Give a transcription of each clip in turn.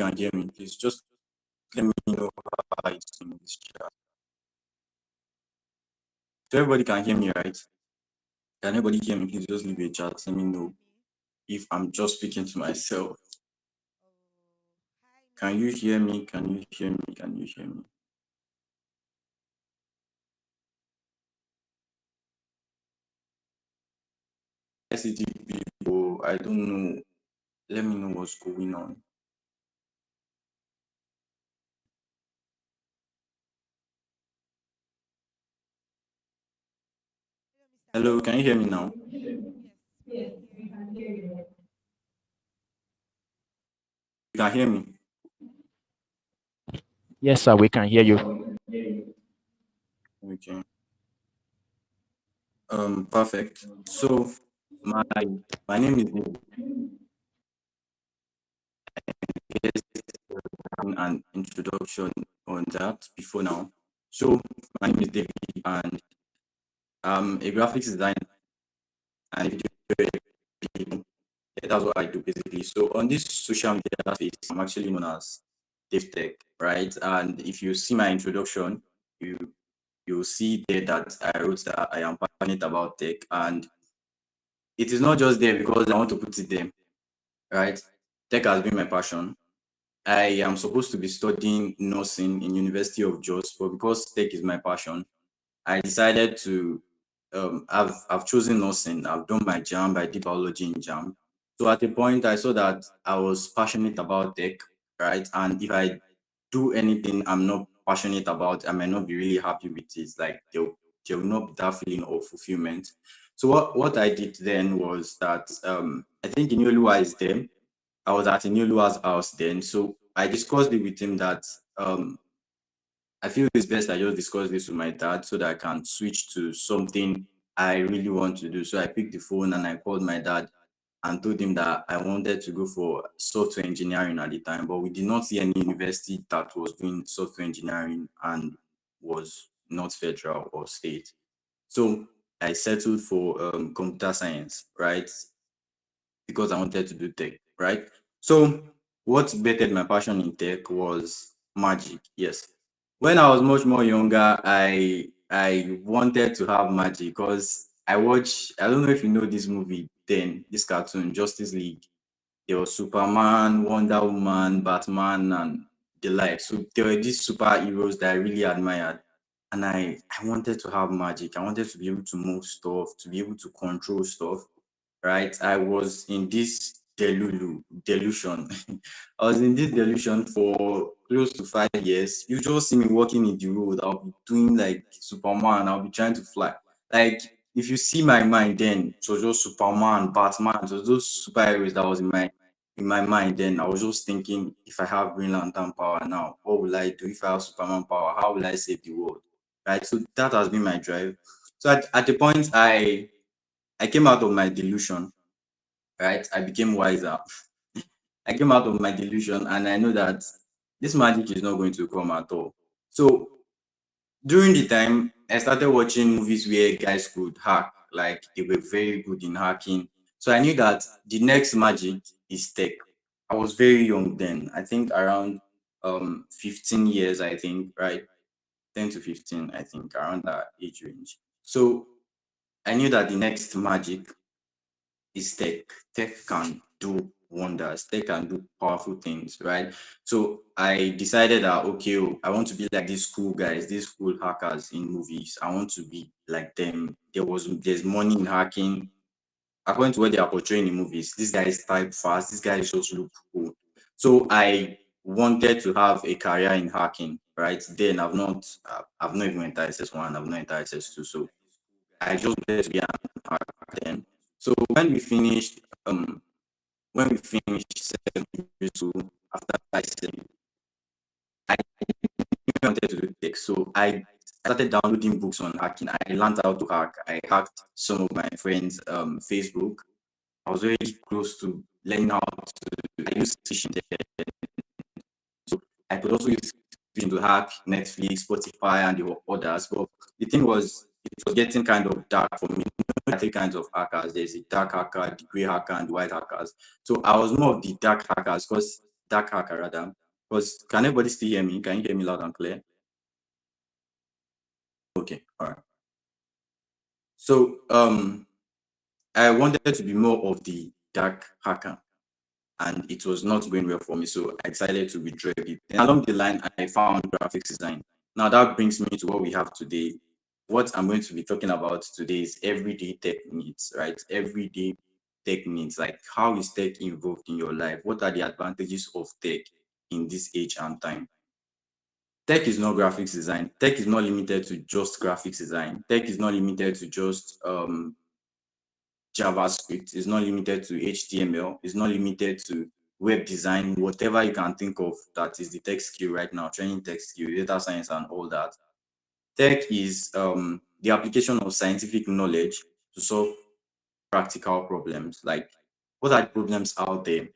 can hear me, please just let me know how it's in this chat. So everybody can hear me, right? Can anybody hear me? Please just leave a chat. Let me know if I'm just speaking to myself. Can you hear me? Can you hear me? Can you hear me? ICT people, I don't know. Let me know what's going on. Hello, can you hear me now? Yes. You can hear me? Yes, sir, we can hear you. Okay. Perfect. So my my name is David. Here's an introduction on that before now. So my name is David and I'm a graphics designer and a video editor. Yeah, that's what I do basically. So on this social media space, I'm actually known as Dave Tech, right? And if you see my introduction, you'll see there that I wrote that I am passionate about tech, and it is not just there because I want to put it there, right? Tech has been my passion. I am supposed to be studying nursing in University of Jos, but because tech is my passion, I decided to I've chosen nursing. I've done my JAM. I did biology in JAM. So at a point, I saw that I was passionate about tech, right? And if I do anything I'm not passionate about, I might not be really happy with it. Like there will not be that feeling of fulfillment. So what I did then was that I think Inoluwa is there. I was at Inoluwa's house then. So I discussed it with him that I feel it's best I just discuss this with my dad so that I can switch to something I really want to do. So I picked the phone and I called my dad and told him that I wanted to go for software engineering at the time, but we did not see any university that was doing software engineering and was not federal or state. So I settled for computer science, right? Because I wanted to do tech, right? So what bettered my passion in tech was magic. Yes. When I was much more younger, I wanted to have magic because I don't know if you know this movie then, this cartoon, Justice League. There was Superman, Wonder Woman, Batman, and the like. So there were these superheroes that I really admired. And I wanted to have magic. I wanted to be able to move stuff, to be able to control stuff, right? I was in this delusion. I was in this delusion for close to 5 years. You just see me walking in the road. I'll be doing like Superman. I'll be trying to fly. Like if you see my mind then, it was just Superman, Batman. It was those superheroes that was in my mind then. I was just thinking, if I have Green Lantern power now, what will I do? If I have Superman power, how will I save the world? Right. So that has been my drive. So at the point I came out of my delusion, right? I became wiser. I came out of my delusion and I know that this magic is not going to come at all. So during the time, I started watching movies where guys could hack, like they were very good in hacking. So I knew that the next magic is tech. I was very young then, I think around 15 years, I think, right? 10 to 15, I think, around that age range. So I knew that the next magic is tech. Tech can do wonders. Tech can do powerful things, right? So I decided that okay, I want to be like these cool guys, these cool hackers in movies. I want to be like them. There's money in hacking. According to what they are portraying in movies, this guy is type fast. This guy just look cool. So I wanted to have a career in hacking, right? Then I've not even entered SS1. I've not entered SS2. So I just wanted to be an hacker then. So when we finished secondary school after I said I wanted to do tech. So I started downloading books on hacking. I learned how to hack. I hacked some of my friends' Facebook. I was very close to learning how to I use phishing there. So I could also use phishing to hack Netflix, Spotify, and the others. But the thing was, it was getting kind of dark for me. There are three kinds of hackers. There's a dark hacker, the gray hacker, and the white hackers. So I was more of the dark hackers because dark hacker rather. Because can everybody still hear me? Can you hear me loud and clear? Okay, all right. So I wanted to be more of the dark hacker, and it was not going well for me, so I decided to withdraw it. And along the line, I found graphics design. Now that brings me to what we have today. What I'm going to be talking about today is everyday tech needs, right? Everyday tech needs, like how is tech involved in your life? What are the advantages of tech in this age and time? Tech is not graphics design. Tech is not limited to just graphics design. Tech is not limited to just JavaScript. It's not limited to HTML. It's not limited to web design. Whatever you can think of that is the tech skill right now, training tech skill, data science, and all that. Tech is the application of scientific knowledge to solve practical problems. Like, what are the problems out there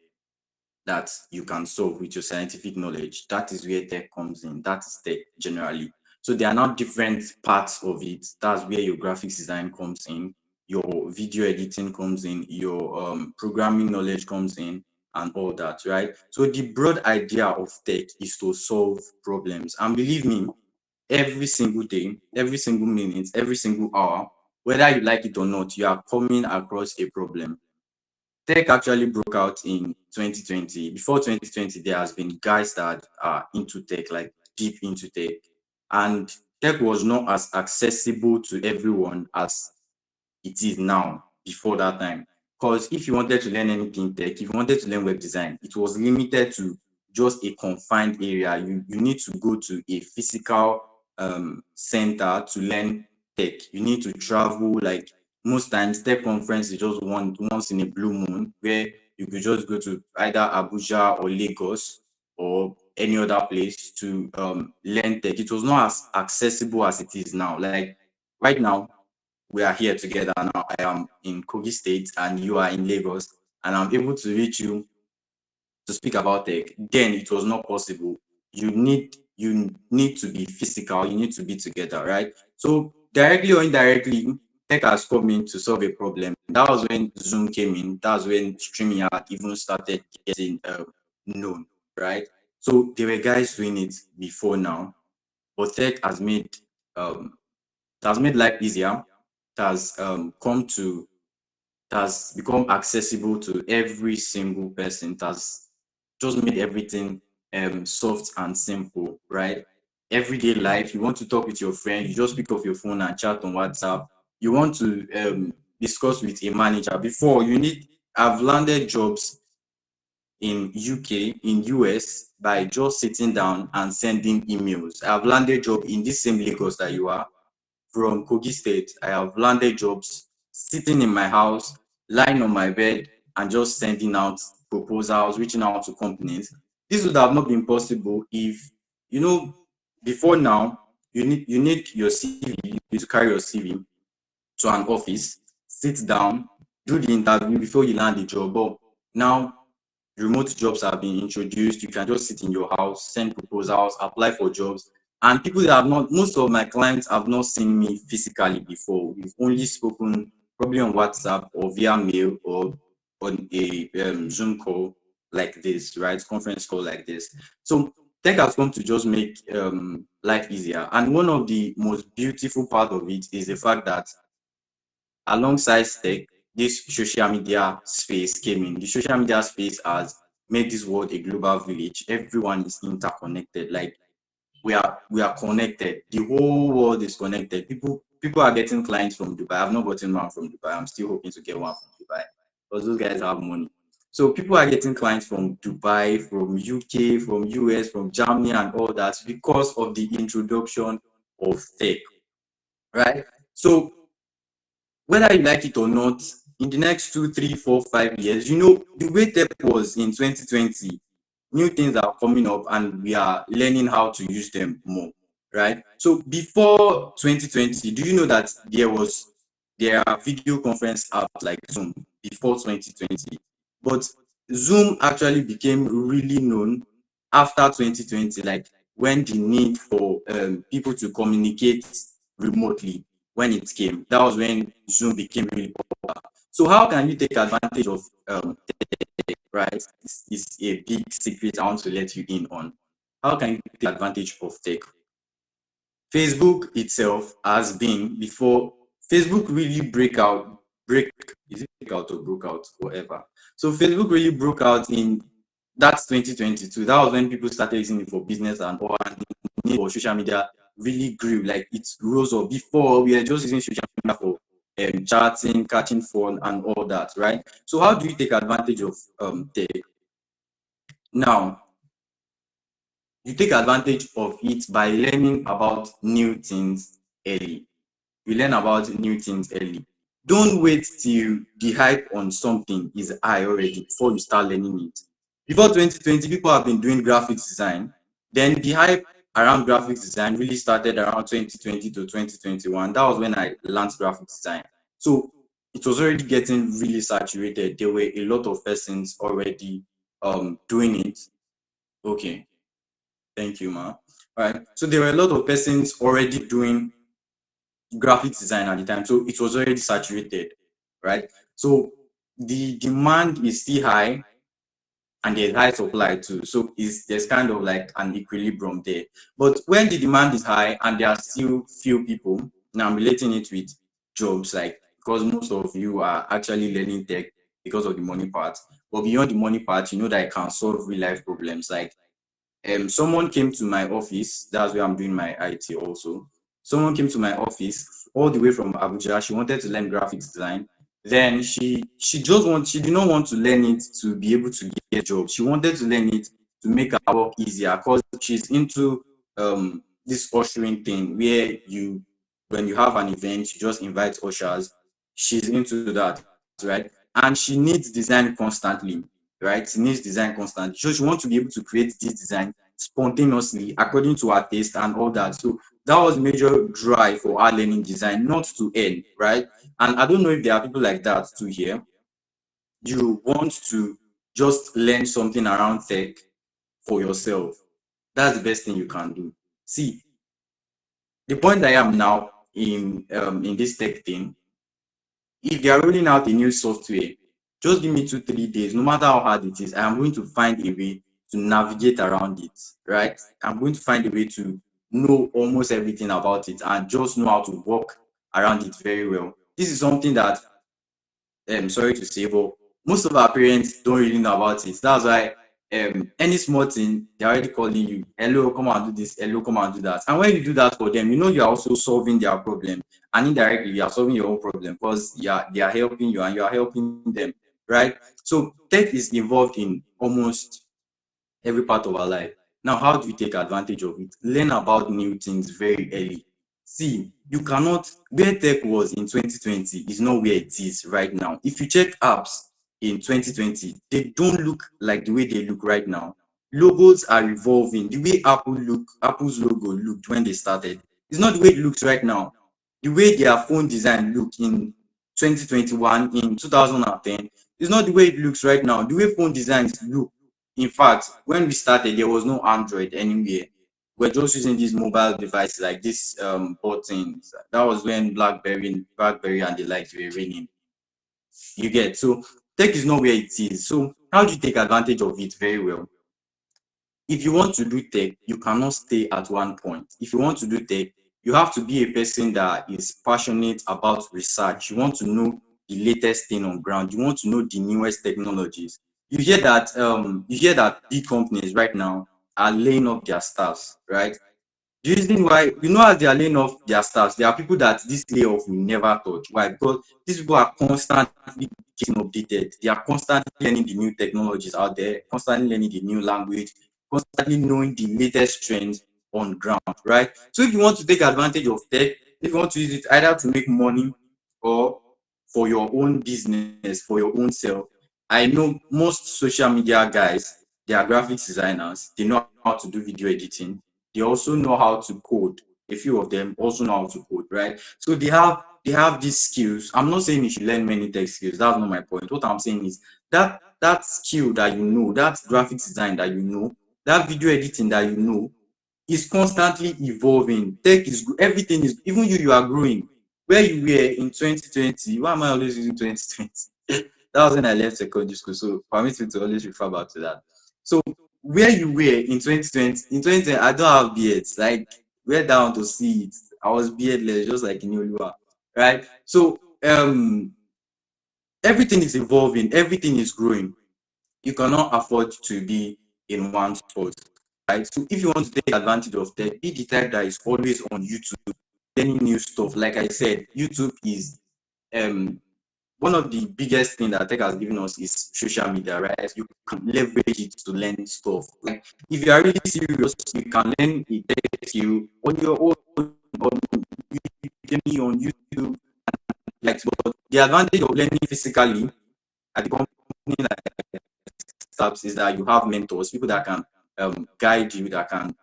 that you can solve with your scientific knowledge? That is where tech comes in. That is tech generally. So there are now different parts of it. That's where your graphics design comes in, your video editing comes in, your programming knowledge comes in, and all that, right? So the broad idea of tech is to solve problems. And believe me, every single day, every single minute, every single hour, whether you like it or not, you are coming across a problem. Tech actually broke out in 2020. Before 2020, there has been guys that are into tech, like deep into tech. And tech was not as accessible to everyone as it is now before that time. Because if you wanted to learn anything tech, if you wanted to learn web design, it was limited to just a confined area. You need to go to a physical center to learn tech. You need to travel. Like most times, tech conference is just once in a blue moon, where you could just go to either Abuja or Lagos or any other place to learn tech. It was not as accessible as it is now. Like right now, we are here together now. I am in Kogi State and you are in Lagos, and I'm able to reach you to speak about tech. Then it was not possible. You need to be physical, you need to be together, right? So directly or indirectly, tech has come in to solve a problem. That was when Zoom came in. That's when streaming had even started getting known, right? So there were guys doing it before now, but tech um, has made life easier. It has come to it has become accessible to every single person. It has just made everything soft and simple, right? Everyday life, you want to talk with your friend, you just pick up your phone and chat on WhatsApp. You want to discuss with a manager. Before, I've landed jobs in UK, in US by just sitting down and sending emails. I've landed job in this same Lagos that you are from Kogi State. I have landed jobs sitting in my house, lying on my bed, and just sending out proposals, reaching out to companies. This would have not been possible if, you know, before now, you need your CV, you need to carry your CV to an office, sit down, do the interview before you land the job. But now remote jobs have been introduced. You can just sit in your house, send proposals, apply for jobs. And people that have not, most of my clients have not seen me physically before. We've only spoken probably on WhatsApp or via mail or on a Zoom call like this, right? Conference call like this. So tech has come to just make life easier. And one of the most beautiful part of it is the fact that alongside tech, this social media space came in. The social media space has made this world a global village. Everyone is interconnected. Like we are connected. The whole world is connected. People are getting clients from Dubai. I've not gotten one from Dubai. I'm still hoping to get one from Dubai because those guys have money. So people are getting clients from Dubai, from UK, from US, from Germany, and all that because of the introduction of tech, right? So whether you like it or not, in the next 2, 3, 4, 5 years, the way tech was in 2020, new things are coming up and we are learning how to use them more, right? So before 2020, do you know that there are video conference apps like Zoom before 2020? But Zoom actually became really known after 2020, like when the need for people to communicate remotely when it came. That was when Zoom became really popular. So how can you take advantage of right? It's a big secret I want to let you in on. How can you take advantage of tech? Facebook itself has been before Facebook really break is it break out or broke out, whatever. So Facebook really broke out in that's 2022. That was when people started using it for business and all, and the need for social media really grew. Like it rose up. Before we were just using social media for chatting, catching phone, and all that, right? So how do you take advantage of tech? Now, you take advantage of it by learning about new things early. You learn about new things early. Don't wait till the hype on something is high already before you start learning it. Before 2020, people have been doing graphics design. Then the hype around graphics design really started around 2020 to 2021. That was when I learned graphics design. So it was already getting really saturated. There were a lot of persons already doing it. Okay, thank you, ma. All right. So there were a lot of persons already doing graphics design at the time, so it was already saturated, right? So the demand is still high and there's high supply too, so there's kind of like an equilibrium there. But when the demand is high and there are still few people, now I'm relating it with jobs, like because most of you are actually learning tech because of the money part, but beyond the money part, you know that it can solve real life problems. Like someone came to my office. That's where I'm doing my IT also. Someone came to my office all the way from Abuja. She wanted to learn graphics design. Then she did not want to learn it to be able to get a job. She wanted to learn it to make her work easier because she's into this ushering thing where you when you have an event, you just invite ushers. She's into that, right? And she needs design constantly, right? She needs design constantly. So she wants to be able to create this design spontaneously according to her taste and all that. So that was major drive for her learning design, not to earn, right? And I don't know if there are people like that too here. You want to just learn something around tech for yourself. That's the best thing you can do. See, the point I am now in this tech thing, if they are rolling out a new software, just give me 2 3 days. No matter how hard it is, I am going to find a way to navigate around it, right? I'm going to find a way to know almost everything about it and just know how to work around it very well. This is something that sorry to say, but most of our parents don't really know about it. That's why any small thing, they're already calling you, hello, come and do this, hello, come and do that. And when you do that for them, you know you're also solving their problem. And indirectly, you are solving your own problem because they are helping you and you are helping them, right? So tech is involved in almost every part of our life. Now, how do we take advantage of it? Learn about new things very early. See, you cannot, where tech was in 2020 is not where it is right now. If you check apps in 2020, they don't look like the way they look right now. Logos are evolving. The way Apple's logo looked when they started, it's not the way it looks right now. The way their phone design looked in 2021, in 2010, is not the way it looks right now. The way phone designs look, in fact, when we started, there was no Android anywhere. We're just using these mobile devices like this buttons. That was when BlackBerry and the likes were reigning. You get, so tech is not where it is. So how do you take advantage of it very well? If you want to do tech, you cannot stay at one point. If you want to do tech, you have to be a person that is passionate about research. You want to know the latest thing on ground. You want to know the newest technologies. You hear that big companies right now are laying off their staffs, right? The reason why, as they are laying off their staffs, there are people that this layoff will never touch. Why? Because these people are constantly getting updated. They are constantly learning the new technologies out there, constantly learning the new language, constantly knowing the latest trends on ground, right? So if you want to take advantage of tech, if you want to use it either to make money or for your own business, for your own self, I know most social media guys, they are graphics designers. They know how to do video editing. They also know how to code. A few of them also know how to code, right? So they have these skills. I'm not saying you should learn many tech skills. That's not my point. What I'm saying is that skill that you know, that graphics design that you know, that video editing that you know, is constantly evolving. Tech is everything is even you are growing. Where you were in 2020, why am I always using 2020? That was when I left secondary school. So permit me to always refer back to that. So where you were in 2020, in 2020, I don't have beards. Like we're down to see it. I was beardless, just like in Yolua, right? So everything is evolving, everything is growing. You cannot afford to be in one spot, right? So if you want to take advantage of tech, be the type that is always on YouTube, learning new stuff. Like I said, YouTube is um one of the biggest thing that tech has given us is social media, right? You can leverage it to learn stuff. Like if you are really serious, you can learn a tech skill on your own, on YouTube. Like, but the advantage of learning physically at the company like steps is that you have mentors, people that can guide you, that can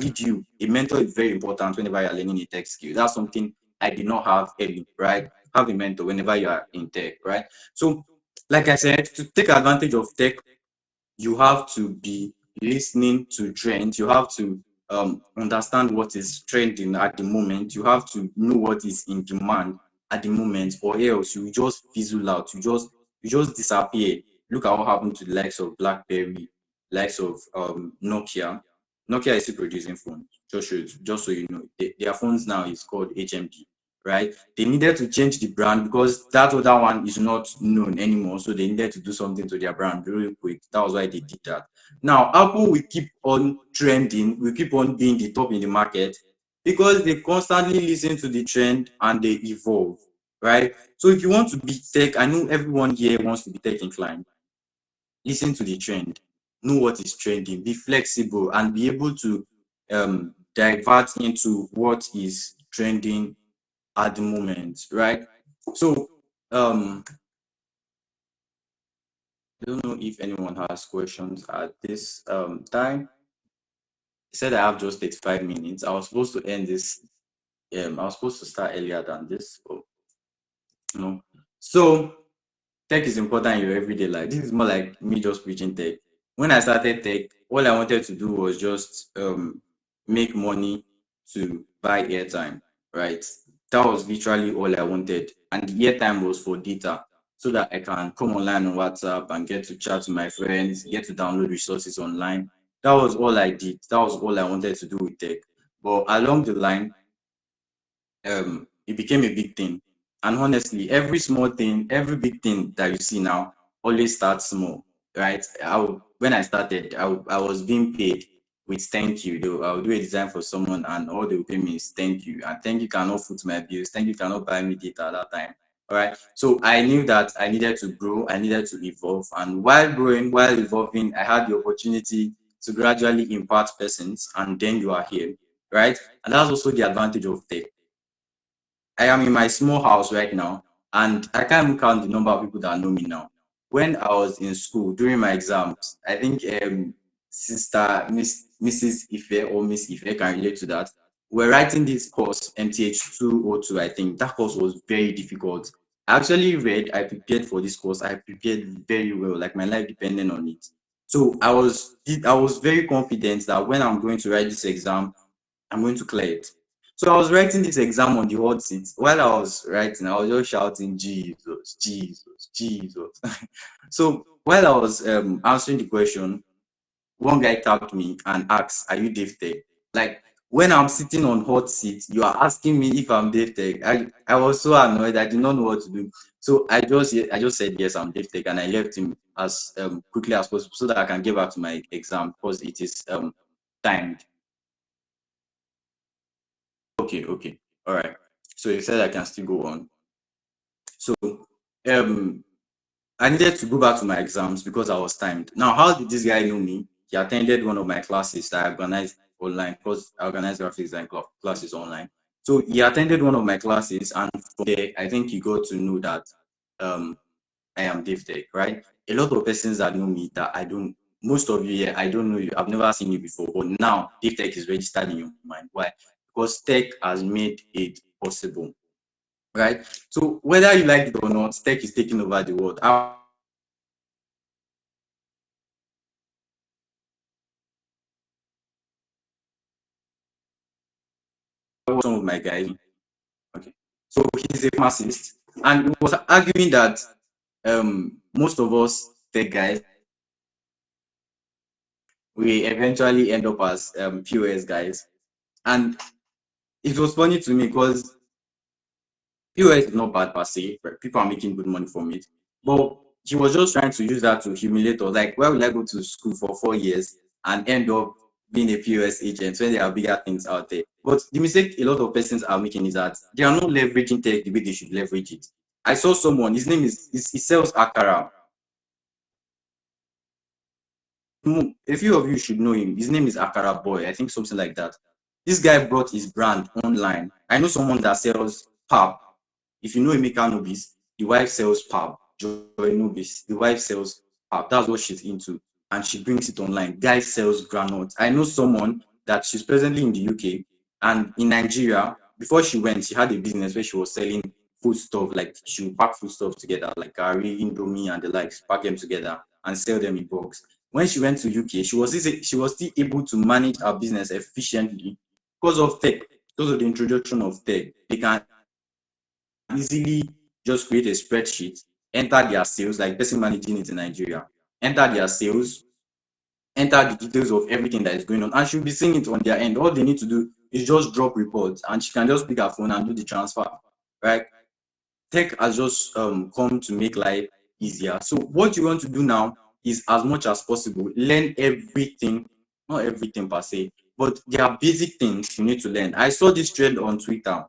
lead you. A mentor is very important whenever you're learning a tech skill. That's something I did not have early, right? Have a mentor whenever you are in tech, right? So, like I said, to take advantage of tech, you have to be listening to trends. You have to understand what is trending at the moment. You have to know what is in demand at the moment, or else you just fizzle out. You just disappear. Look at what happened to the likes of BlackBerry, likes of Nokia. Nokia is still producing phones. Just so you know, their phones now is called HMD, right? They needed to change the brand because that other one is not known anymore. So they needed to do something to their brand really quick. That was why they did that. Now, Apple will keep on trending, will keep on being the top in the market because they constantly listen to the trend and they evolve, right? So if you want to be tech, I know everyone here wants to be tech inclined. Listen to the trend, know what is trending, be flexible, and be able to divert into what is trending at the moment, right? So, I don't know if anyone has questions at this time. I said I have just 35 minutes. I was supposed to end this. I was supposed to start earlier than this, but no. So, tech is important in your everyday life. This is more like me just preaching tech. When I started tech, all I wanted to do was just make money to buy airtime, right? That was literally all I wanted. And the airtime was for data so that I can come online on WhatsApp and get to chat to my friends, get to download resources online. That was all I did. That was all I wanted to do with tech. But along the line, it became a big thing. And honestly, every small thing, every big thing that you see now always starts small, right? When I started, I was being paid with thank you. Though I'll do a design for someone, and all they will pay me is thank you. And thank you cannot foot my bills. Thank you cannot buy me data at that time. All right. So I knew that I needed to grow, I needed to evolve. And while growing, while evolving, I had the opportunity to gradually impact persons, and then you are here, right? And that's also the advantage of tech. I am in my small house right now, and I can't even count the number of people that know me now. When I was in school during my exams, I think Sister Mrs. Ife or Miss Ife can relate to that. We're writing this course MTH 202. I think that course was very difficult. I actually read, I prepared for this course. I prepared very well, like my life depended on it. So I was very confident that when I'm going to write this exam, I'm going to clear it. So I was writing this exam on the hot seat. While I was writing, I was just shouting, Jesus, Jesus, Jesus. So while I was answering the question, one guy tapped me and asked, "Are you Dave Tech?" Like when I'm sitting on hot seat, you are asking me if I'm Dave Tech. I was so annoyed. I did not know what to do. So I just said yes, I'm Dave Tech, and I left him as quickly as possible so that I can get back to my exam because it is timed. Okay, okay. All right. So you said I can still go on. So um I needed to go back to my exams because I was timed. Now, how did this guy know me? He attended one of my classes that I organized online because I organized graphics design classes online. So he attended one of my classes, and from there, I think he got to know that um I am Dave Tech, right? A lot of persons that know me that I don't, most of you here, I don't know you, I've never seen you before, but now Dave Tech is registered in your mind. Why? Because tech has made it possible, right? So whether you like it or not, tech is taking over the world. I was some of my guys. Okay. So he's a pharmacist, and he was arguing that most of us tech guys, we eventually end up as POS guys. And it was funny to me because POS is not bad per se, but people are making good money from it. But she was just trying to use that to humiliate us. Like, why will I go to school for 4 years and end up being a POS agent when there are bigger things out there? But the mistake a lot of persons are making is that they are not leveraging tech the way they should leverage it. I saw someone, his name is, he sells Akara. A few of you should know him. His name is Akara Boy, I think something like that. This guy brought his brand online. I know someone that sells pap. If you know Emeka Nobis, the wife sells pap. Joy Nobis, the wife sells pap. That's what she's into. And she brings it online. Guy sells granules. I know someone that she's presently in the UK and in Nigeria. Before she went, she had a business where she was selling food stuff, like she would pack food stuff together, like curry, indomie, and the likes, pack them together and sell them in bulks. When she went to UK, she was still able to manage her business efficiently because of tech, because of the introduction of tech. They can easily just create a spreadsheet, enter their sales, like person managing it in Nigeria, enter their sales, enter the details of everything that is going on, and she'll be seeing it on their end. All they need to do is just drop reports, and she can just pick her phone and do the transfer, right? Tech has just come to make life easier. So what you want to do now is, as much as possible, learn everything, not everything per se, but there are basic things you need to learn. I saw this trend on Twitter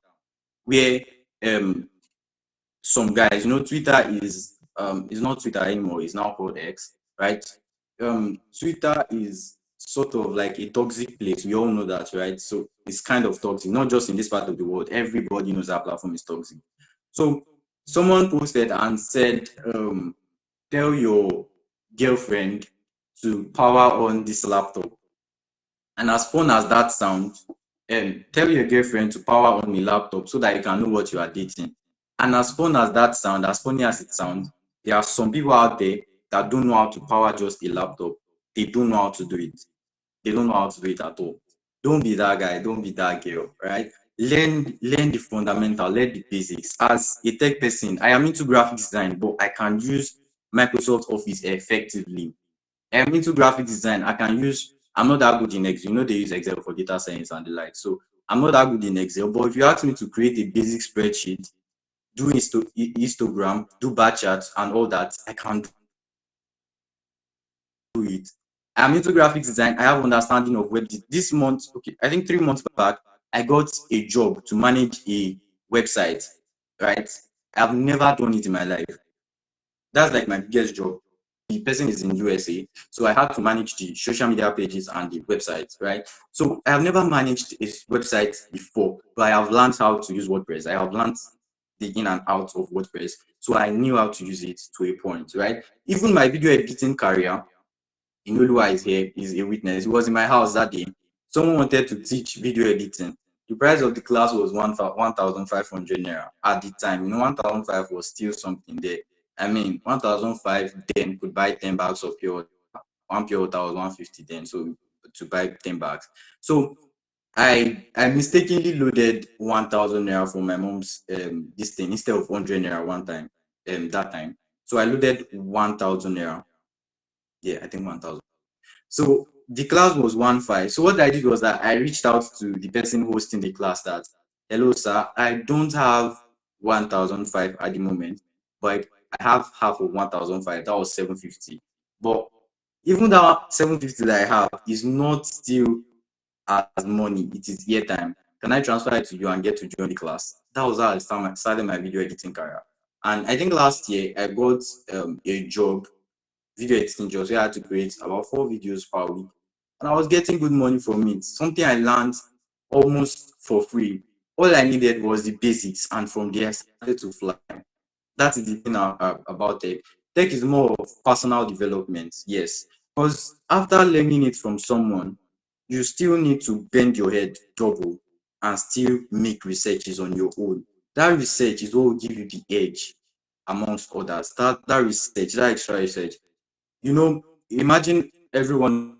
where some guys, Twitter is not Twitter anymore, it's now called X, right? Twitter is sort of like a toxic place. We all know that, right? So it's kind of toxic, not just in this part of the world. Everybody knows that platform is toxic. So someone posted and said, tell your girlfriend to power on this laptop. And as fun as that sounds, tell your girlfriend to power on the laptop so that you can know what you are dating. And as fun as that sounds, as funny as it sounds, there are some people out there that don't know how to power just a laptop. They don't know how to do it. They don't know how to do it at all. Don't be that guy. Don't be that girl, right? Learn the fundamental, learn the basics. As a tech person, I am into graphic design, but I can use Microsoft Office effectively. I'm into graphic design. I'm not that good in Excel. They use Excel for data science and the like. So I'm not that good in Excel. But if you ask me to create a basic spreadsheet, do histogram, do bar charts, and all that, I can do it. I'm into graphic design. I have understanding of web. This month, okay, I think 3 months back, I got a job to manage a website, right? I've never done it in my life. That's like my biggest job. The person is in USA, so I had to manage the social media pages and the websites, right? So I have never managed a website before, but I have learned how to use WordPress. I have learned the in and out of WordPress, so I knew how to use it to a point, right? Even my video editing career, Inolua is here, is a witness. It was in my house that day. Someone wanted to teach video editing. The price of the class was 1,500 naira at the time. 1,500 was still something there. I mean, 1,500 then could buy 10 bags of pure water. One pure water was 150 then, so to buy 10 bags. So I mistakenly loaded 1,000 naira for my mom's this thing instead of 100 naira one time that time. So I loaded 1,000 naira. Yeah, I think 1,000. So the class was 1,500. So what I did was that I reached out to the person hosting the class that, hello, sir, I don't have 1,500 at the moment, but I have half of 1,500. That was 750. But even that 750 that I have is not still as money. It is airtime. Can I transfer it to you and get to join the class? That was how I started my video editing career. And I think last year I got a job, video editing jobs, where I had to create about 4 videos per week. And I was getting good money from it. Something I learned almost for free. All I needed was the basics, and from there I started to fly. That is the thing about tech. Tech is more of personal development, yes. Because after learning it from someone, you still need to bend your head double and still make researches on your own. That research is what will give you the edge amongst others. That research, that extra research. Imagine everyone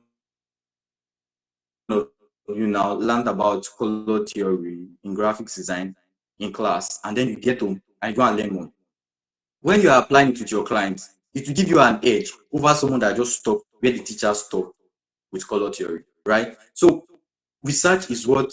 of you now learned about color theory in graphics design in class, and then you get home and you go and learn more. when you are applying it with your clients, it will give you an edge over someone that just stopped where the teacher stopped with color theory, right? So research is what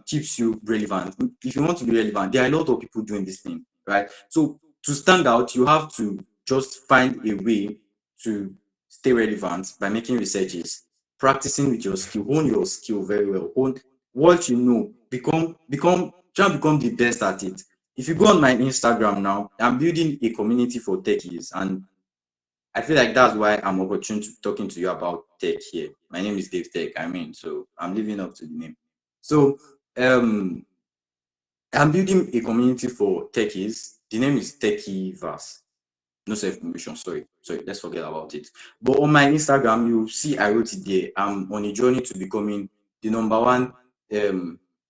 keeps you relevant. If you want to be relevant, there are a lot of people doing this thing, right? So to stand out, you have to just find a way to stay relevant by making researches, practicing with your skill, hone your skill very well, hone what you know, try and become the best at it. If you go on my Instagram now, I'm building a community for techies, and I feel like that's why I'm opportune to talking to you about tech here. My name is Dave Tech. So I'm living up to the name. So um, I'm building a community for techies. The name is Techieverse. No self-promotion, sorry, let's forget about it. But on my Instagram, you see I wrote it there. I'm on a journey to becoming the number one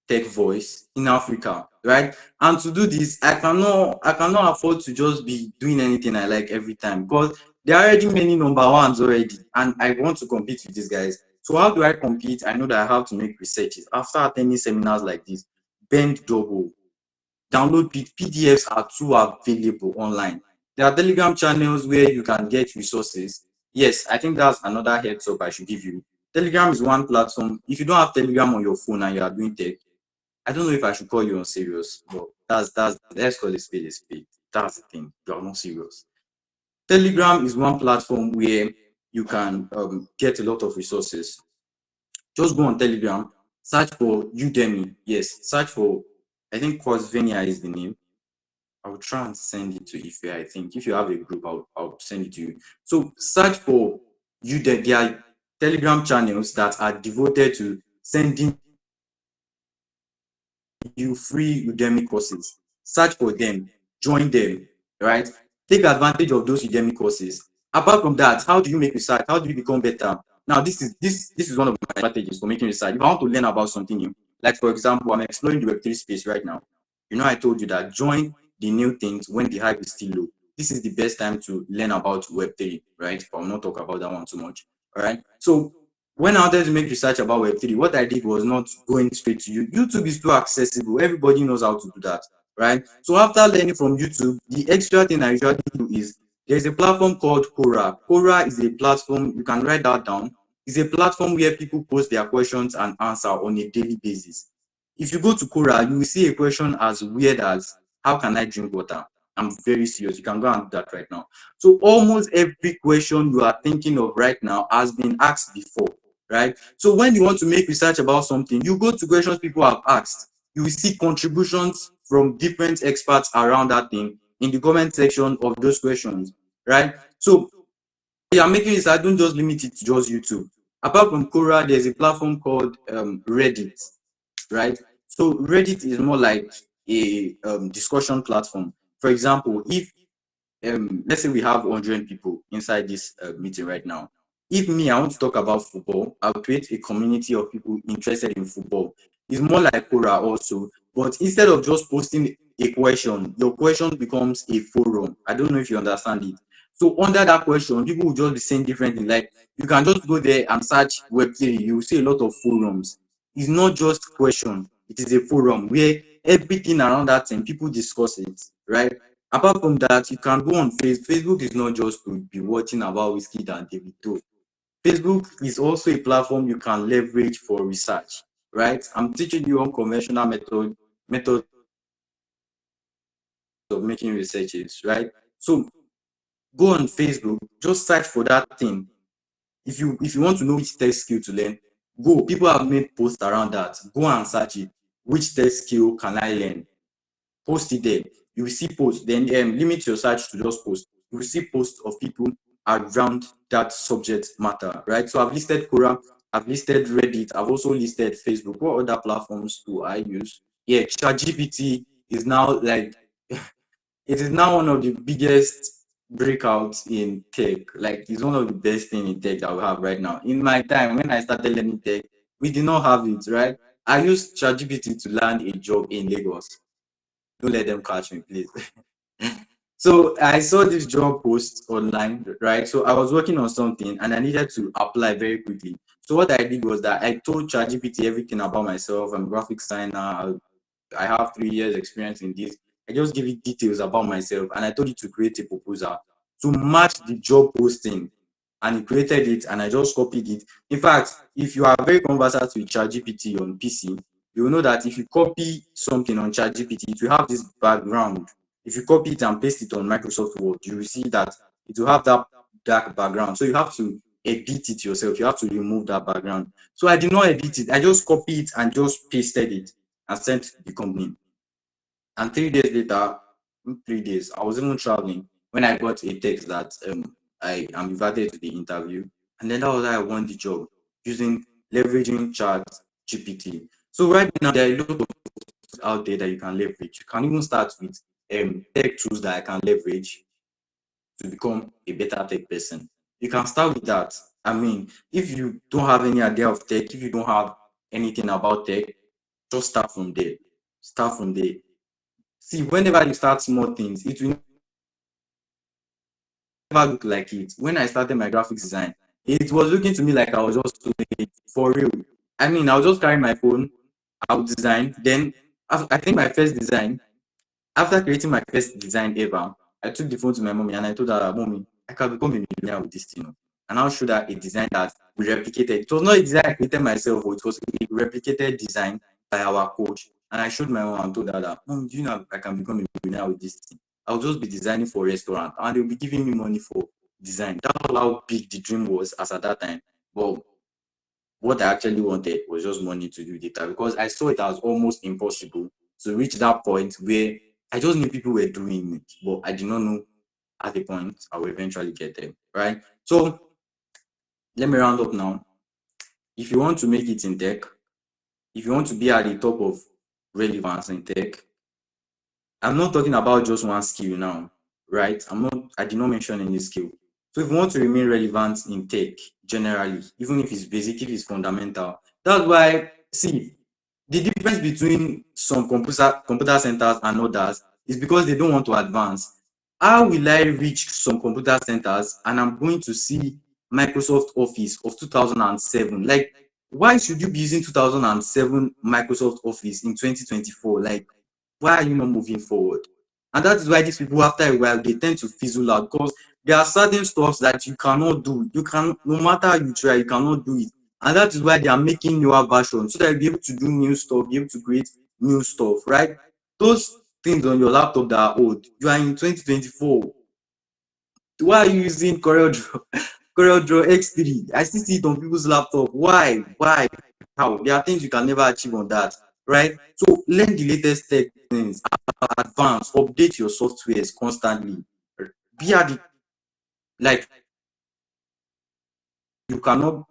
tech voice in Africa, right? And to do this, I cannot afford to just be doing anything I like every time, because there are already many number ones already, and I want to compete with these guys. So how do I compete? I know that I have to make researches. After attending seminars like this, bend double, download PDFs are too available online. There are Telegram channels where you can get resources. Yes, I think that's another heads up I should give you. Telegram is one platform. If you don't have Telegram on your phone and you are doing tech, I don't know if I should call you on serious, but that's let's call it spade a spade. That's the thing. You are not serious. Telegram is one platform where you can get a lot of resources. Just go on Telegram, search for Udemy. Yes, search for, I think Coursevania is the name. I will try and send it to Ife. I think if you have a group, I'll send it to you. So search for Udemy. There are Telegram channels that are devoted to sending you free Udemy courses. Search for them, join them, right? Take advantage of those Udemy courses. Apart from that, how do you make research? How do you become better? Now, this is one of my strategies for making research. If I want to learn about something new, like for example, I'm exploring the Web3 space right now. You know, I told you that join the new things when the hype is still low. This is the best time to learn about Web3, right? But I'll not talk about that one too much. All right. So when I wanted to make research about Web3, what I did was not going straight to you. YouTube is too accessible. Everybody knows how to do that, right? So after learning from YouTube, the extra thing I usually do is there's a platform called Quora. Quora is a platform, you can write that down. It's a platform where people post their questions and answer on a daily basis. If you go to Quora, you will see a question as weird as, how can I drink water? I'm very serious. You can go and do that right now. So almost every question you are thinking of right now has been asked before, right? So when you want to make research about something, you go to questions people have asked. You will see contributions from different experts around that thing in the comment section of those questions, right? So you are making research, don't just limit it to just YouTube. Apart from Quora, there's a platform called Reddit, right? So Reddit is more like a discussion platform. For example, if let's say we have 100 people inside this meeting right now. If me, I want to talk about football, I'll create a community of people interested in football. It's more like Quora also, but instead of just posting a question, your question becomes a forum. I don't know if you understand it. So under that question, people will just be saying different things. Like you can just go there and search Web3. You will see a lot of forums. It's not just question. It is a forum where everything around that thing, people discuss it, right? Apart from that, you can go on Facebook. Facebook is not just to be watching about whiskey and Davido. Facebook is also a platform you can leverage for research, right? I'm teaching you unconventional method of making researches, right? So go on Facebook, just search for that thing. If you want to know which tech skill to learn, go. People have made posts around that. Go and search it. Which tech skill can I learn? Post it there. You will see posts. Then limit your search to just post. You will see posts of people around that subject matter, right? So I've listed Quora, I've listed Reddit, I've also listed Facebook. What other platforms do I use? Yeah, ChatGPT is now like it is now one of the biggest breakouts in tech. Like it's one of the best thing in tech that we have right now. In my time when I started learning tech, we did not have it, right? I used ChatGPT to land a job in Lagos. Don't let them catch me, please. So I saw this job post online, right? So I was working on something and I needed to apply very quickly. So what I did was that I told ChatGPT everything about myself. I'm a graphic designer. I have 3 years experience in this. I just gave it details about myself, and I told it to create a proposal to match the job posting. And it created it, and I just copied it. In fact, if you are very conversant with ChatGPT on PC, you will know that if you copy something on ChatGPT, it will have this background. If you copy it and paste it on Microsoft Word, you will see that it will have that dark background. So you have to edit it yourself. You have to remove that background. So I did not edit it. I just copied it and just pasted it and sent to the company. And 3 days later, 3 days, I was even traveling when I got a text that I am invited to the interview. And then that was how I won the job, using leveraging chat GPT. So right now there are a lot of tools out there that you can leverage. You can even start with tech tools that I can leverage to become a better tech person. You can start with that. I mean, if you don't have any idea of tech, if you don't have anything about tech, just start from there. Start from there. See, whenever you start small things, it will never look like it. When I started my graphics design, it was looking to me like I was just doing it for real. I mean, I was just carrying my phone, I would design. Then, I think my first design, after creating my first design ever, I took the phone to my mommy and I told her, Mommy, I can become a millionaire with this thing. And I'll show her a design that we replicated. It was not a design I created myself, but it was a replicated design by our coach. And I showed my mom and told her that, Mom, do you know I can become a millionaire with this thing? I'll just be designing for a restaurant and they'll be giving me money for design. That's how big the dream was as at that time. But what I actually wanted was just money to do data, because I saw it as almost impossible to reach that point where I just knew people were doing it, but I did not know at the point I will eventually get there, right? So let me round up now. If you want to make it in tech, if you want to be at the top of relevance in tech, I'm not talking about just one skill now, right? I did not mention any skill. So if you want to remain relevant in tech generally, even if it's basic, if it's fundamental, that's why, see, the difference between some computer centers and others is because they don't want to advance. How will I reach some computer centers and I'm going to see Microsoft Office of 2007? Like, why should you be using 2007 Microsoft Office in 2024? Like, why are you not moving forward? And that is why these people, after a while, they tend to fizzle out, because there are certain stuff that you cannot do. You can, no matter how you try, you cannot do it. And that is why they are making newer versions, so that you'll be able to do new stuff, be able to create new stuff, right? Those things on your laptop that are old, you are in 2024. Why are you using CorelDRAW? CorelDRAW X3? I still see it on people's laptop. Why? Why? How? There are things you can never achieve on that, right? So learn the latest tech things, advance, update your softwares constantly. Be at the, like, you cannot,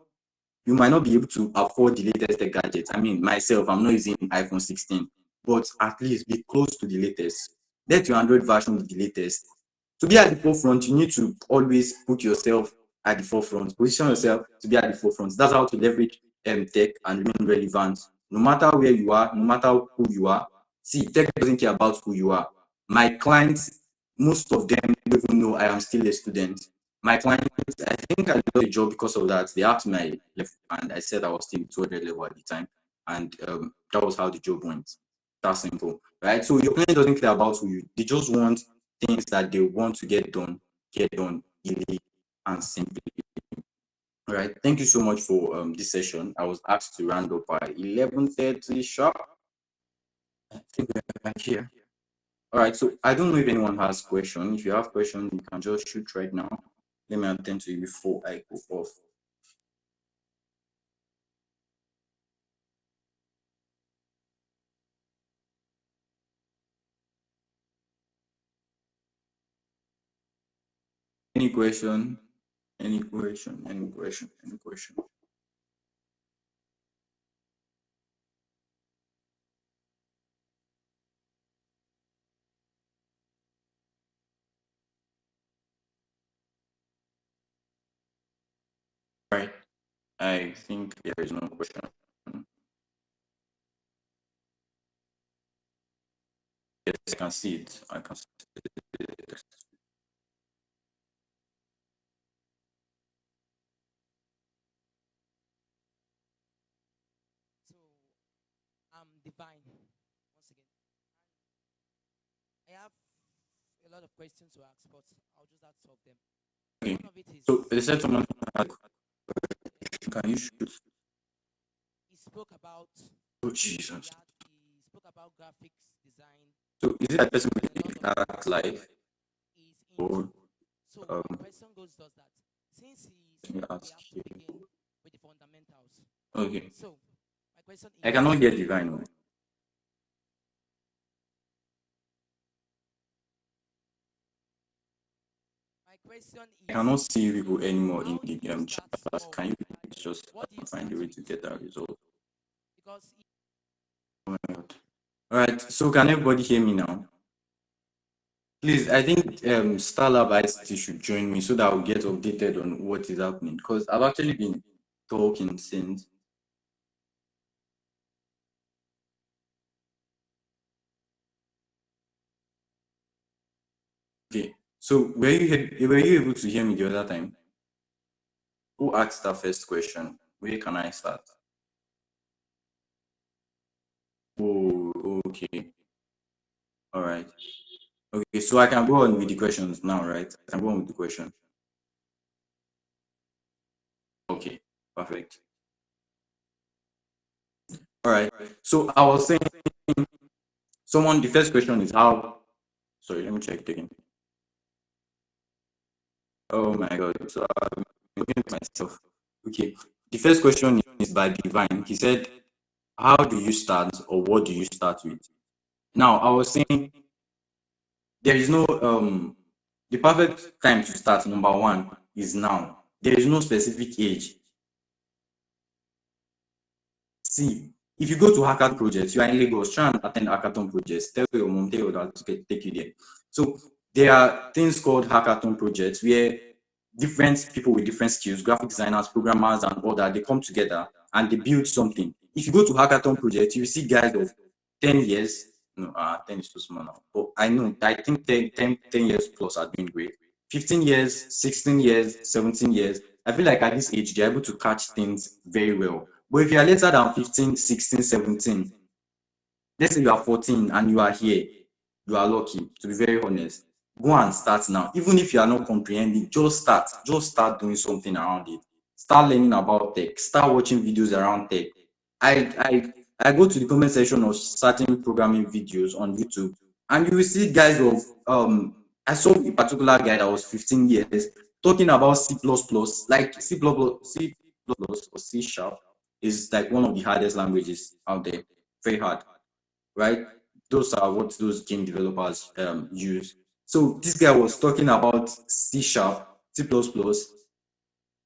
you might not be able to afford the latest tech gadgets. I mean, myself, I'm not using iPhone 16, but at least be close to the latest. Let your Android version be the latest. To be at the forefront, you need to always put yourself at the forefront, position yourself to be at the forefront. That's how to leverage tech and remain relevant. No matter where you are, no matter who you are. See, tech doesn't care about who you are. My clients, most of them don't even know I am still a student. My clients, I think I got a job because of that. They asked me I left, and I said I was still 200 level at the time. And that was how the job went. That's simple, right? So your client doesn't care about who you, they just want things that they want to get done easily and simply. All right. Thank you so much for this session. I was asked to round up by 11:30 sharp. I think we're back here. All right. So I don't know if anyone has question. If you have question, you can just shoot right now. Let me attend to you before I go off. Any question? Any question? Any question? Any question? All right. I think there is no question. Yes, I can see it. I can see it. So I'm divine once again. I have a lot of questions to ask, but I'll just have to solve them. Okay. One of it is, So they said someone can you shoot? he spoke about Oh Jesus. he spoke about graphics design So is it that person and a with lot of the things act life he's or into. So my um question goes does that since he let me said we ask have to you. begin with the fundamentals. Okay. So my question I is cannot get divine one. my question I is cannot see people anymore in how do the you chat. start small? Can you Like just what do you find start a way with? to get that result? Because Oh my God. All right. So can everybody hear me now? Please, I think StarLab ICT should join me so that I'll get updated on what is happening because I've actually been talking since. Okay. So were you able to hear me the other time? Who asked that first question? Where can I start? Oh, okay. All right. Okay, so I can go on with the questions now, right? I can go on with the question. Okay, perfect. All right. So I was saying, the first question is how. Sorry, let me check it again. Oh my God. So I'm looking at myself. Okay. The first question is by Divine. He said, how do you start or what do you start with? Now, I was saying there is no the perfect time to start, number one, is now. There is no specific age. See, if you go to hackathon projects, you are in Lagos, try and attend hackathon projects. Tell your mom, tell your dad to take you there. So there are things called hackathon projects where different people with different skills, graphic designers, programmers, and all that, they come together and they build something. If you go to hackathon projects, you see guys of 10 years. No, 10 is too small now. But I know, I think 10 years plus are doing great. 15 years, 16 years, 17 years. I feel like at this age, they're able to catch things very well. But if you are later than 15, 16, 17, let's say you are 14 and you are here, you are lucky, to be very honest. Go and start now. Even if you are not comprehending, just start. Just start doing something around it. Start learning about tech. Start watching videos around tech. I go to the comment section of certain programming videos on YouTube, and you will see guys of I saw a particular guy that was 15 years talking about C++, like C++ or C sharp is like one of the hardest languages out there. Very hard, right? Those are what those game developers use. So this guy was talking about C sharp, C++,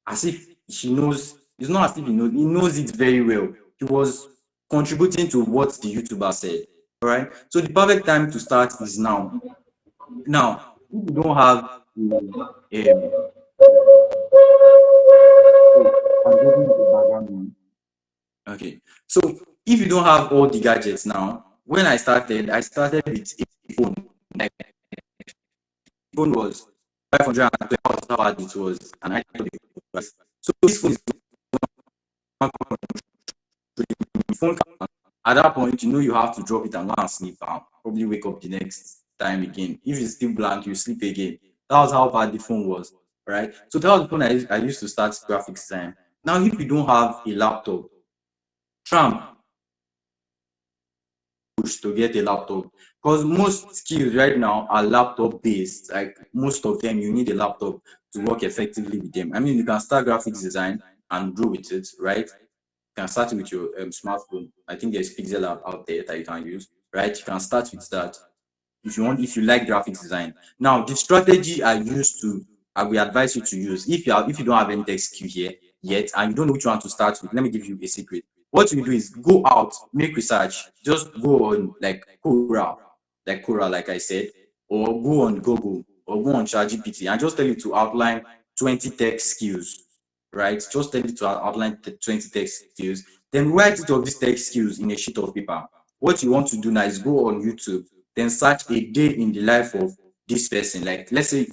as if he knows. It's not as if he knows it very well. He was contributing to what the YouTuber said. All right. So the perfect time to start is now. Now, if you don't have I'm getting the background one. Okay. So if you don't have all the gadgets now, when I started with a phone. Like the phone was 520 how hard it was, and I thought it was. So this phone is phone at that point, you know you have to drop it and go and sleep and probably wake up the next time again. If it's still blank, you sleep again. That was how bad the phone was, right? So that was the phone I used to start graphics design. Now, if you don't have a laptop, tram push to get a laptop because most skills right now are laptop based. Like most of them, you need a laptop to work effectively with them. I mean, you can start graphics design and grow with it, right? You can start with your smartphone. I think there's Pixel app out there that you can use, right? You can start with that if you want, if you like graphics design. Now, the strategy I will advise you to use if you don't have any tech skill here yet and you don't know which one to start with. Let me give you a secret. What you do is go out, make research, just go on like Quora, like I said, or go on Google or go on ChatGPT and just tell it to outline 20 tech skills, right? Just tell it to outline 20 tech skills. Then write it of these tech skills in a sheet of paper. What you want to do now is go on YouTube, then search a day in the life of this person. Like let's say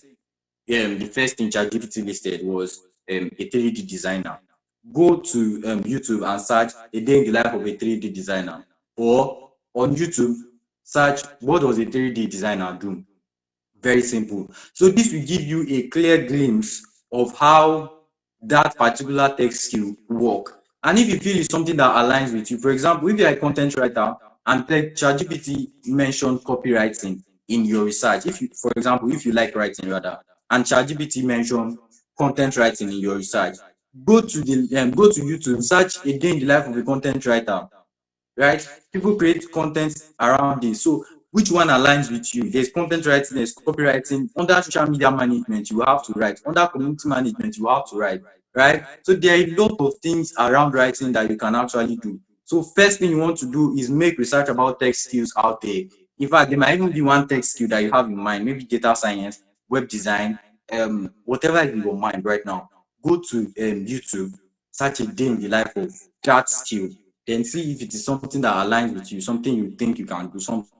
the first thing ChatGPT listed was a 3D designer. Go to YouTube and search a day in the life of a 3D designer. Or on YouTube, search what does a 3D designer do. Very simple. So this will give you a clear glimpse of how that particular tech skill work. And if you feel it's something that aligns with you, for example, if you're a content writer and ChatGPT mentioned copywriting in your research, if you, for example, if you like writing rather, and ChatGPT mentioned content writing in your research, go to YouTube, search a day in the life of a content writer, right? People create content around this. So which one aligns with you? There's content writing, there's copywriting. Under social media management, you have to write. Under community management, you have to write, right? So there are a lot of things around writing that you can actually do. So first thing you want to do is make research about tech skills out there. In fact, there might even be one tech skill that you have in mind, maybe data science, web design, whatever is in your mind right now. Go to YouTube, search a day in the life of that skill, then see if it is something that aligns with you, something you think you can do, something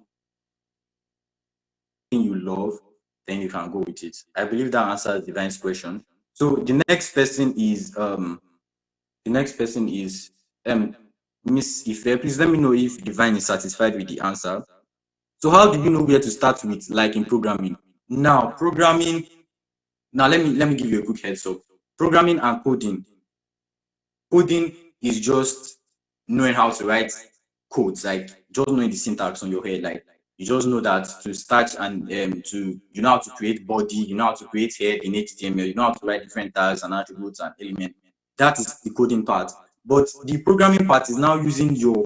you love, then you can go with it. I believe that answers Divine's question. So the next person is Miss Ife. Please let me know if Divine is satisfied with the answer. So how do you know where to start with, like in programming? Now, let me give you a quick heads up. Programming and coding is just knowing how to write codes, like just knowing the syntax on your head. Like you just know that to start and you know how to create body, you know how to create head in HTML, you know how to write different tags and attributes and elements. That is the coding part. But the programming part is now using your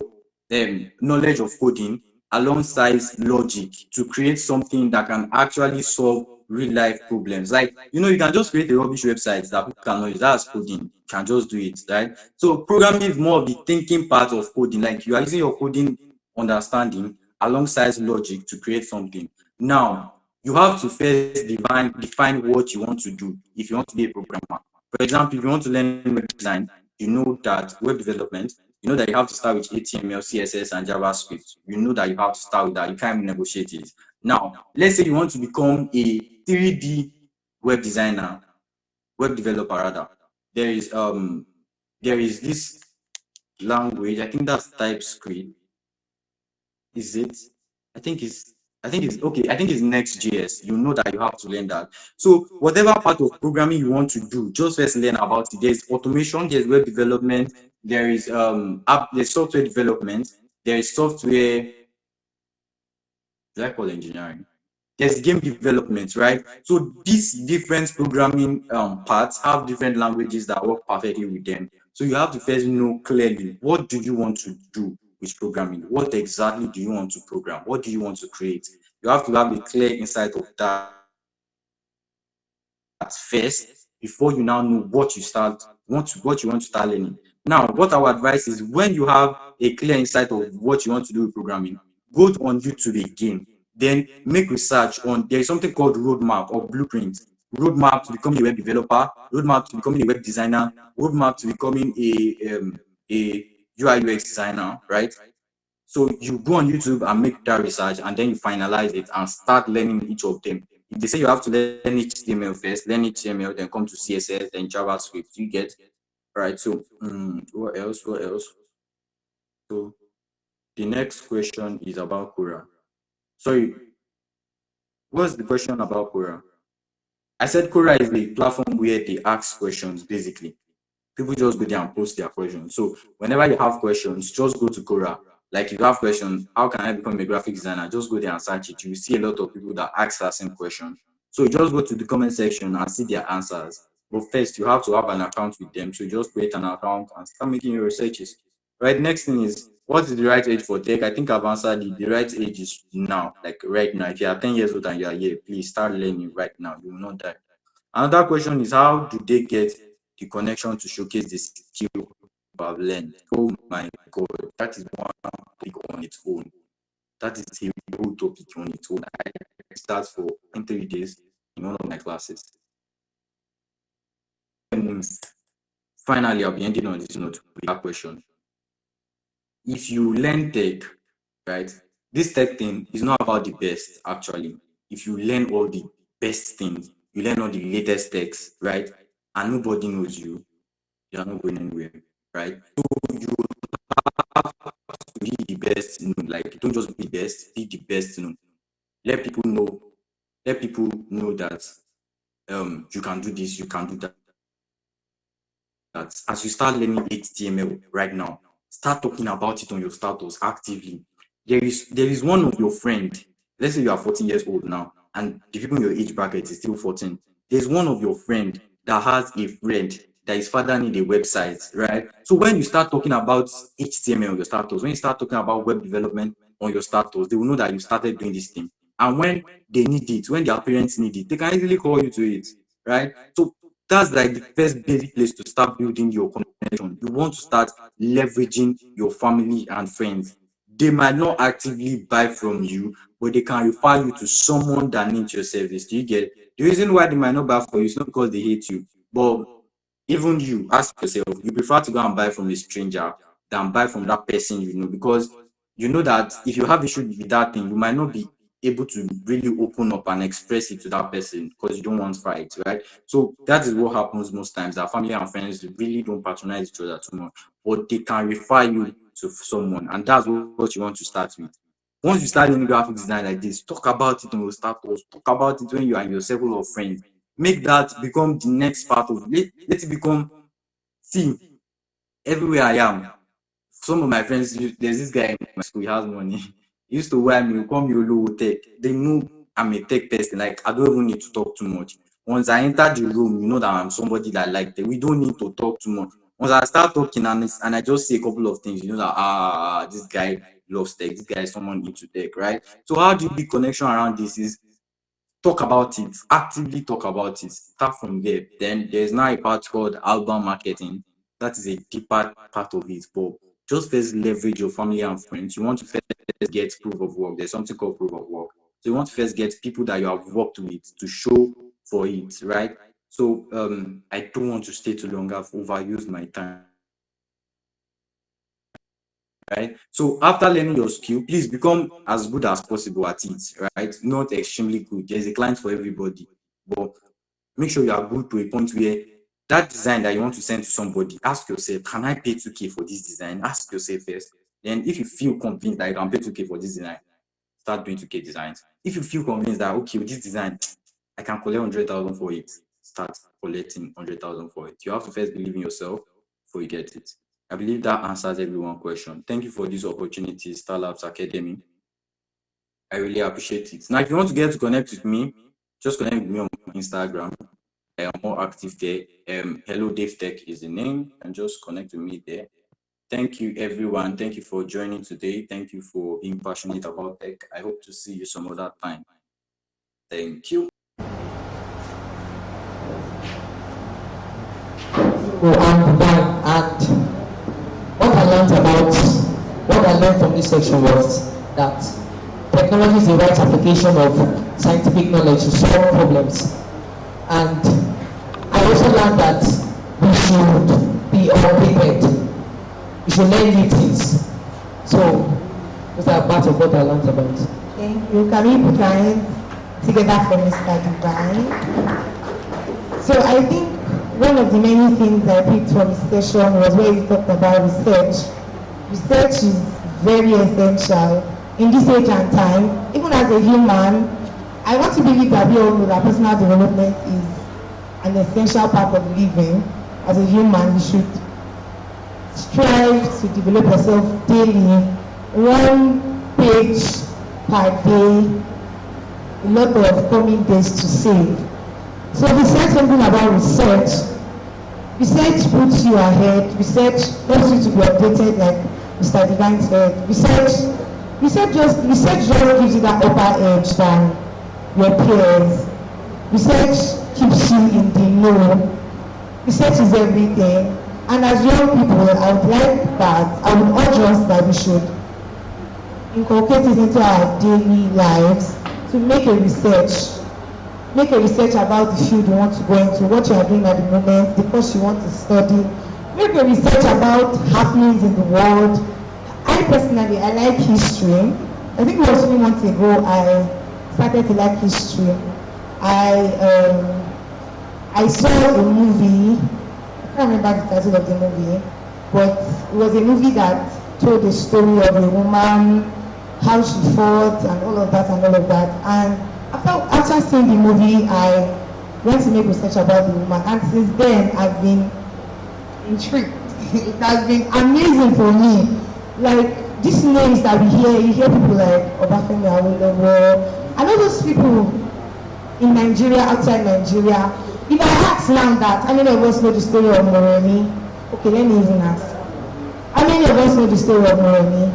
knowledge of coding alongside logic to create something that can actually solve real life problems. Like, you know, you can just create a rubbish website that people cannot use. That's coding. You can just do it, right? So programming is more of the thinking part of coding. Like you are using your coding understanding alongside logic to create something. Now, you have to first define what you want to do if you want to be a programmer. For example, if you want to learn web design, you know that web development, you know that you have to start with HTML, CSS, and JavaScript. You know that you have to start with that. You can't negotiate it. Now, let's say you want to become a 3D web designer, web developer rather. There is this language. I think that's TypeScript. Is it? I think it's okay. I think it's Next.js. You know that you have to learn that. So whatever part of programming you want to do, just first learn about it. There's automation, there's web development, there is there's software development, there is software. Do I call engineering? There's game development, right? So these different programming parts have different languages that work perfectly with them. So you have to first know clearly what do you want to do with programming? What exactly do you want to program? What do you want to create? You have to have a clear insight of that first before you now know what you want to start learning. Now, what our advice is, when you have a clear insight of what you want to do with programming, go on YouTube again, then make research on, there is something called roadmap or blueprint. Roadmap to becoming a web developer, roadmap to becoming a web designer, roadmap to becoming a UI UX designer, right? So you go on YouTube and make that research, and then you finalize it and start learning each of them. If they say you have to learn HTML first, learn HTML, then come to CSS, then JavaScript. You get right. So what else? What else? So the next question is about Quora. Sorry, what's the question about Quora? I said Quora is the platform where they ask questions basically. People just go there and post their questions. So whenever you have questions, just go to Quora. Like if you have questions, how can I become a graphic designer? Just go there and search it. You see a lot of people that ask that same question. So you just go to the comment section and see their answers. But first, you have to have an account with them. So just create an account and start making your researches. Right. Next thing is, what is the right age for tech? I think I've answered it. The right age is now, like right now. If you are 10 years old and you are here, please start learning right now. You will not die. Another question is, how do they get the connection to showcase the skill you have learned? Oh my God, that is one topic on its own. That is a whole topic on its own. I start for in 3 days in one of my classes. Finally, I'll be ending on this note with that question. If you learn tech, right, this tech thing is not about the best, actually. If you learn all the best things, you learn all the latest techs, right, and nobody knows you, you're not going anywhere, right? So you have be the best known. Like, don't just be best, be the best known. Let people know. Let people know that you can do this, you can do that. That as you start learning HTML right now, start talking about it on your status actively. There is one of your friend. Let's say you are 14 years old now, and the people in your age bracket is still 14. There's one of your friend that has a friend that his father need a website, right? So when you start talking about HTML on your status, when you start talking about web development on your status, they will know that you started doing this thing. And when they need it, when their parents need it, they can easily call you to it, right? So that's like the first basic place to start building your connection. You want to start leveraging your family and friends. They might not actively buy from you, but they can refer you to someone that needs your service. Do you get the reason why they might not buy for you? It's not because they hate you, but even you ask yourself, you prefer to go and buy from a stranger than buy from that person you know, because you know that if you have issue with that thing, you might not be able to really open up and express it to that person because you don't want fight, right? So that is what happens most times. Our family and friends really don't patronize each other too much, but they can refer you to someone, and that's what you want to start with. Once you start learning graphic design like this, talk about it on your status, talk about it when you are in your circle of friends. Make that become the next part of it. Let it become, see, everywhere I am, some of my friends, there's this guy in my school, he has money. He used to wear me, call me Olowo Tech. They know I'm a tech person. Like, I don't even need to talk too much. Once I enter the room, you know that I'm somebody that like that. We don't need to talk too much. Once I start talking and I just say a couple of things, you know that this guy loves tech. This guy is someone into tech, right? So how do you build connection around this? Is talk about it, actively talk about it, start from there. Then there's now a part called outbound marketing. That is a deeper part of it, but just first leverage your family and friends. You want to first get proof of work. There's something called proof of work. So you want to first get people that you have worked with to show for it, right? So I don't want to stay too long. I've overused my time. Right? So after learning your skill, please become as good as possible at it, right? Not extremely good. There's a client for everybody, but make sure you are good to a point where that design that you want to send to somebody, ask yourself, can I pay 2K for this design? Ask yourself first. Then if you feel convinced that you can pay 2K for this design, start doing 2K designs. If you feel convinced that, okay, with this design, I can collect 100,000 for it, start collecting 100,000 for it. You have to first believe in yourself before you get it. I believe that answers everyone's question. Thank you for this opportunity, StarLabs Academy. I really appreciate it. Now, if you want to get to connect with me, just connect with me on Instagram. I am more active there. Hello Dave Tech is the name, and just connect with me there. Thank you, everyone. Thank you for joining today. Thank you for being passionate about tech. I hope to see you some other time. Thank you. And what I learned from this section was that technology is the right application of scientific knowledge to solve problems. And I also learned that we should be updated. We should learn new things. So those are part of what I learned about. Thank you. Can we put our hands together for Mr. Divine? So I think one of the many things I picked from this session was where you talked about research. Research is very essential in this age and time. Even as a human, I want to believe that we all know that personal development is an essential part of living. As a human, you should strive to develop yourself daily, 1 page per day, a lot of coming days to save. So we said something about research. Research puts you ahead. Research helps you to be updated, like Mr. Divine said. Research just gives you that upper edge than your peers. Research keeps you in the know. Research is everything. And as young people, I would urge us that we should inculcate it into our daily lives to make a research about the field you want to go into, what you are doing at the moment, the course you want to study. Make a research about happenings in the world. I personally, I like history. I think it was 3 months ago I started to like history. I saw a movie, I can't remember the title of the movie, but it was a movie that told the story of a woman, how she fought and all of that and all of that. And after seeing the movie, I went to make research about the woman, and since then I've been intrigued. It has been amazing for me. Like these names that we hear, you hear people like Obafemi Awolowo, and all those people in Nigeria, outside Nigeria. If I ask now that, how many of us know the story of Moremi? Okay, let me even ask. How many of us know the story of Moremi?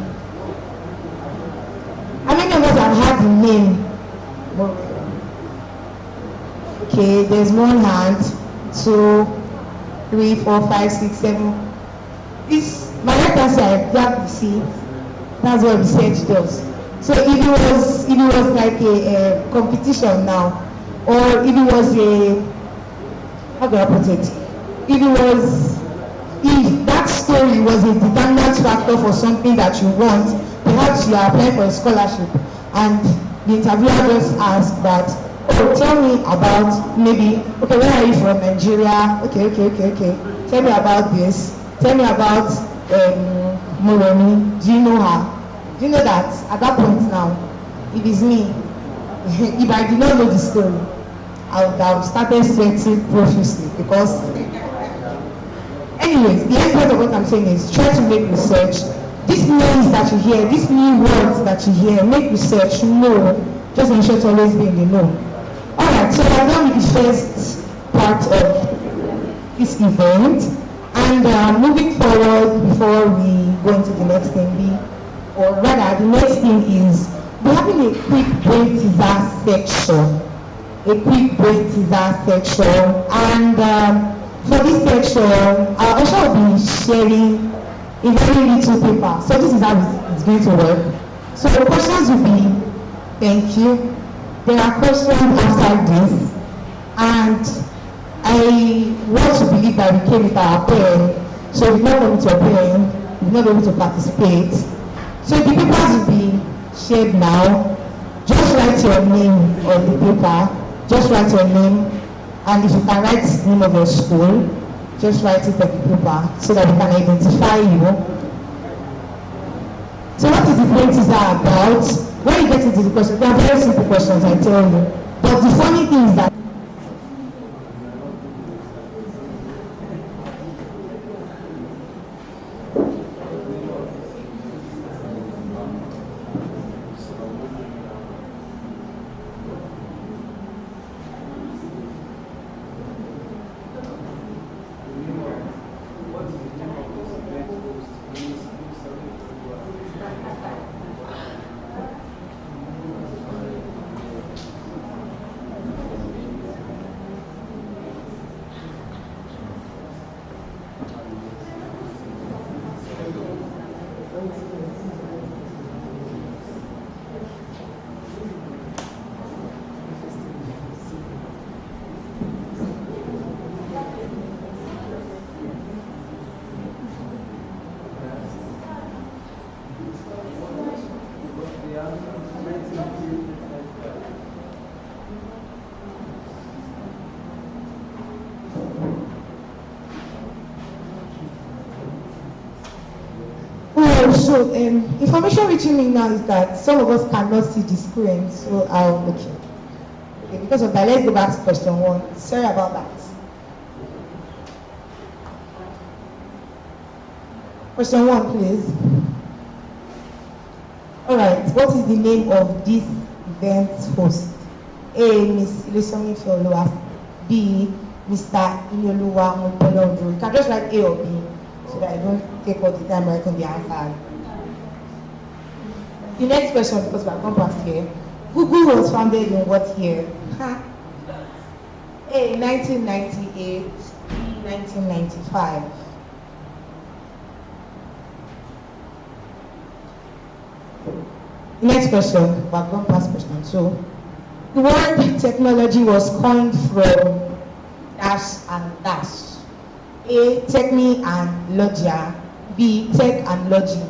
How many of us have heard the name Moremi? Okay, there's one hand, 2, 3, 4, 5, 6, 7. This, my right hand side, that you see, that's what research does. So if it was like a competition now, or if it was a, how do I put it? If that story was a determinant factor for something that you want, perhaps you are applying for a scholarship, and the interviewer just asked that, oh, tell me about maybe, okay, where are you from? Nigeria? Okay. Tell me about this. Tell me about Moremi. Do you know her? Do you know that at that point now, if it's me, if I did not know the story, I would have started sweating profusely because anyways, the end point of what I'm saying is try to make research. These names that you hear, these new words that you hear, make research, know, just ensure to always be in the know. Alright, so we're done with the first part of this event, and moving forward before we go into the next thing, or rather the next thing is we're having a quick brain teaser section. And for this section, I also will be sharing a very little paper. So this is how it's going to work. So the questions will be, thank you. There are questions after this, and I want to believe that we came with our pen. So if you're not able to pen, you're not able to participate. So the papers will be shared now. Just write your name on the paper. Just write your name, and if you can write the name of your school, just write it on the paper so that we can identify you. So what is the brain teaser about? When you get into the questions, they are very simple questions, I tell you. But the funny thing is that so information reaching me now is that some of us cannot see the screen, so okay, because of that, let's go back to question 1. Sorry about that. Question 1, please. Alright, what is the name of this event's host? A, Miss Ilesomi Feoluwa. B, Mr. Inyoluwa Mopolonjo. You can just write A or B so that I don't take all the time writing the answer. The next question, because we are going past here. Google was founded in what year? A, 1998, B, 1995. Next question, we are going past question 2. The word technology was coined from dash and dash. A, techni and logia. B, tech and logi.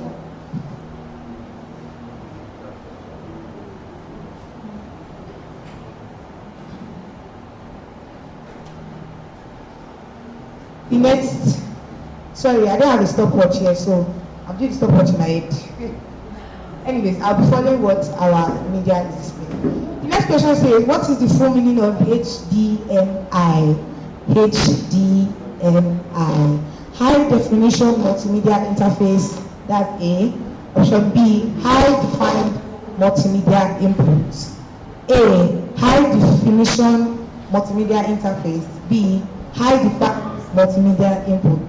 The next, sorry, I don't have a stopwatch here, so I'm doing stopwatch in my head. Anyways, I'll be following what our media is displaying. The next question says, what is the full meaning of HDMI? HDMI. High definition multimedia interface, that's A. Option B, high defined multimedia input. A, high definition multimedia interface. B, high defined multimedia input.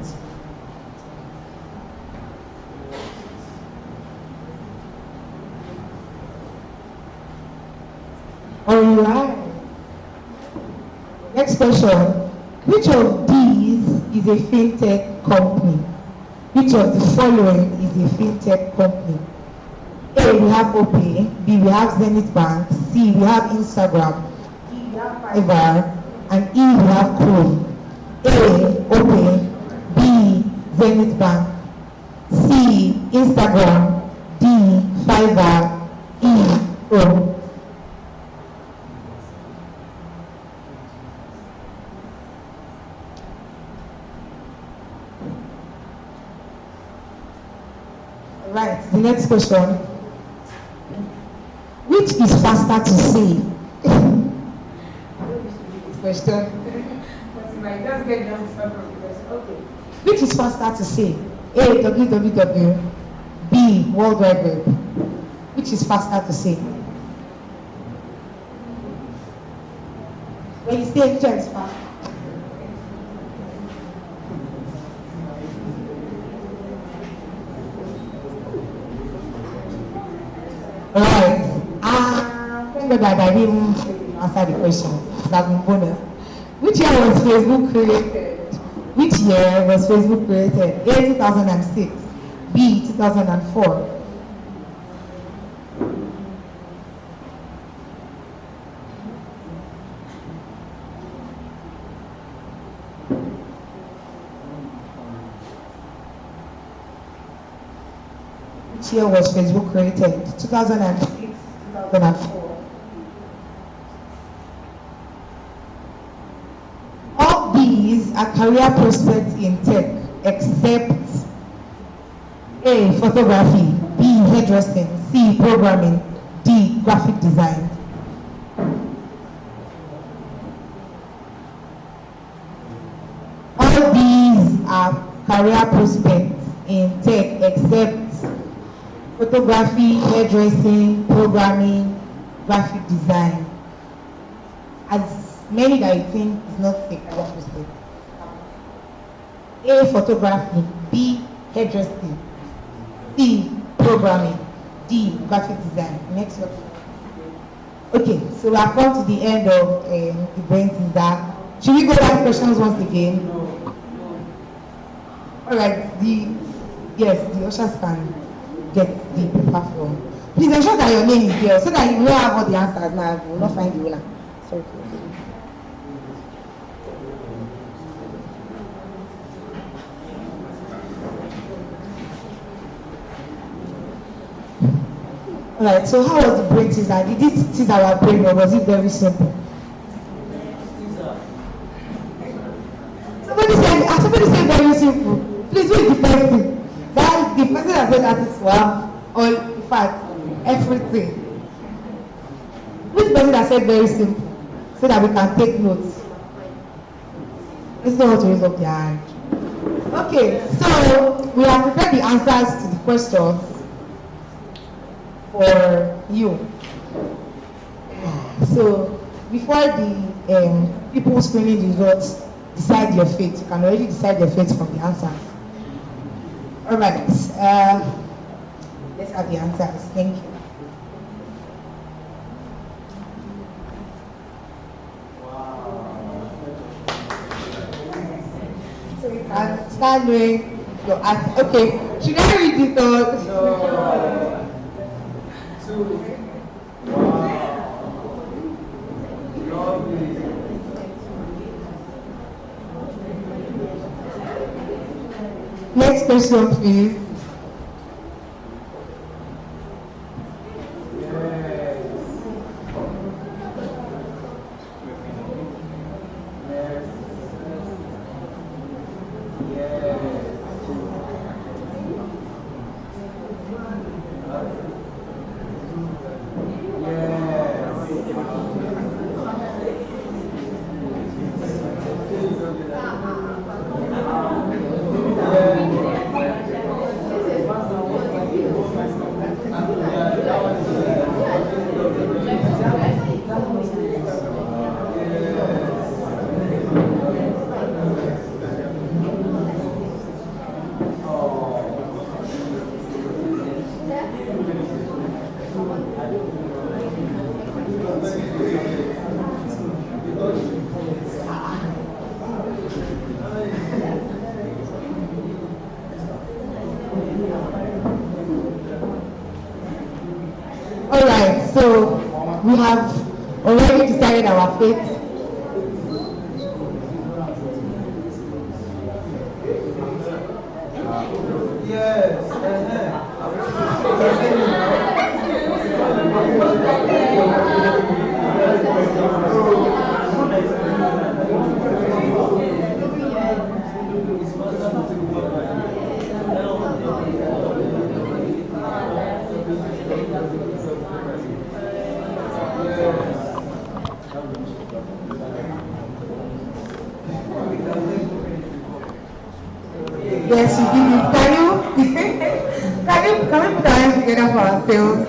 Alright. Next question. Which of these is a fintech company? Which of the following is a fintech company? A, we have OPay. B, we have Zenith Bank. C, we have Instagram. D, we have Fiverr. And E, we have Chrome. A, OPay. B, Zenith Bank. C, Instagram. D, Fiverr. E, Chrome. Right, the next question. Which is faster to say? Question. Okay. Which is faster to say? A, www. B, World Wide Web. Which is faster to say? When you say which one is faster? Alright. Thank God that I didn't answer the question. That's my bonus. Which year was Facebook created? Which year was Facebook created? A, 2006. B, 2004. Which year was Facebook created? 2006, 2004. All these are career prospects in tech, except A, photography, B, hairdressing, C, programming, D, graphic design. All these are career prospects in tech, except photography, hairdressing, programming, graphic design. As many that I think is not a career prospect. A, photography, B, hairdressing, C, programming, D, graphic design. Next one. Okay, so we have come to the end of the brain teaser. Should we go back to questions once again? Alright, the ushers can get the paper from. Please ensure that your name is here so that you will have all the answers now. You will not find the winner. Sorry. Alright, so how was the brain teaser? Did it tease our brain or was it very simple? Somebody said very simple. Please, who is the person? That the person that said that is wow, or in fact, everything. Who is the person that said very simple? So that we can take notes. Let's know how to raise up their hand. Okay, so we have prepared the answers to the questions for you. So before the people screening the results decide your fate, you can already decide your fate from the answers. Alright, let's have the answers. Thank you. So you can start doing your answer. Okay, should I read it or? No. Next question, please. Alright, so we have already decided our fate. Yes, you give me. Can we put our hands together for ourselves?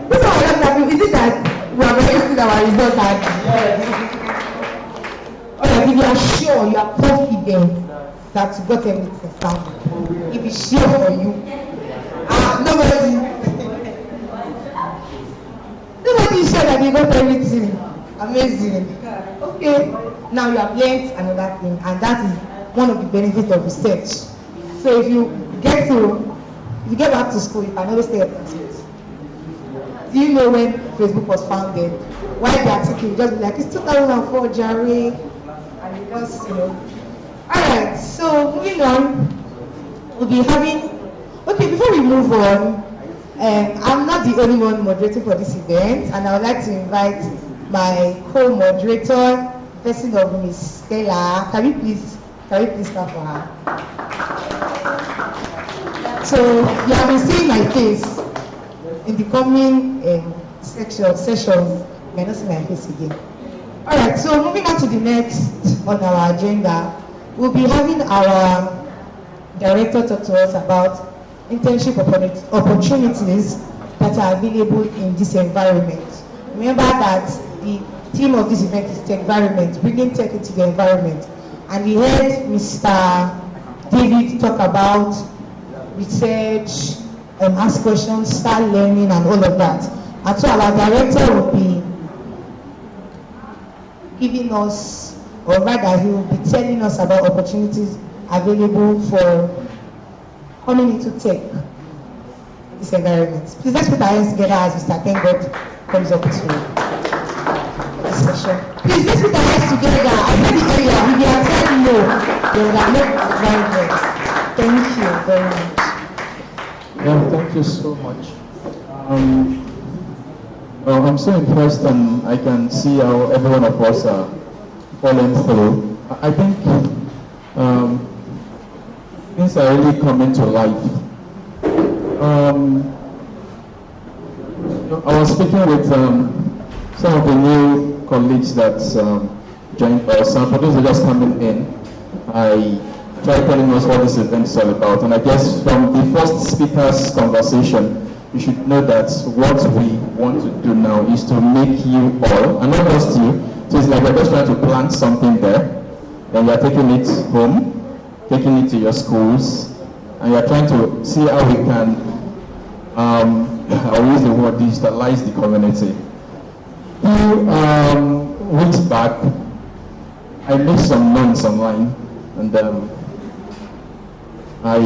This one was not happy. Is it that we are very good at our results? Alright, if you are sure, you are confident that you got everything down. If it's sure for you. Nobody is sure that you got everything. Amazing. Okay, now you have learned another thing, and that is one of the benefits of research. So if you get back to school, you can always stay at it. Do you know when Facebook was founded? Why the article will just be like, it's 2004, Jerry, and you just, Alright, so moving on, we'll be having, okay, before we move on, I'm not the only one moderating for this event, and I would like to invite my co-moderator, person of Miss Stella. Can we please clap for her? So you have been seeing my face in the coming sessions. You may not see my face again. All right. So moving on to the next on our agenda, we'll be having our director talk to us about internship opportunities that are available in this environment. Remember that the theme of this event is Tech-Vironment, bringing tech into the environment. And we heard Mr. David talk about research, ask questions, start learning, and all of that. And so our director will be giving us, or rather he will be telling us about opportunities available for coming into tech in this environment. Please let's put our hands together as Mr. Tengod comes up to this session. Please let's put our hands together. I said it earlier, if you have said no, they would have not very well. Thank you very much. Yeah, thank you so much. I'm so impressed, and I can see how every one of us are falling through. I think things are really coming to life. I was speaking with some of the new colleagues that joined us, and for those that are just coming in, I tried telling us what this event is all about. And I guess from the first speaker's conversation, you should know that what we want to do now is to make you all, and not just you, so it's like we're just trying to plant something there, then you're taking it home, taking it to your schools, and you're trying to see how we can, I'll use the word digitalize the community. A few weeks back, I made some notes online, and I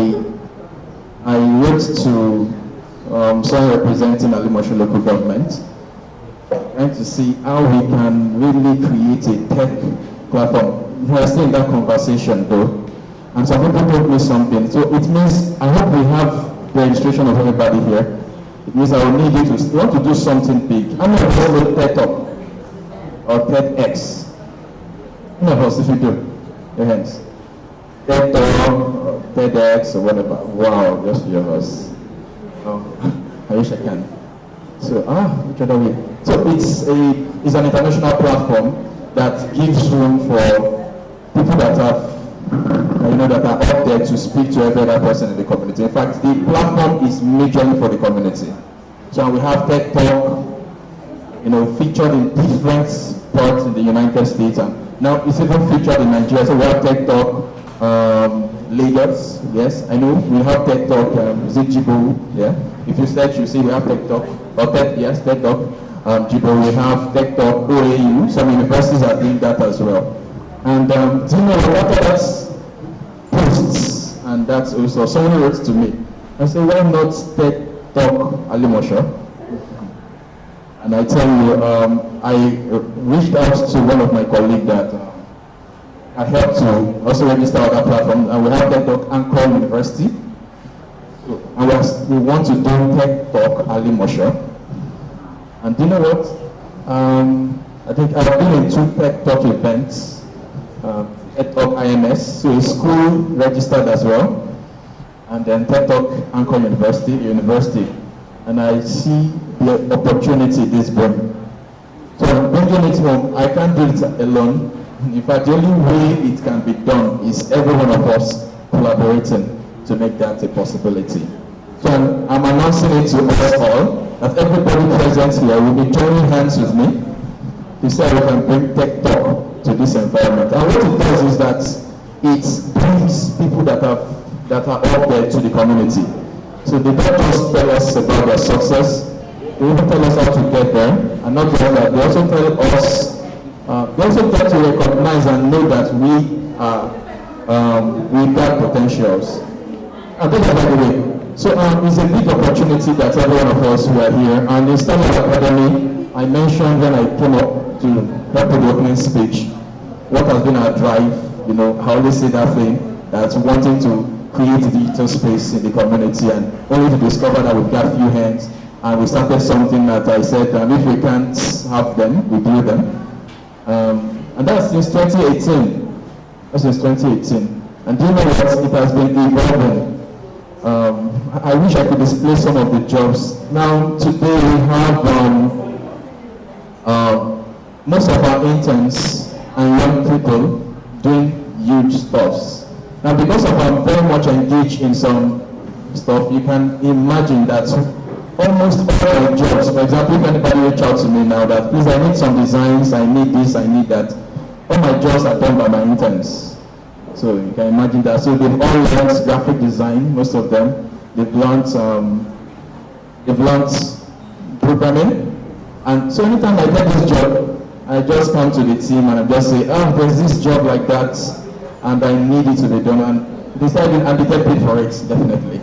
wrote to someone representing Alimosho local government, trying to see how we can really create a tech platform. We are still in that conversation though, and some people told me something. So it means, I hope we have the registration of everybody here. It means I will need you to, want to do something big. I'm not going to TED Talk or TEDx. None of us, if you do, your hands. TED Talk, TEDx, or whatever. Wow, just few of us. I wish I can. So, which other way? So it's an international platform that gives room for people that have, that are up there to speak to every other person in the community. In fact, the platform is majorly for the community. So we have TED Talk, featured in different parts in the United States, and now it's even featured in Nigeria. So we have TED Talk Lagos, yes, I know. We have TED Talk Jibo, yeah. If you search, you see we have TED Talk, TED Talk Jibo. We have TED Talk OAU. Some universities are doing that as well. And do you know what that's posts? And that's also someone wrote to me. I said, why not TED Talk Alimosha? And I tell you, I reached out to one of my colleagues that I helped to also register on that platform, and we have TED Talk Anchor University. And we want to do TED Talk Alimosha. And do you know what? I think I've been in 2 TED Talk events, TED Talk IMS, so a school registered as well, and then TED Talk Anchor University. And I see the opportunity this brings. So I'm bringing it home. I can't do it alone. In fact, the only way it can be done is every one of us collaborating to make that a possibility. So I'm announcing it to us all, that everybody present here will be joining hands with me to say we can bring TED Talk to this environment. And what it does is that it brings people that are up there to the community. So they don't just tell us about their success, they even tell us how to get there, and not just that, they also tell us, they also try to recognize and know that we got potentials. And that's by the way. So it's a big opportunity that every one of us who are here. And in StarLab Academy, I mentioned when I came up to help with the opening speech, what has been our drive. I always say that thing, that's wanting to create digital space in the community, and only to discover that we've got few hands, and we started something that I said, if we can't have them, we do them. And that's since 2018. And do you know what? It has been evolving. I wish I could display some of the jobs. Now, today we have most of our interns and young people doing huge stuffs. Now, because I'm very much engaged in some stuff, you can imagine that almost all my jobs, for example, if anybody reach out to me now that, please, I need some designs, I need this, I need that, all my jobs are done by my interns. So you can imagine that. So they've all learned graphic design, most of them. They've learned programming. And so anytime I get this job, I just come to the team and I just say, there's this job like that, and I need it to be done, and deciding and they get paid for it, definitely.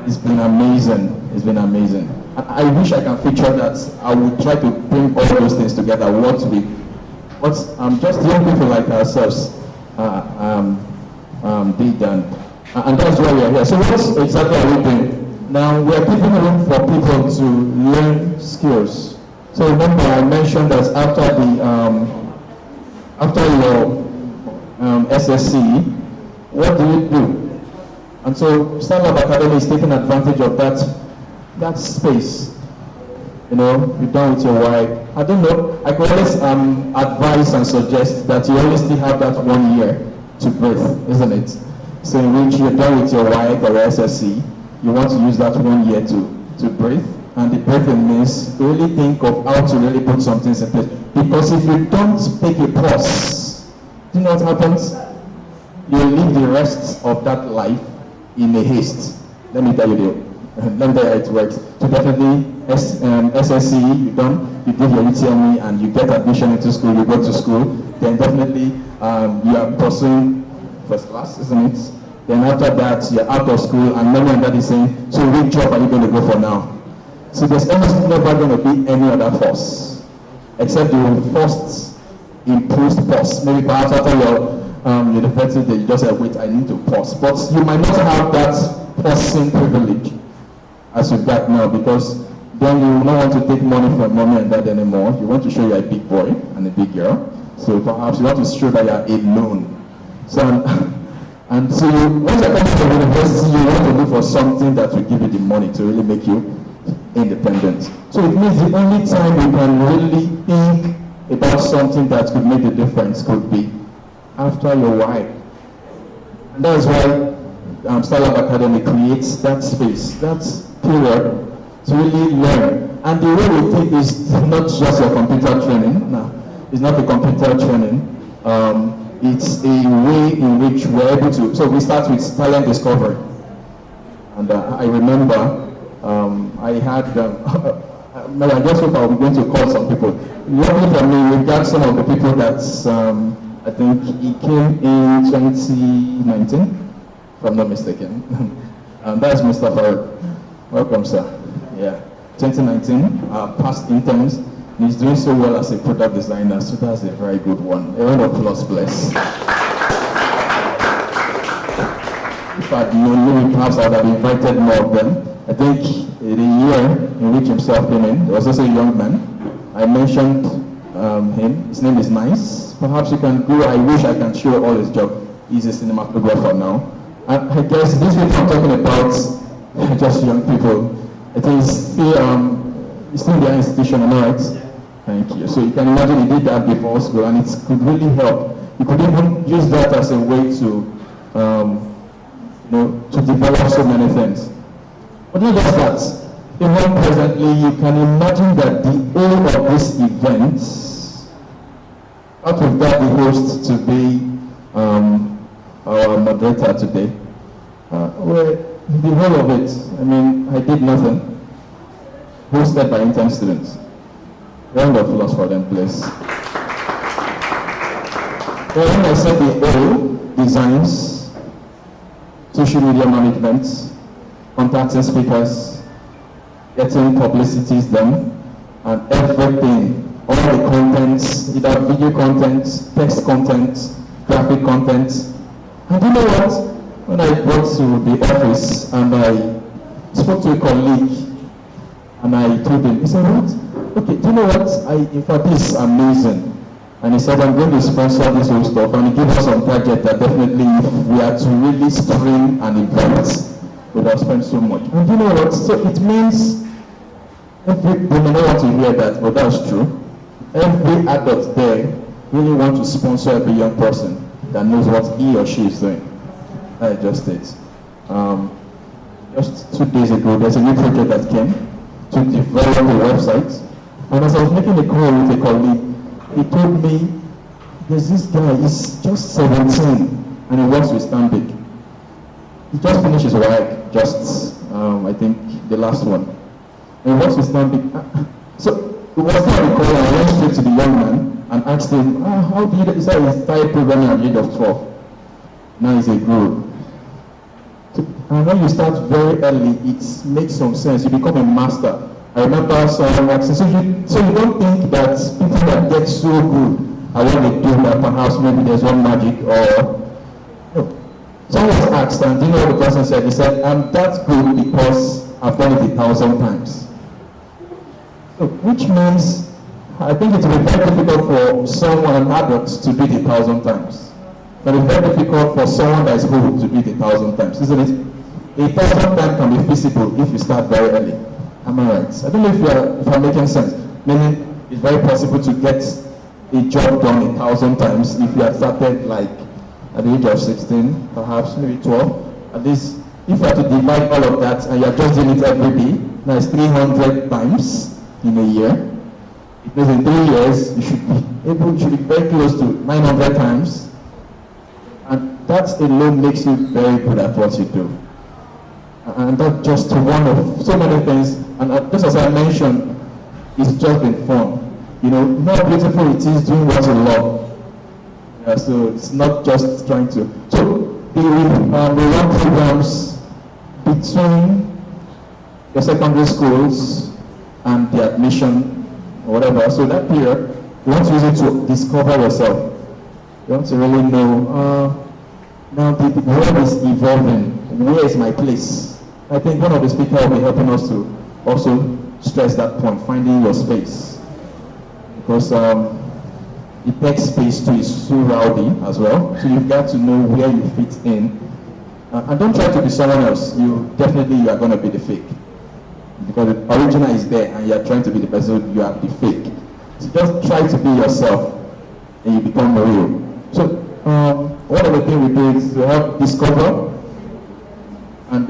It's been amazing. It's been amazing. And I wish I can feature that. I would try to bring all those things together. What just young people like ourselves did, and that's why we are here. So what exactly are we doing? Now we are giving room for people to learn skills. So remember, I mentioned that after your SSC, what do you do? And so StarLab Academy is taking advantage of that space. You're done with your wife. I don't know, I could always advise and suggest that you always still have that 1 year to breathe, isn't it? So in which you're done with your wife or SSC, you want to use that 1 year to breathe. And the breathing means to really think of how to really put some things in place. Because if you don't take a pause, do you know what happens? You live the rest of that life in a haste. Let me tell you how it works. So definitely SSC, you did your UTME and you get admission into school, you go to school, then definitely you are pursuing first class, isn't it? Then after that, you're out of school and no one that is saying, so which job are you going to go for now? So there's almost never going to be any other force, except the first imposed pause. Maybe perhaps after your university, you just say, wait, I need to pause. But you might not have that pausing privilege as you've got now, because then you will not want to take money from mommy and dad anymore. You want to show you're a big boy and a big girl. So perhaps you want to show that you're alone. So And so once you're coming from university, you want to look for something that will give you the money to really make you independent. So it means the only time you can really think about something that could make the difference could be after your wife. And that's why StarLab Academy creates that space, that period to really learn. And the way we think is not just your computer training. No, it's not a computer training. It's a way in which we're able to. So we start with talent discovery. And I remember I had. I just hope I'm going to call some people. Luckily for me, we got some of the people that I think he came in 2019, if I'm not mistaken. That's Mr. Farad. Welcome, sir. Yeah, 2019, past interns. And he's doing so well as a product designer, so that's a very good one. A round of applause, please. If I'd known, perhaps I would have invited more of them. I think in the year in which himself came in, there was also a young man. I mentioned him. His name is Nice. Perhaps you can go. I wish I can show all his job. He's a cinematographer now. And I guess these people I'm talking about, just young people. It is still in their institution, am I right? Thank you. So you can imagine he did that before school, and it could really help. You could even use that as a way to, to develop so many things. But not just that. Even presently, you can imagine that the aim of this event, out of that, the host to be our moderator today. The whole of it, I mean, I did nothing. Hosted by intern students. Round of applause for them, please. Well, when I said the O, designs, social media management, contacting speakers, getting publicities done, and everything, all the contents, either video content, text content, graphic content. And you know what? When I got to the office and I spoke to a colleague, and I told him, he said, what? Okay, do you know what? In fact, this is amazing. And he said, I'm going to sponsor this whole stuff, and he gave us some target that definitely, if we are to really stream an event, we would have spent so much. And you know what? So it means, they may not want to hear that, but that's true. Every adult there really want to sponsor every young person that knows what he or she is doing. I just did. Just 2 days ago, there's a new project that came to develop a website. And as I was making a call with a colleague, he told me, there's this guy, he's just 17, and he works with Stanbic. He just finished his work, I think, the last one. And he works with Stanbic. So, it was not a call, and I went straight to the young man and asked him, how do you, he said he started programming at the age of 12. Now he's a guru. And when you start very early, it makes some sense. You become a master. I remember someone asking, so you don't think that people that get so good at what they do that perhaps maybe there's one magic or no. Someone was asked, and do you know what the person said? He said, I'm that good because I've done it 1,000 times. So, which means I think it will be very difficult for someone, an adult, to do it 1,000 times. But it's very difficult for someone that is good to do it 1,000 times, isn't it? 1,000 times can be feasible if you start very early. Am I right? I don't know if I'm making sense. Meaning, it's very possible to get a job done 1,000 times if you had started like at the age of 16, perhaps maybe 12. At least, if you have to divide all of that and you're just doing it every day, now it's 300 times in a year. It means in 3 years, you should be very close to 900 times. And that alone makes you very good at what you do. And that's just one of so many things. And just as I mentioned, it's just been fun. You know, how beautiful it is doing what you love. Yeah, so it's not just trying to. So they run programs between the secondary schools and the admission or whatever. So that period, you want to use it to discover yourself. You want to really know, now the world is evolving. Where is my place? I think one of the speakers will be helping us to also stress that point, finding your space. Because The tech space too is so rowdy as well, so you've got to know where you fit in. And don't try to be someone else. You are going to be the fake. Because the original is there and you're trying to be the person, you are the fake. So just try to be yourself and you become real. So one of the things we do is to help discover, and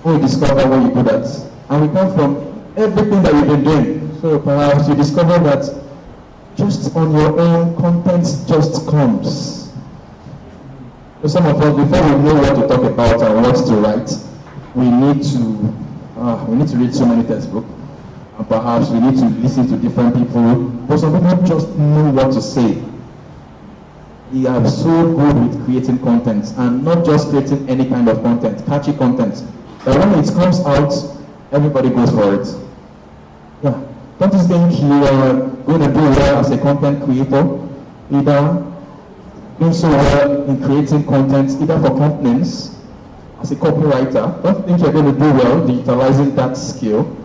when you discover what you do that, and we come from everything that you've been doing. So perhaps you discover that just on your own, content just comes. So some of us, before we know what to talk about and what to write, we need to read so many textbooks, and perhaps we need to listen to different people. But some people just know what to say. They are so good with creating content, and not just creating any kind of content, catchy content. But when it comes out, everybody goes for it. Yeah. Don't you think you are going to do well as a content creator, either doing so well in creating content, either for companies, as a copywriter? Don't you think you're going to do well digitalizing that skill?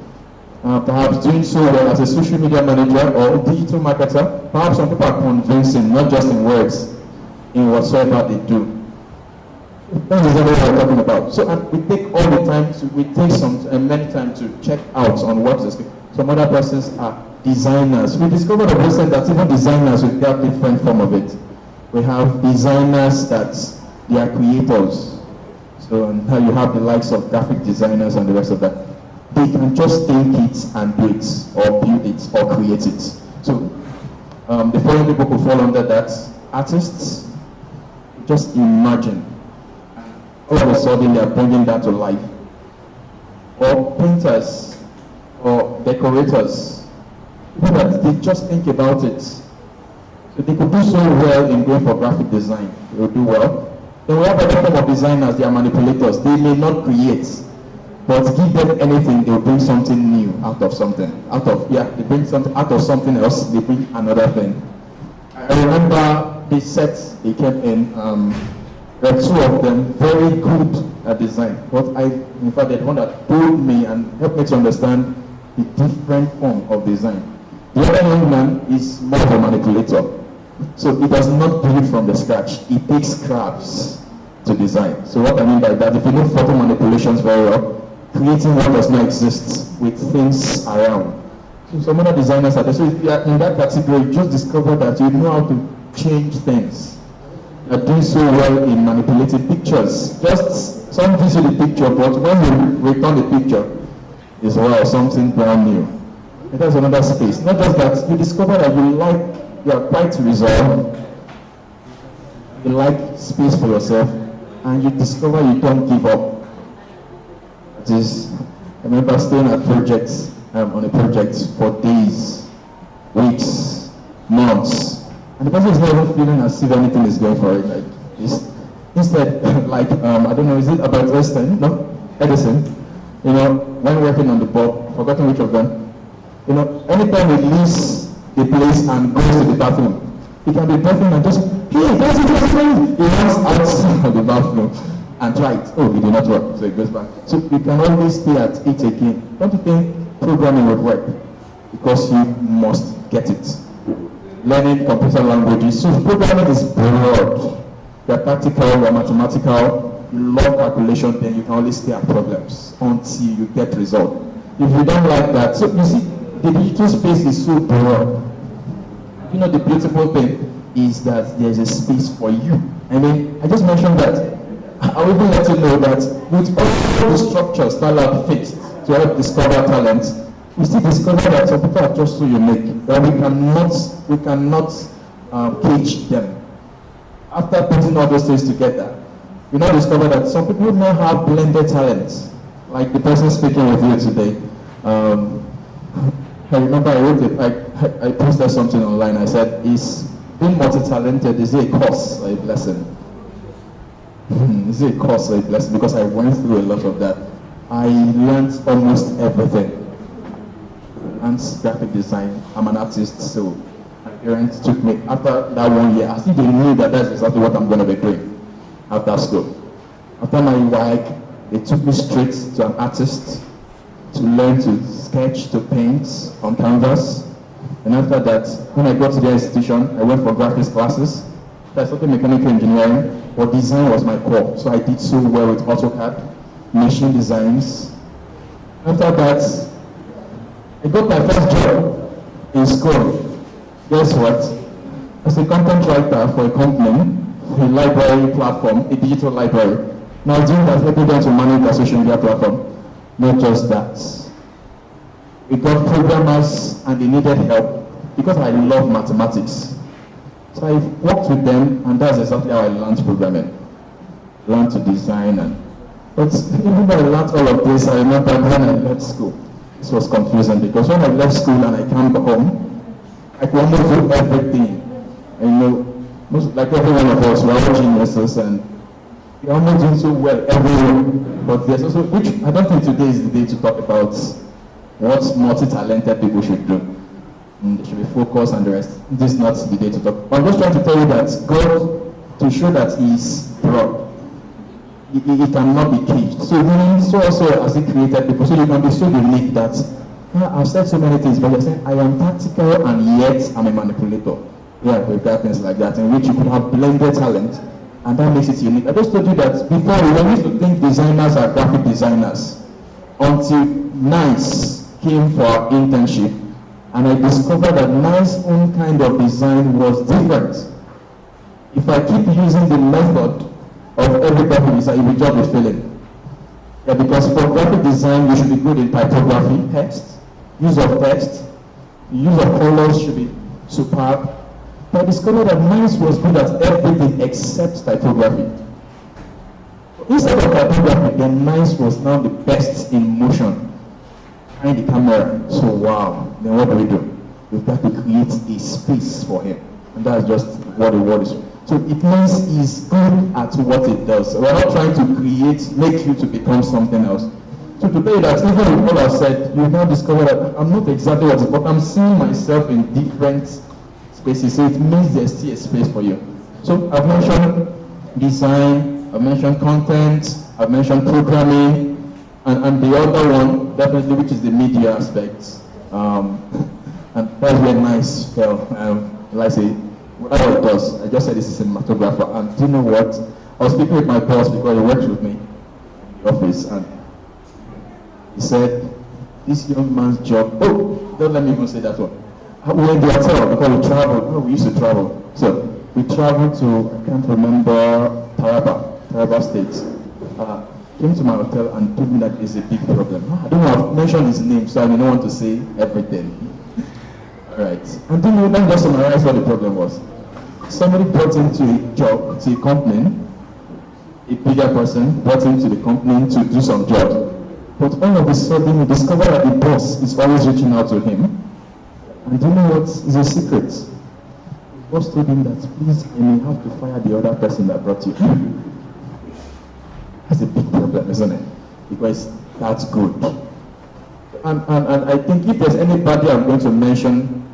Perhaps doing so well as a social media manager or digital marketer? Perhaps some people are convincing, not just in words, in whatsoever they do. That is what we're talking about. So we take all the time we take many time to check out on what is. Some other persons are designers. We discovered of recent that even designers will have different form of it. We have designers that they are creators. So now you have the likes of graphic designers and the rest of that. They can just think it and do it, or build it, or create it. So the following people could fall under that. Artists, just imagine. All of a sudden they are bringing that to life. Or painters, or decorators, people that they just think about it. So they could do so well in going for graphic design. They will do well. Then we have other form of designers, they are manipulators. They may not create, but give them anything, they'll bring something new out of something. They bring something out of something else, they bring another thing. I remember the set they came in, there are two of them, very good at design. But in fact, the one that told me and helped me to understand the different form of design. The other young man is more of a manipulator. So he does not do it from the scratch. He takes scraps to design. So what I mean by that, if you know photo manipulations very well, creating what does not exist with things around. So some other designers are there. So if you are in that category, just discover that you know how to change things. You are doing so well in manipulating pictures. Just some gives you the picture, but when you return the picture, it's well, something brand new. And that's another space. Not just that, you discover that you are quite resolved, you like space for yourself, and you discover you don't give up. It is, I remember staying at projects, on a project for days, weeks, months, and the person is not even feeling as if anything is going for it. Like this. Instead, like, I don't know, is it about Edison? No? Edison. You know, when working on the bulb, forgotten which of them, you know, anytime he leaves the place and goes to the bathroom, he can be bathroom and just, hey, that's it, he runs out of the bathroom and try it. Oh, it did not work, so he goes back. So you can always stay at it again. Don't you think programming would work? Because you must get it. Learning computer languages. So programming is broad. You're practical, you're mathematical, you love calculation, then you can only stay at problems until you get result. If you don't like that, so you see, the digital space is so broad. You know, the beautiful thing is that there's a space for you. I mean, I just mentioned that. I will even let you know that with all the structures StarLab fixed to help discover talent, we still discover that some people are just so unique that we cannot cage them. After putting all those things together, we now discover that some people now have blended talents, like the person speaking with you today. I remember I posted something online. I said, is being multi-talented, is it a curse or a blessing? Is it a curse or a blessing? Because I went through a lot of that. I learned almost everything. And graphic design, I'm an artist, so my parents took me, after that 1 year, I think they knew that that's exactly what I'm going to be doing after school. After my work, they took me straight to an artist to learn to sketch, to paint on canvas. And after that, when I got to the institution, I went for graphics classes. I started mechanical engineering, but design was my core. So I did so well with AutoCAD, machine designs. After that, I got my first job in school. Guess what? As a content writer for a company, a library platform, a digital library. Now doing that, helping them to manage their social media platform. Not just that. We got programmers and they needed help because I love mathematics. So I worked with them, and that's exactly how I learned programming. Learned to design, but even though I learned all of this, I remember when I left school. This was confusing because when I left school and I came home, I could almost do everything. And you know, like every one of us, we're all geniuses and we're almost doing so well everywhere. But there's also, which I don't think today is the day to talk about what multi-talented people should do. And they should be focused and the rest. This is not the day to talk. I'm just trying to tell you that God, to show that He's broad, He cannot be caged. So He also has He created people, so you can be so unique that I've said so many things, but you're saying I am tactical and yet I'm a manipulator. Yeah, we've got things like that in which you could have blended talent, and that makes it unique. I just told you that before we used to think designers are graphic designers until NICE came for our internship, and I discovered that NICE's own kind of design was different. If I keep using the method of every graphic design, it will just be failing. Yeah, because for graphic design, you should be good in typography, text, use of text, use of colors should be superb. But I discovered that NICE was good at everything except typography. Instead of typography, then NICE was now the best in motion behind the camera. So wow, then what do? We've got to create a space for him. And that's just what the word is. So it means he's good at what it does. We're not trying to make you to become something else. So to tell you that even with all I've said, you've now discovered that I'm not exactly what it is, but I'm seeing myself in different spaces. So it means there's still a space for you. So I've mentioned design, I've mentioned content, I've mentioned programming, and the other one, definitely, which is the media aspect. And that's where NICE fell. Like I say, whatever it does, I just said this is a cinematographer. And do you know what? I was speaking with my boss because he works with me in the office, and he said, this young man's job, oh, don't let me even say that one. We were in the hotel because we traveled. Oh, we used to travel. So we traveled to, I can't remember, Taraba State. Came to my hotel and told me that there's a big problem. I don't want to mention his name, so I don't want to say everything. All right. And then let me just summarize what the problem was. Somebody brought him to a job, to a company. A bigger person brought him to the company to do some job. But all of a sudden, he discovered that the boss is always reaching out to him. And do you know what is a secret? The boss told him that, please, you may have to fire the other person that brought you. That's a big problem, isn't it? Because that's good. And I think if there's anybody I'm going to mention,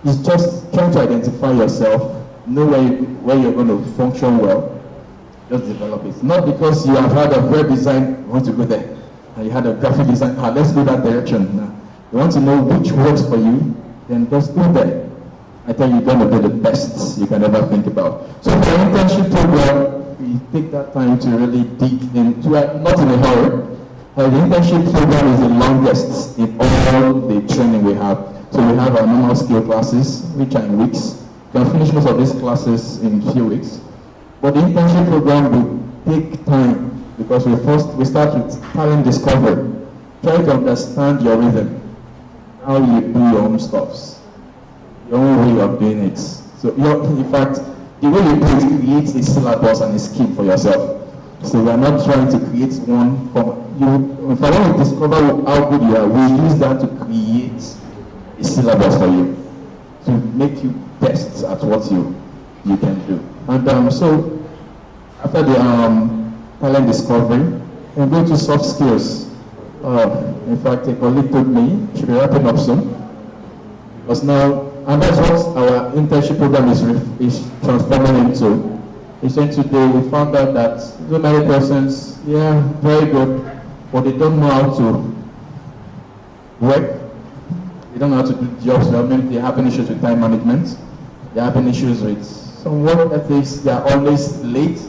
it's just trying to identify yourself, know where you're going to function well, just develop it. Not because you have had a web design, you want to go there, and you had a graphic design, let's go that direction. No. You want to know which works for you, then just go there. I tell you, you're going to be the best you can ever think about. So for an internship program, we take that time to really dig into it, not in a hurry. The internship program is the longest in all the training we have. So we have our normal skill classes, which are in weeks. We can finish most of these classes in a few weeks. But the internship program will take time because we start with talent discovery. Try to understand your rhythm, how you do your own stuffs, your own way of doing it. So in fact, the way you do it creates a syllabus and a scheme for yourself. So we are not trying to create one form. If I want to discover how good you are, we use that to create a syllabus for you to make you best at what you can do. And so after the talent discovery, we go to soft skills. In fact, a colleague told me she'll be wrapping up soon. Because now, and that's what our internship program is transforming into. Essentially, today we found out that so many persons, yeah, very good, but they don't know how to work. They don't know how to do jobs well. Maybe they're having issues with time management. They're having issues with some work ethics. They are always late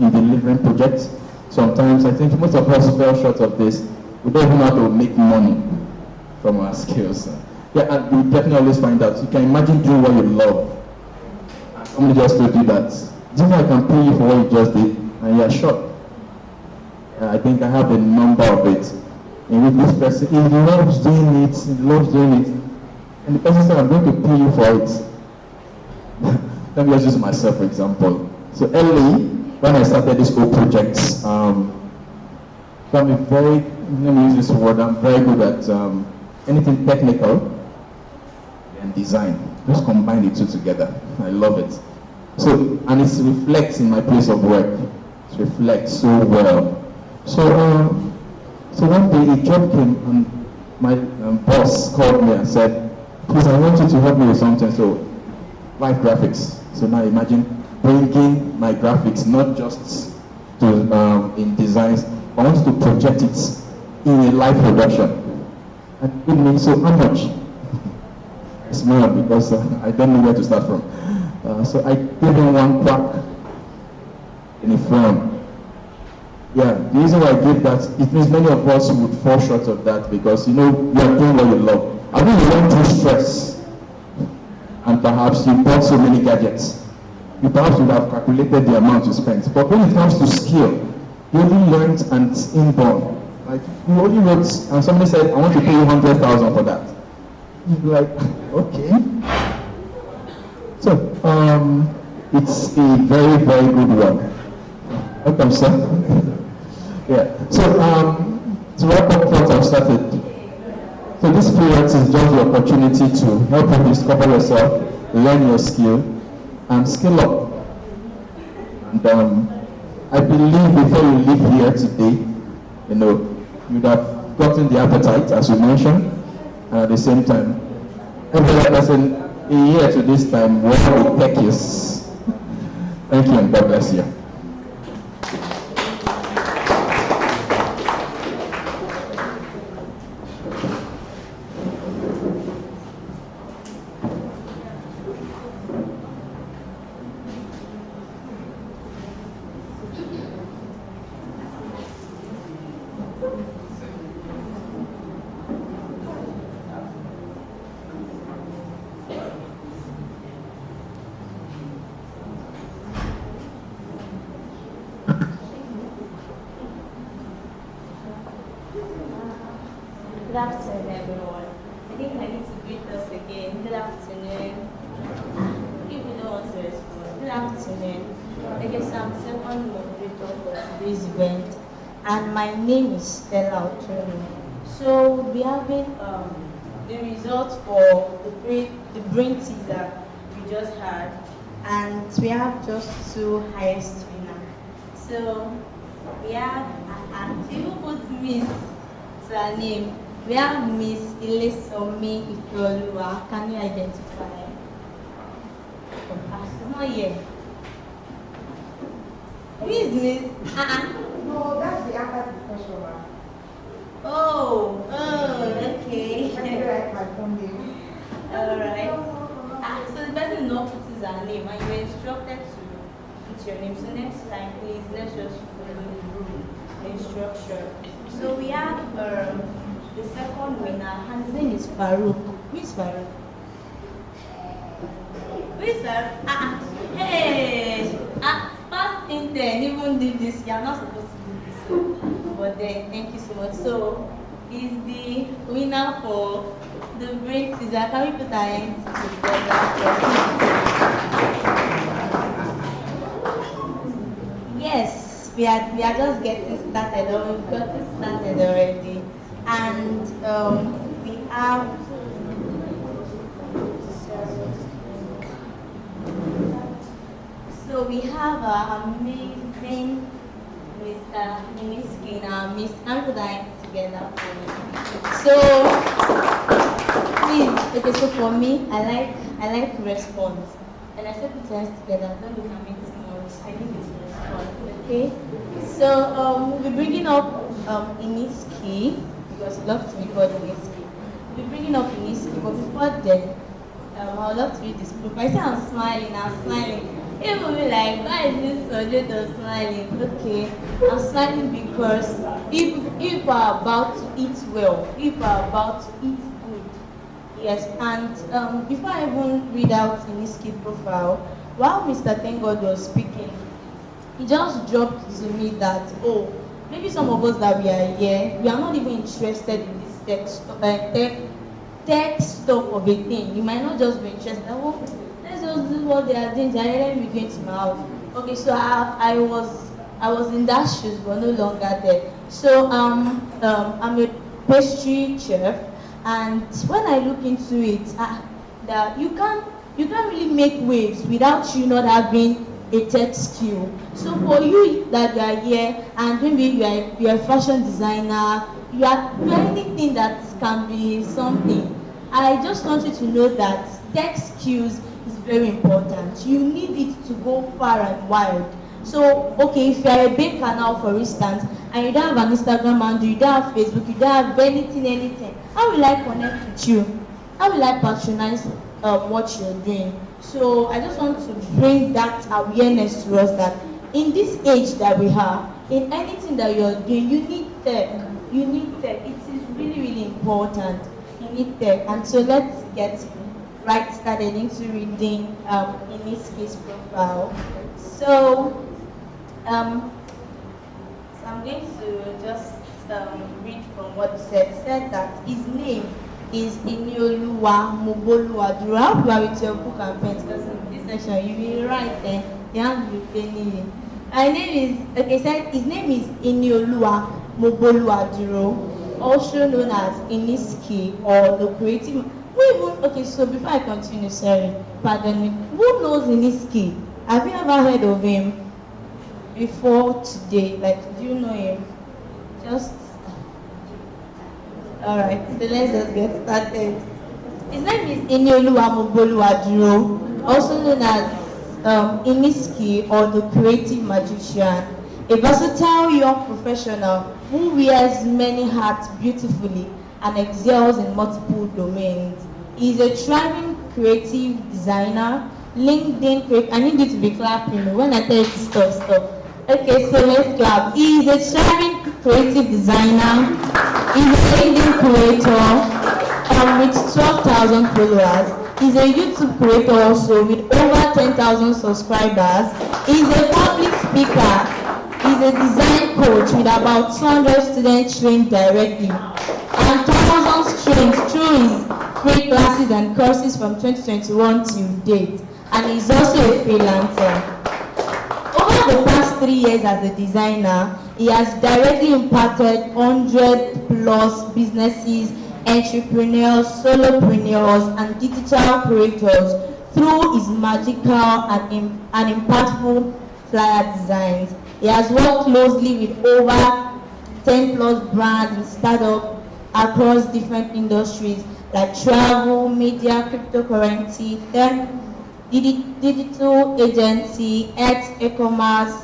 in delivering projects. Sometimes I think most of us fell short of this. We don't even know how to make money from our skills. Yeah, and we definitely always find out. You can imagine doing what you love. And somebody just told you that, do you know I can pay you for what you just did? And you're shocked. I think I have a number of it. And with this person, he loves doing it, And the person said, I'm going to pay you for it. Let me just use myself, for example. So early, when I started this whole project, I'm very, let me use this word, I'm very good at anything technical and design. Just combine the two together. I love it. So, and it reflects in my place of work. It reflects so well. So one day a job came and my boss called me and said, please, I want you to help me with something. So, live graphics. So now imagine bringing my graphics, not just to in designs, I want to project it in a live production. And it means so how much? I smile because I don't know where to start from. So I gave him one crack in a firm. Yeah, the reason why I did that, it means many of us would fall short of that because, you are doing what you love. I think you went through stress and perhaps you bought so many gadgets. You perhaps would have calculated the amount you spent. But when it comes to skill, you only learned and it's inborn. Like, you only wrote, and somebody said, I want to pay you 100,000 for that. You'd be like, okay. So, it's a very, very good one. Welcome, sir. Yeah. So, to wrap up what I've started, so this period is just the opportunity to help you discover yourself, learn your skill, and skill up. And I believe before you leave here today, you'd have gotten the appetite, as you mentioned, and at the same time, every person a year to this time, what the tech is. Thank you and God bless you. Good afternoon, everyone. I think I need to greet us again. Good afternoon. If you don't want to respond, good afternoon. Okay, so I'm second moderator for today's event, and my name is Stella Otono. So we'll be having the results for the brain teaser we just had, and we have just two highest winners. So we have, and people put Miss to her name. We have Miss Ilesomi Ifeoluwa. Can you identify? She's not here. Who is Miss? No, that's the answer to the question, ma'am. Oh, okay. Like my phone name. Alright. So the person not put his name, and you were instructed to put your name. So next time, please, let's just follow the instruction. So we have the second winner, and his name is Farouk. Who is Farouk? Who is Farouk? Hey! First intern, even did this. You are not supposed to do this. But then, thank you so much. So, he's the winner for the brain teaser. Can we put our hands together? Yes, we are just getting started, or we've gotten started already. And we have amazing Mr. Nimiski and Miss Ambudan together for me. So please, okay, so for me, I like response. And I said put hands together, don't look at me too much. I think it's response, okay? So we'll be bringing up Iniski, because he loves to be called Iniski. be bringing up in this skill, but before then, I would love to read this book. I say I'm smiling. It will be like, why is this subject of smiling? Okay, I'm smiling because if we're about to eat well, if we're about to eat good, yes. And before I even read out in his skill profile, while Mr. Tengod was speaking, he just dropped to me that, oh, maybe some of us that we are here, we are not even interested in this tech stuff of a thing. You might not just be interested. Oh, let's just do what they are doing. Let me go into my house. Okay, so I was in that shoes, but no longer there. So I'm a pastry chef, and when I look into it, that you can't really make waves without you not having a tech skill. So for you that you are here, and maybe you are a fashion designer, you are anything that can be something, I just want you to know that tech skills is very important. You need it to go far and wide. So, okay, if you are a baker now, for instance, and you don't have an Instagram handle, you don't have Facebook, you don't have anything, how will I connect with you? How will I patronize what you're doing? So I just want to bring that awareness to us that in this age that we have, in anything that you're doing, you need tech. You need tech. It is really, really important. You need tech. And so let's get right started into reading in this case profile. So, I'm going to just read from what he said. He said that his name is Inioluwa Moboluwaduro. I hope you are with your book and pen, because in this section you will write there. You have to be penning. His name is Inioluwa Moboluwaduro, also known as Iniski or the creative. Okay, so before I continue, sorry, pardon me. Who knows Iniski? Have you ever heard of him before today? Like, do you know him? Just alright, so let's just get started. His name is Inioluwa Moboluwaduro, also known as Iniski or the creative magician, a versatile young professional who wears many hats beautifully and excels in multiple domains. He is a thriving creative designer, LinkedIn I need you to be clapping when I tell you to stop. Okay, so let's clap. He is a thriving creative designer. He's a LinkedIn creator with 12,000 followers. He's a YouTube creator also with over 10,000 subscribers. He's a public speaker. He's a design coach with about 200 students trained directly and thousands trained through his free classes and courses from 2021 till date. And he's also a freelancer. Over the past 3 years as a designer, he has directly impacted 100 plus businesses, entrepreneurs, solopreneurs, and digital creators through his magical and impactful flyer designs. He has worked closely with over 10 plus brands and startups across different industries like travel, media, cryptocurrency, digital agency, e-commerce,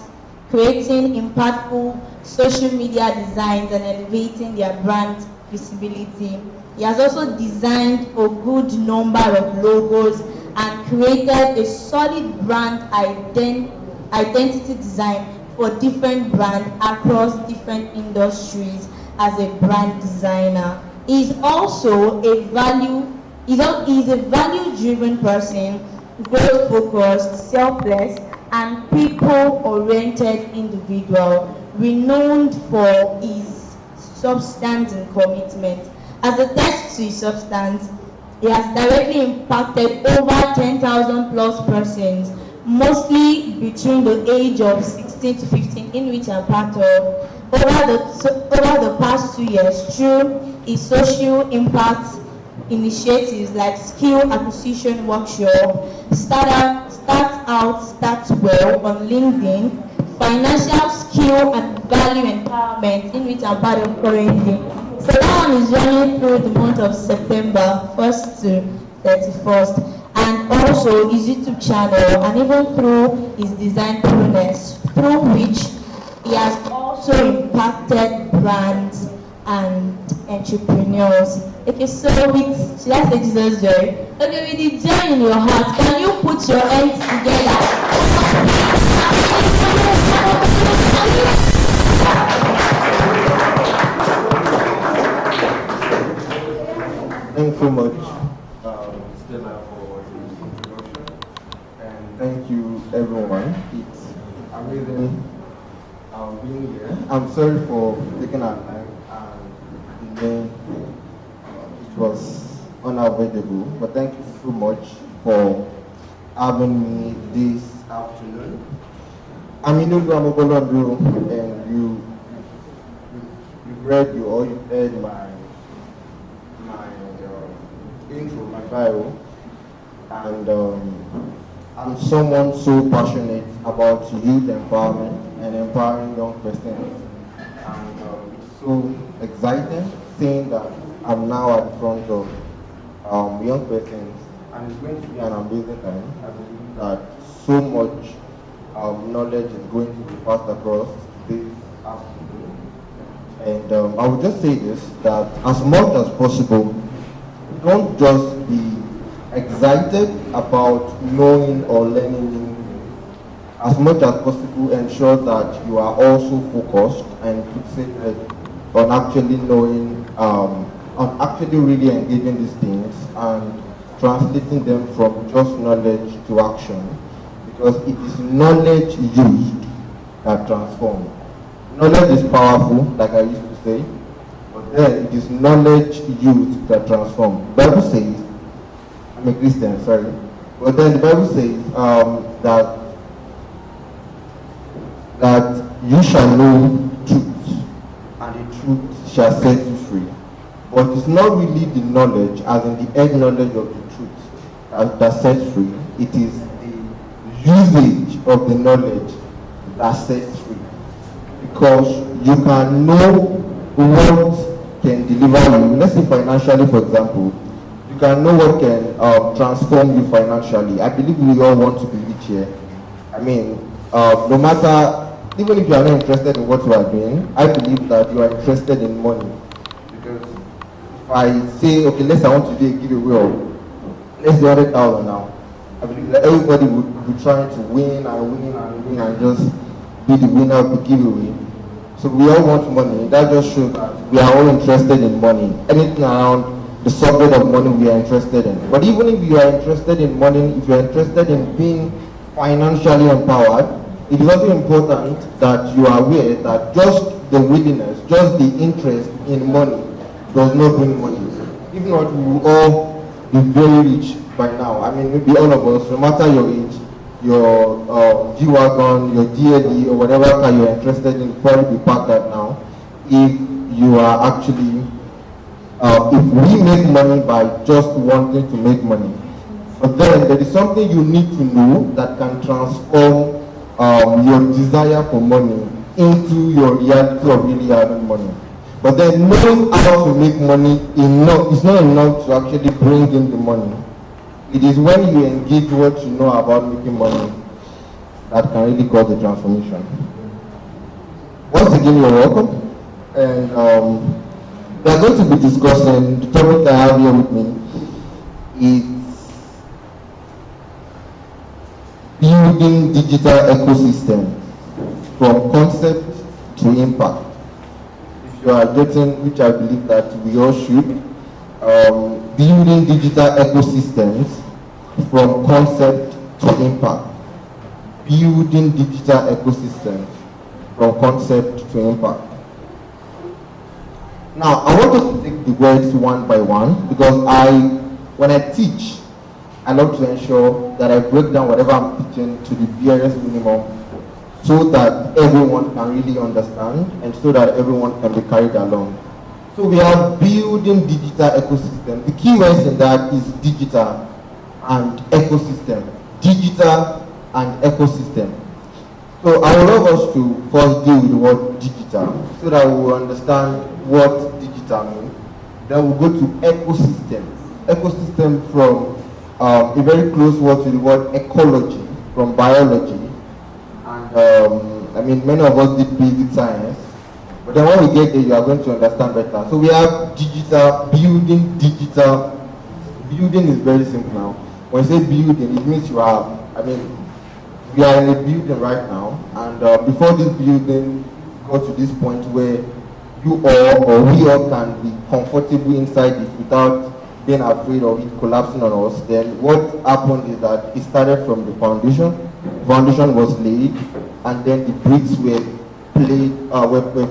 creating impactful social media designs and elevating their brand visibility. He has also designed a good number of logos and created a solid brand identity design for different brands across different industries as a brand designer. He is also a value-driven person, growth-focused, selfless, and people-oriented individual, renowned for his substance and commitment. As a test to his substance, he has directly impacted over 10,000 plus persons, mostly between the age of 16 to 15, in which I'm part of, over the past 2 years through his social impact initiatives like skill acquisition workshop, Start Well on LinkedIn, financial skill and value empowerment, in which I'm part of currently. So that one is running through the month of September 1st to 31st, and also his YouTube channel, and even through his design progress, through which he has also impacted brands and entrepreneurs. Okay, so with, should I say Jesus joy? Okay, with the joy in your heart, can you put your hands together? Thanks so much, Stella, for the introduction, and thank you, everyone. It's amazing being here. I'm sorry for taking our time and the name. It was unavoidable, but thank you so much for having me this afternoon. I'm Inulu Amobolondo, and you've read or you've heard my intro, my bio, and I'm someone so passionate about youth empowerment and empowering young persons, and it's so exciting seeing that I'm now at the front of young persons, and it's going to be an amazing time. I believe that so much knowledge is going to be passed across this afternoon, and I would just say this, that as much as possible, don't just be excited about knowing or learning new things. As much as possible, ensure that you are also focused and fixated on actually knowing, on actually really engaging these things and translating them from just knowledge to action. Because it is knowledge used that transforms. Knowledge is powerful, like I used to say, but then it is knowledge used that transforms. The Bible says, I'm a Christian, sorry, but then the Bible says that you shall know truth, and the truth shall set you free. But it's not really the knowledge, as in the head knowledge of the truth that sets free. It is the usage of the knowledge that sets free. Because you can know what can deliver you. Let's say financially, for example, you can know what can transform you financially. I believe we all want to be rich here. I mean, no matter, even if you are not interested in what you are doing, I believe that you are interested in money. Because if I say, okay, let's say I want to do a giveaway of, let's do 100,000 now, I believe that everybody would be trying to win and win and win and just be the winner of the giveaway. So we all want money. That just shows that we are all interested in money. Anything around the subject of money we are interested in. But even if you are interested in money, if you are interested in being financially empowered, it is also important that you are aware that just the willingness, just the interest in money does not bring money. If not, we will all be very rich by now. I mean, maybe all of us, no matter your age, your G-Wagon, your DLE, or whatever car you're interested in, probably be parked at now. If you are actually, if we make money by just wanting to make money, but then there is something you need to know that can transform your desire for money into your reality of really having money. But then knowing how to make money is not enough to actually bring in the money. It is when you engage what you know about making money that can really cause the transformation. Once again, you're welcome. And we are going to be discussing, the topic I have here with me is building digital ecosystems from concept to impact. If you are getting, which I believe that we all should, building digital ecosystems from concept to impact. Building digital ecosystems from concept to impact. Now, I want us to take the words one by one because when I teach, I love to ensure that I break down whatever I'm teaching to the barest minimum so that everyone can really understand and so that everyone can be carried along. So we are building digital ecosystem. The key words in that is digital and ecosystem. Digital and ecosystem. So I would love us to first deal with the word digital so that we will understand what digital means. Then we'll go to ecosystem. Ecosystem from a very close word to the word ecology, from biology. And I mean, many of us did basic science. But then when we get there, you are going to understand better. So we have digital, building, digital. Building is very simple now. When you say building, it means you are, we are in a building right now, and before this building got to this point where you all or we all can be comfortable inside it without being afraid of it collapsing on us, then what happened is that it started from the foundation. The foundation was laid, and then the bricks were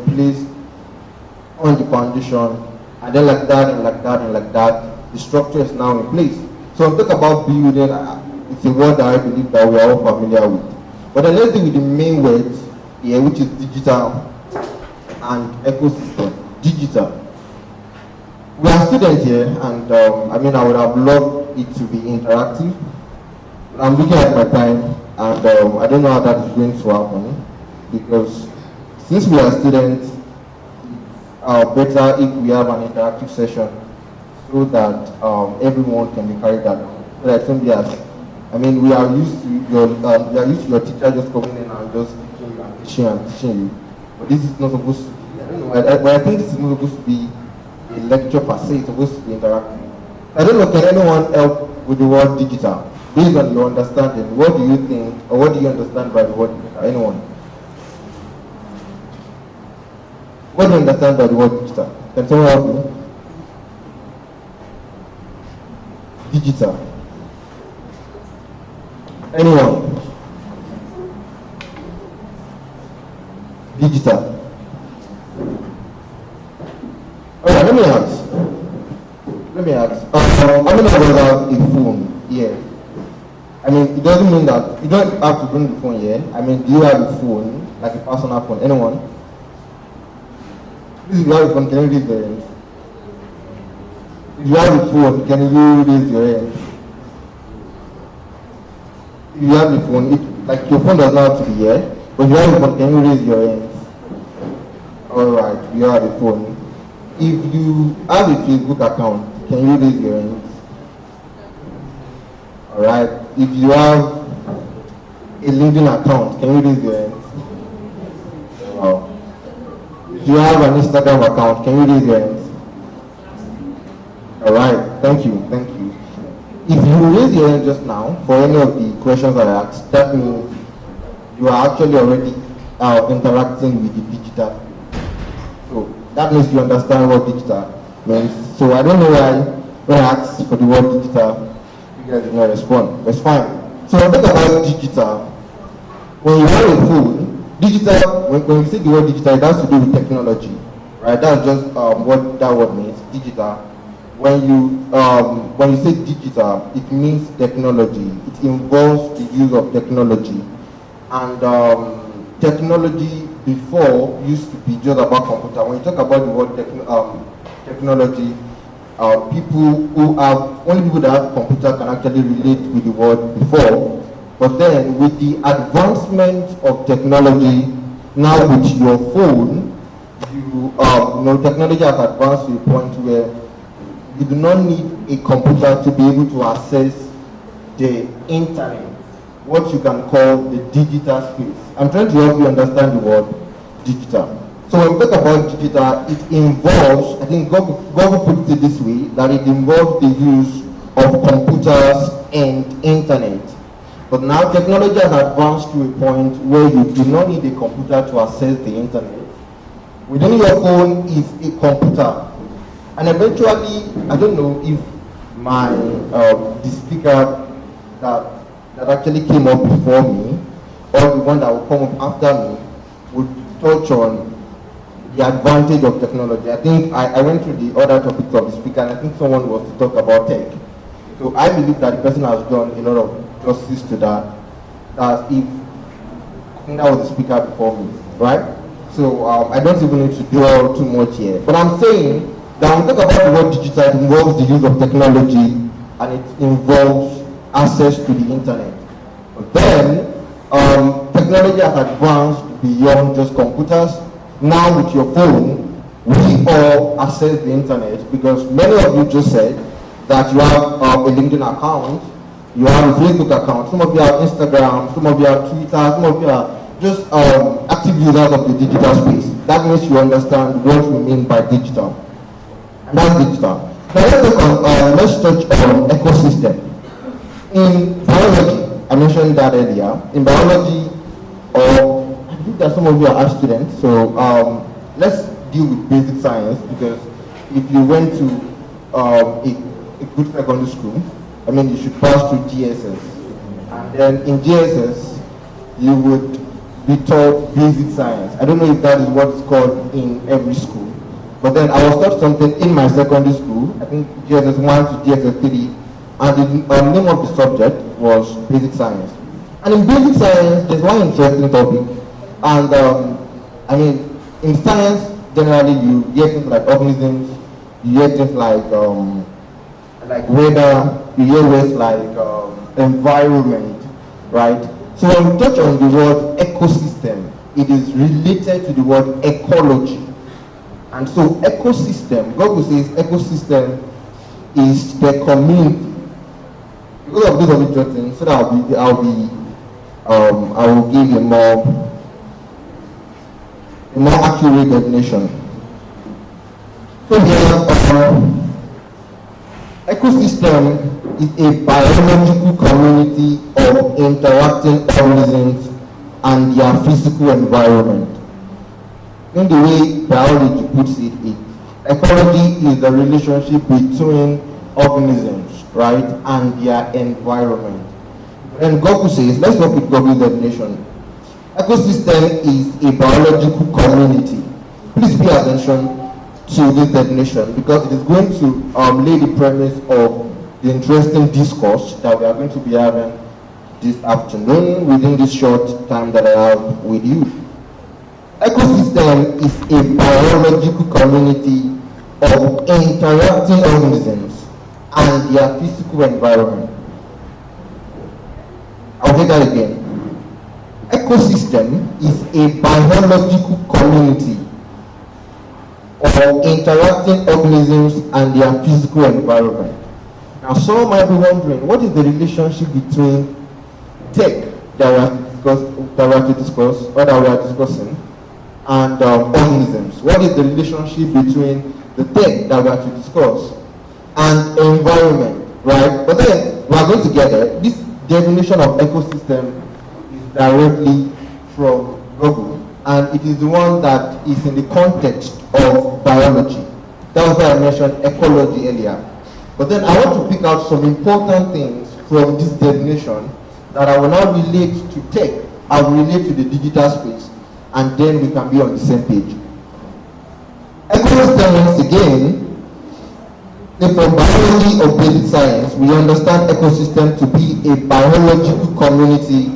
placed on the foundation, and then like that and like that and like that, the structure is now in place. So when we talk about building, it's a word that I believe that we are all familiar with. But then let's deal with the main words here, which is digital and ecosystem. Digital. We are students here, and I would have loved it to be interactive. I'm looking at my time, and I don't know how that is going to happen, because since we are students, it's better if we have an interactive session so that everyone can be carried along. So that somebody has, we are used to your teacher just coming in and just teaching and teaching you. But this is not supposed to be, I don't know, but I think this is not supposed to be a lecture per se, it's supposed to be interactive. I don't know, can anyone help with the word digital? Based on your understanding, what do you think, or what do you understand by the word digital? Anyone? What do you understand by the word digital? Can someone help me? Digital. Anyone? Digital. Alright, let me ask. How many of us have a phone here? It doesn't mean that you don't have to bring the phone here. Do you have a phone, like a personal phone? Anyone? Please, if you have a phone, can you raise your hand? If you have a phone, can you raise your hand? If you have a phone, like your phone does not have to be here, but if you have a phone, can you raise your hand? Alright, you have a phone. If you have a Facebook account, can you raise your hand? Alright, if you have a LinkedIn account, can you raise your hand? Wow. If you have an Instagram account, can you raise your hand? Alright, thank you. If you raise your hand just now for any of the questions I asked, that means you are actually already interacting with the digital. So that means you understand what digital means. So I don't know why when I asked for the word digital, you guys did not respond. That's fine. So when we talk about digital, when you have a phone, digital, when we say the word digital, it has to do with technology, right? That's just what that word means, digital. When you say digital, it means technology. It involves the use of technology. And technology before used to be just about computer. When you talk about the word technology, only people that have computer can actually relate with the word before. But then with the advancement of technology, now with your phone, technology has advanced to a point where you do not need a computer to be able to access the internet, what you can call the digital space. I'm trying to help you understand the word digital. So when we talk about digital, it involves, I think God put it this way, that it involves the use of computers and internet. But now technology has advanced to a point where you do not need a computer to access the internet. Within your phone is a computer. And eventually, I don't know if the speaker that actually came up before me, or the one that will come up after me, would touch on the advantage of technology. I think I went through the other topics of the speaker, and I think someone was to talk about tech. So I believe that the person has done a lot of justice to that. I think that was the speaker before me, right? So I don't even need to dwell too much here. But I'm saying that when we talk about the word digital, it involves the use of technology, and it involves access to the internet. But then, technology has advanced beyond just computers. Now with your phone, we all access the internet, because many of you just said that you have a LinkedIn account, you have a Facebook account, some of you have Instagram, some of you have Twitter, some of you are just active users of the digital space. That means you understand what we mean by digital. And that's digital. Now let's touch on ecosystem. In biology, I mentioned that earlier. In biology, I think that some of you are students, so let's deal with basic science, because if you went to a good secondary school, I mean, you should pass through GSS. And then in GSS, you would be taught basic science. I don't know if that is what it's called in every school. But then I was taught something in my secondary school, I think GSS 1 to GSS 3, and the name of the subject was basic science. And in basic science, there's one interesting topic. And I mean, in science, generally you hear things like organisms, you hear things like weather, you hear words like environment, right? So when we touch on the word ecosystem, it is related to the word ecology. And so ecosystem, Google says ecosystem is the community. Because of this of interesting, so that I will give a more accurate definition. So here, ecosystem is a biological community of interacting organisms and their physical environment. In the way biology puts it, ecology is the relationship between organisms, right, and their environment. And Goku says, let's look at Goku's definition. Ecosystem is a biological community. Please pay attention to this definition, because it is going to lay the premise of the interesting discourse that we are going to be having this afternoon within this short time that I have with you. Ecosystem is a biological community of interacting organisms and their physical environment. I'll say that again. Ecosystem is a biological community of interacting organisms and their physical environment. Now, some might be wondering, what is the relationship between tech that we are discussing and organisms? What is the relationship between the tech that we are to discuss and environment, right? But then we are going to get there. This definition of ecosystem is directly from Google, and it is the one that is in the context of biology. That was why I mentioned ecology earlier. But then I want to pick out some important things from this definition that I will now relate to tech, I will relate to the digital space, and then we can be on the same page. Ecosystem, once again, from biology or basic science, we understand ecosystem to be a biological community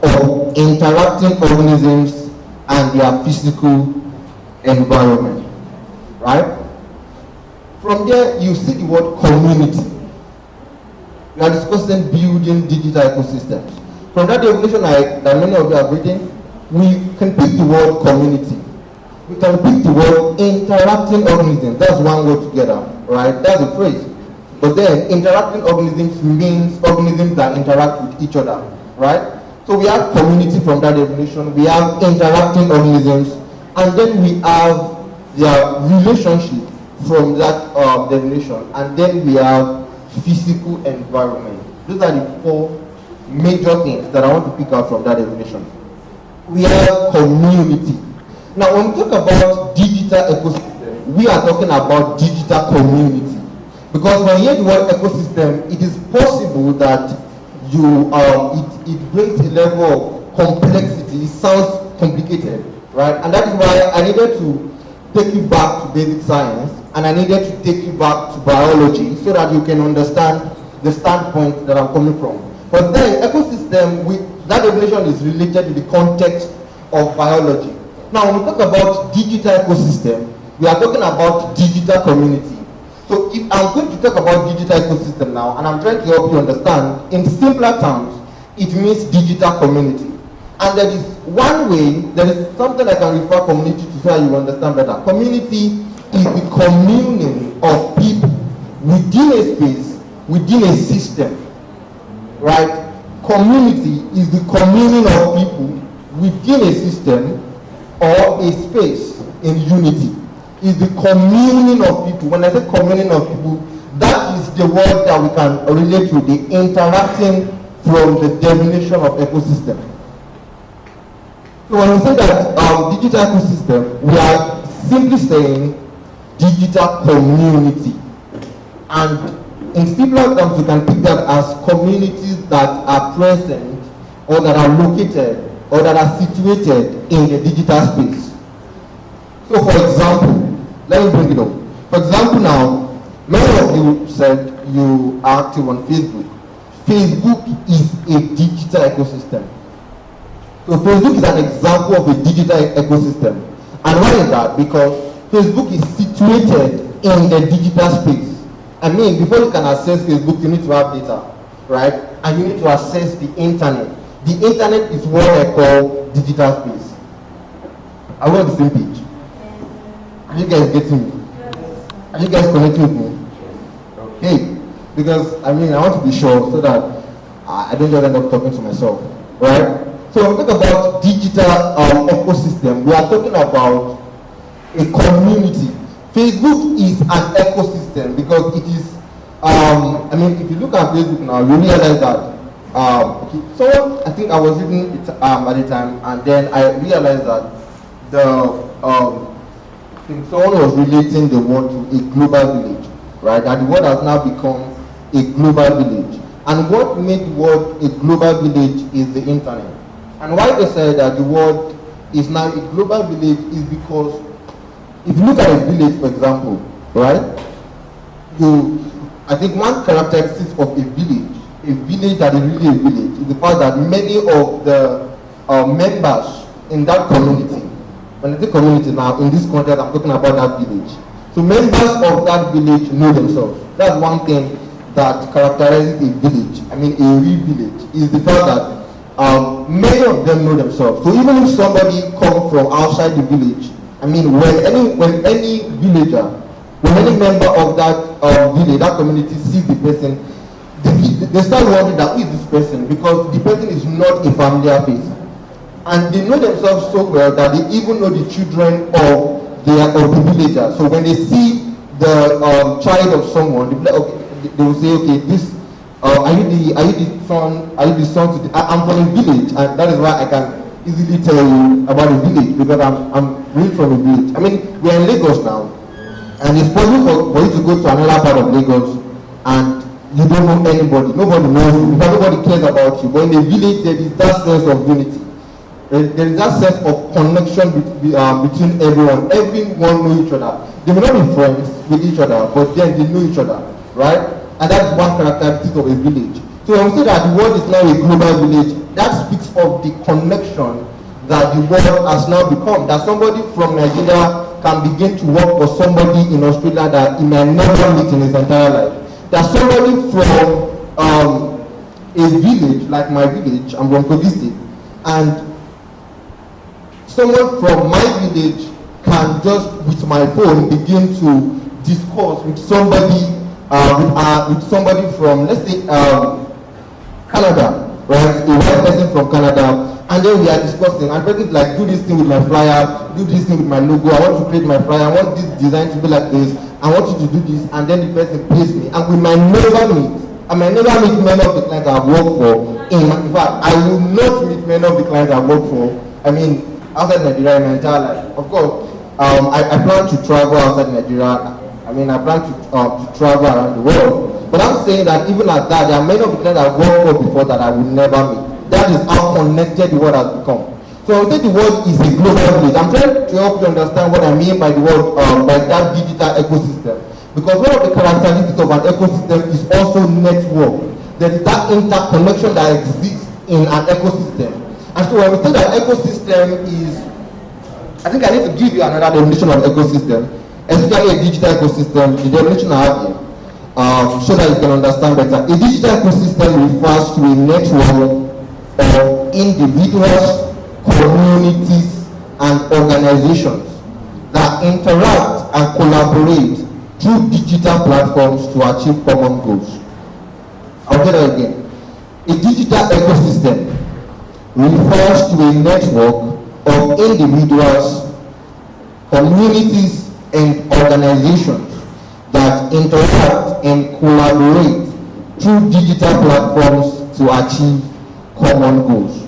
of interacting organisms and their physical environment, right? From there, you see the word community. We are discussing building digital ecosystems. From that definition that many of you have written, we can pick the word community. We can pick the word interacting organisms. That's one word together, right? That's a phrase. But then interacting organisms means organisms that interact with each other, right? So we have community from that definition, we have interacting organisms, and then we have their relationship from that definition, and then we have physical environment. Those are the four major things that I want to pick out from that definition. We have community. Now, when we talk about digital ecosystem, we are talking about digital community. Because when you hear the word ecosystem, it is possible that it brings a level of complexity. It sounds complicated, right? And that is why I needed to take you back to basic science, and I needed to take you back to biology so that you can understand the standpoint that I'm coming from. But then ecosystem, that definition is related to the context of biology. Now, when we talk about digital ecosystem, we are talking about digital community. So if I'm going to talk about digital ecosystem now, and I'm trying to help you understand, in simpler terms, it means digital community. And there is one way, there is something I can refer community to so you understand better. Community is the communing of people within a space, within a system, right? Community is the communing of people within a system or a space in unity. Is the communing of people. When I say communing of people, that is the word that we can relate to, the interacting from the definition of ecosystem. So when we say that digital ecosystem, we are simply saying digital community. And in simpler terms, you can pick that as communities that are present or that are located or that are situated in the digital space. So for example, let me bring it up. For example now, many of you said you are active on Facebook. Facebook is a digital ecosystem. So Facebook is an example of a digital ecosystem. And why is that? Because Facebook is situated in the digital space. I mean, before you can access Facebook, you need to have data, right? And you need to access the internet. The internet is what I call digital space. Are we on the same page? Are you guys getting me? Are you guys connecting with me? Okay. Because, I mean, I want to be sure so that I don't just end up talking to myself, right? So when we talk about digital ecosystem, we are talking about a community. Facebook is an ecosystem because it is, I mean, if you look at Facebook now, you realize that, so I think I was reading it at the time, and then I realized that someone was relating the world to a global village, right? And the world has now become a global village. And what made the world a global village is the internet. And why they say that the world is now a global village is because if you look at a village, for example, right? I think one characteristic of a village that is really a village, is the fact that many of the members in that community, when I say community now, in this context, I'm talking about that village. So members of that village know themselves. That's one thing that characterizes a village. I mean, a real village is the fact that many of them know themselves. So even if somebody comes from outside the village, I mean, when any villager, when any member of that village, that community sees the person, they start wondering that who is this person, because the person is not a familiar face. And they know themselves so well that they even know the children of the villager. So when they see the child of someone, they will say, okay, this are you the son to the, I'm from a village, and that is why I can easily tell you about a village, because I'm really from a village. I mean, we're in Lagos now, and it's possible for you to go to another part of Lagos and you don't know anybody, nobody knows you, nobody cares about you. But in a village, there is that sense of unity. There is that sense of connection between everyone. Everyone knows each other. They may not be friends with each other, but then they know each other, right? And that's one characteristic of a village. So when we say that the world is now a global village, that speaks of the connection that the world has now become. That somebody from Nigeria can begin to work for somebody in Australia that he might never meet in his entire life. That somebody from a village, like my village, I'm from Kogi State, and someone from my village can just, with my phone, begin to discuss with somebody, with somebody from, let's say, Canada, right? A white person from Canada, and then we are discussing, and person is like, do this thing with my flyer, do this thing with my logo, I want to create my flyer, I want this design to be like this, I want you to do this, and then the person pays me, and we might never meet. I might never meet many of the clients I've worked for. In fact, I will not meet many of the clients I've worked for. I mean, outside Nigeria in my entire life. Of course, I plan to travel outside Nigeria. I mean, I plan to travel around the world. But I'm saying that even at that, there are many of the clients I've worked for before that I will never meet. That is how connected the world has become. So I think the world is a global village. I'm trying to help you understand what I mean by the word, by that digital ecosystem. Because one of the characteristics of an ecosystem is also network. There is that interconnection that exists in an ecosystem. And so when we say that ecosystem is, I think I need to give you another definition of ecosystem, especially a digital ecosystem, the definition I have here, so that you can understand better. A digital ecosystem refers to a network of individuals, communities, and organizations that interact and collaborate through digital platforms to achieve common goals. I'll say that again. A digital ecosystem refers to a network of individuals, communities, and organizations that interact and collaborate through digital platforms to achieve common goals.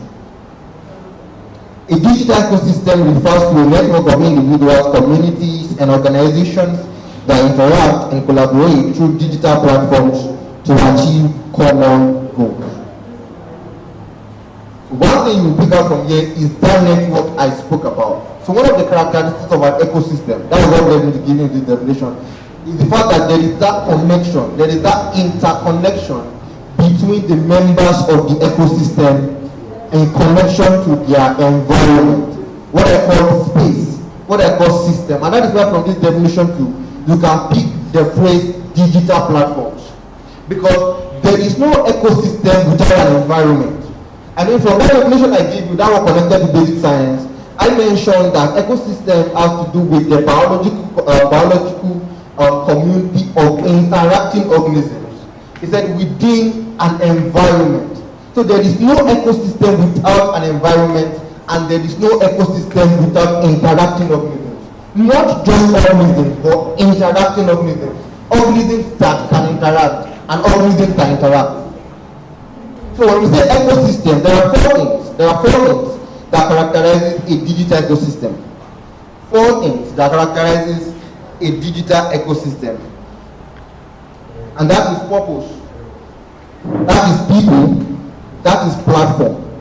A digital ecosystem refers to a network of individuals, communities, and organizations that interact and collaborate through digital platforms to achieve common goals. One thing you pick out from here is that network I spoke about. So one of the characteristics of an ecosystem, that is what led me to giving this definition, is the fact that there is that connection, there is that interconnection between the members of the ecosystem in connection to their environment, what I call space, what I call system. And that is why from this definition too, you can pick the phrase digital platforms. Because there is no ecosystem without an environment. I mean, from that definition I gave you, that was connected to basic science, I mentioned that ecosystem has to do with the biological community of interacting organisms. He said within an environment. So there is no ecosystem without an environment, and there is no ecosystem without interacting organisms. Not just organisms, but interacting organisms. Organisms that can interact, and organisms that interact. So when we say ecosystem, there are four things. There are four things that characterizes a digital ecosystem. Four things that characterizes a digital ecosystem. And that is purpose. That is people. That is platform.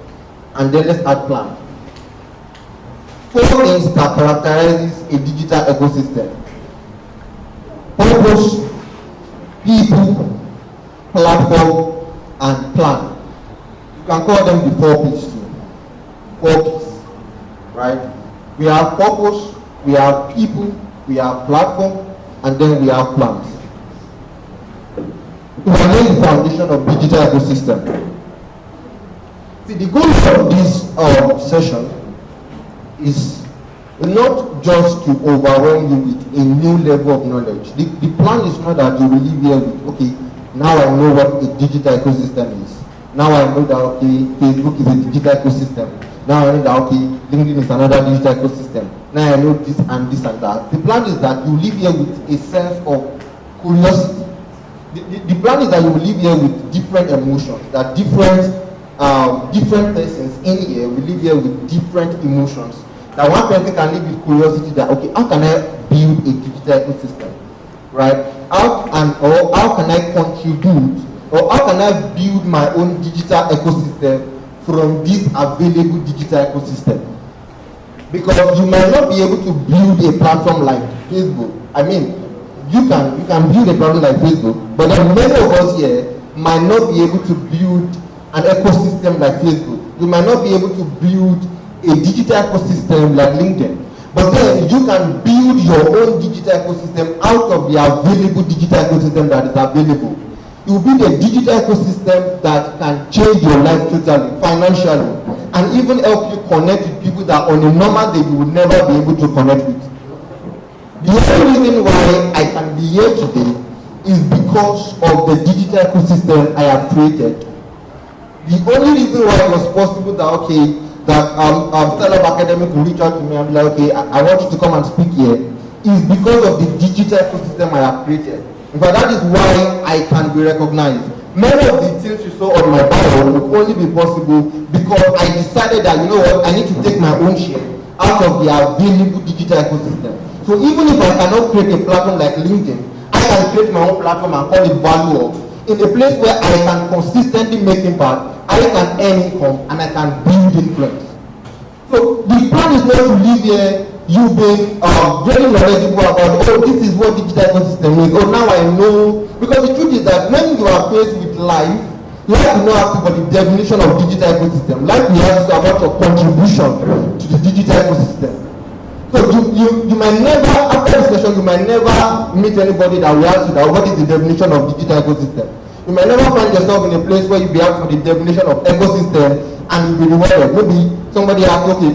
And then let's add plan. Four things that characterizes a digital ecosystem. Purpose, people, platform, and plan. You can call them the 4 P's too. 4 P's, right? We have purpose, we have people, we have platform, and then we have plans. We are laying the foundation of digital ecosystem. See, the goal of this session is not just to overwhelm you with a new level of knowledge. The plan is not that you will leave here with, okay, now I know what a digital ecosystem is. Now I know that, okay, Facebook is a digital ecosystem. Now I know that, okay, LinkedIn is another digital ecosystem. Now I know this and this and that. The plan is that you leave here with a sense of curiosity. The plan is that you will leave here with different emotions, that different persons in here will live here with different emotions. That one person can live with curiosity that, okay, how can I build a digital ecosystem, right? How can I contribute, or how can I build my own digital ecosystem from this available digital ecosystem? Because you might not be able to build a platform like Facebook. I mean, you can build a platform like Facebook, but then many of us here might not be able to build an ecosystem like Facebook. You might not be able to build a digital ecosystem like LinkedIn. But then you can build your own digital ecosystem out of the available digital ecosystem that is available. You will build a digital ecosystem that can change your life totally, financially, and even help you connect with people that on a normal day you would never be able to connect with. The only reason why I can be here today is because of the digital ecosystem I have created. The only reason why it was possible that, okay, that StarLab Academic will reach out to me and be like, okay, I want you to come and speak here, is because of the digital ecosystem I have created. In fact, that is why I can be recognized. Many of the things you saw on my bio will only be possible because I decided that, you know what, I need to take my own share out of the available digital ecosystem. So even if I cannot create a platform like LinkedIn, I can create my own platform and call it Value Up, in a place where I can consistently make impact, I can earn income, and I can build influence. So the plan is not to live here, you being very knowledgeable about, oh, this is what digital ecosystem is, oh, now I know. Because the truth is that when you are faced with life, you have to know about the definition of digital ecosystem. Like we have to about your contribution to the digital ecosystem. So you might never, after this session, you might never meet anybody that will ask you that what is the definition of digital ecosystem. You might never find yourself in a place where you be asked for the definition of ecosystem and you'll be rewarded. Maybe somebody asks, okay,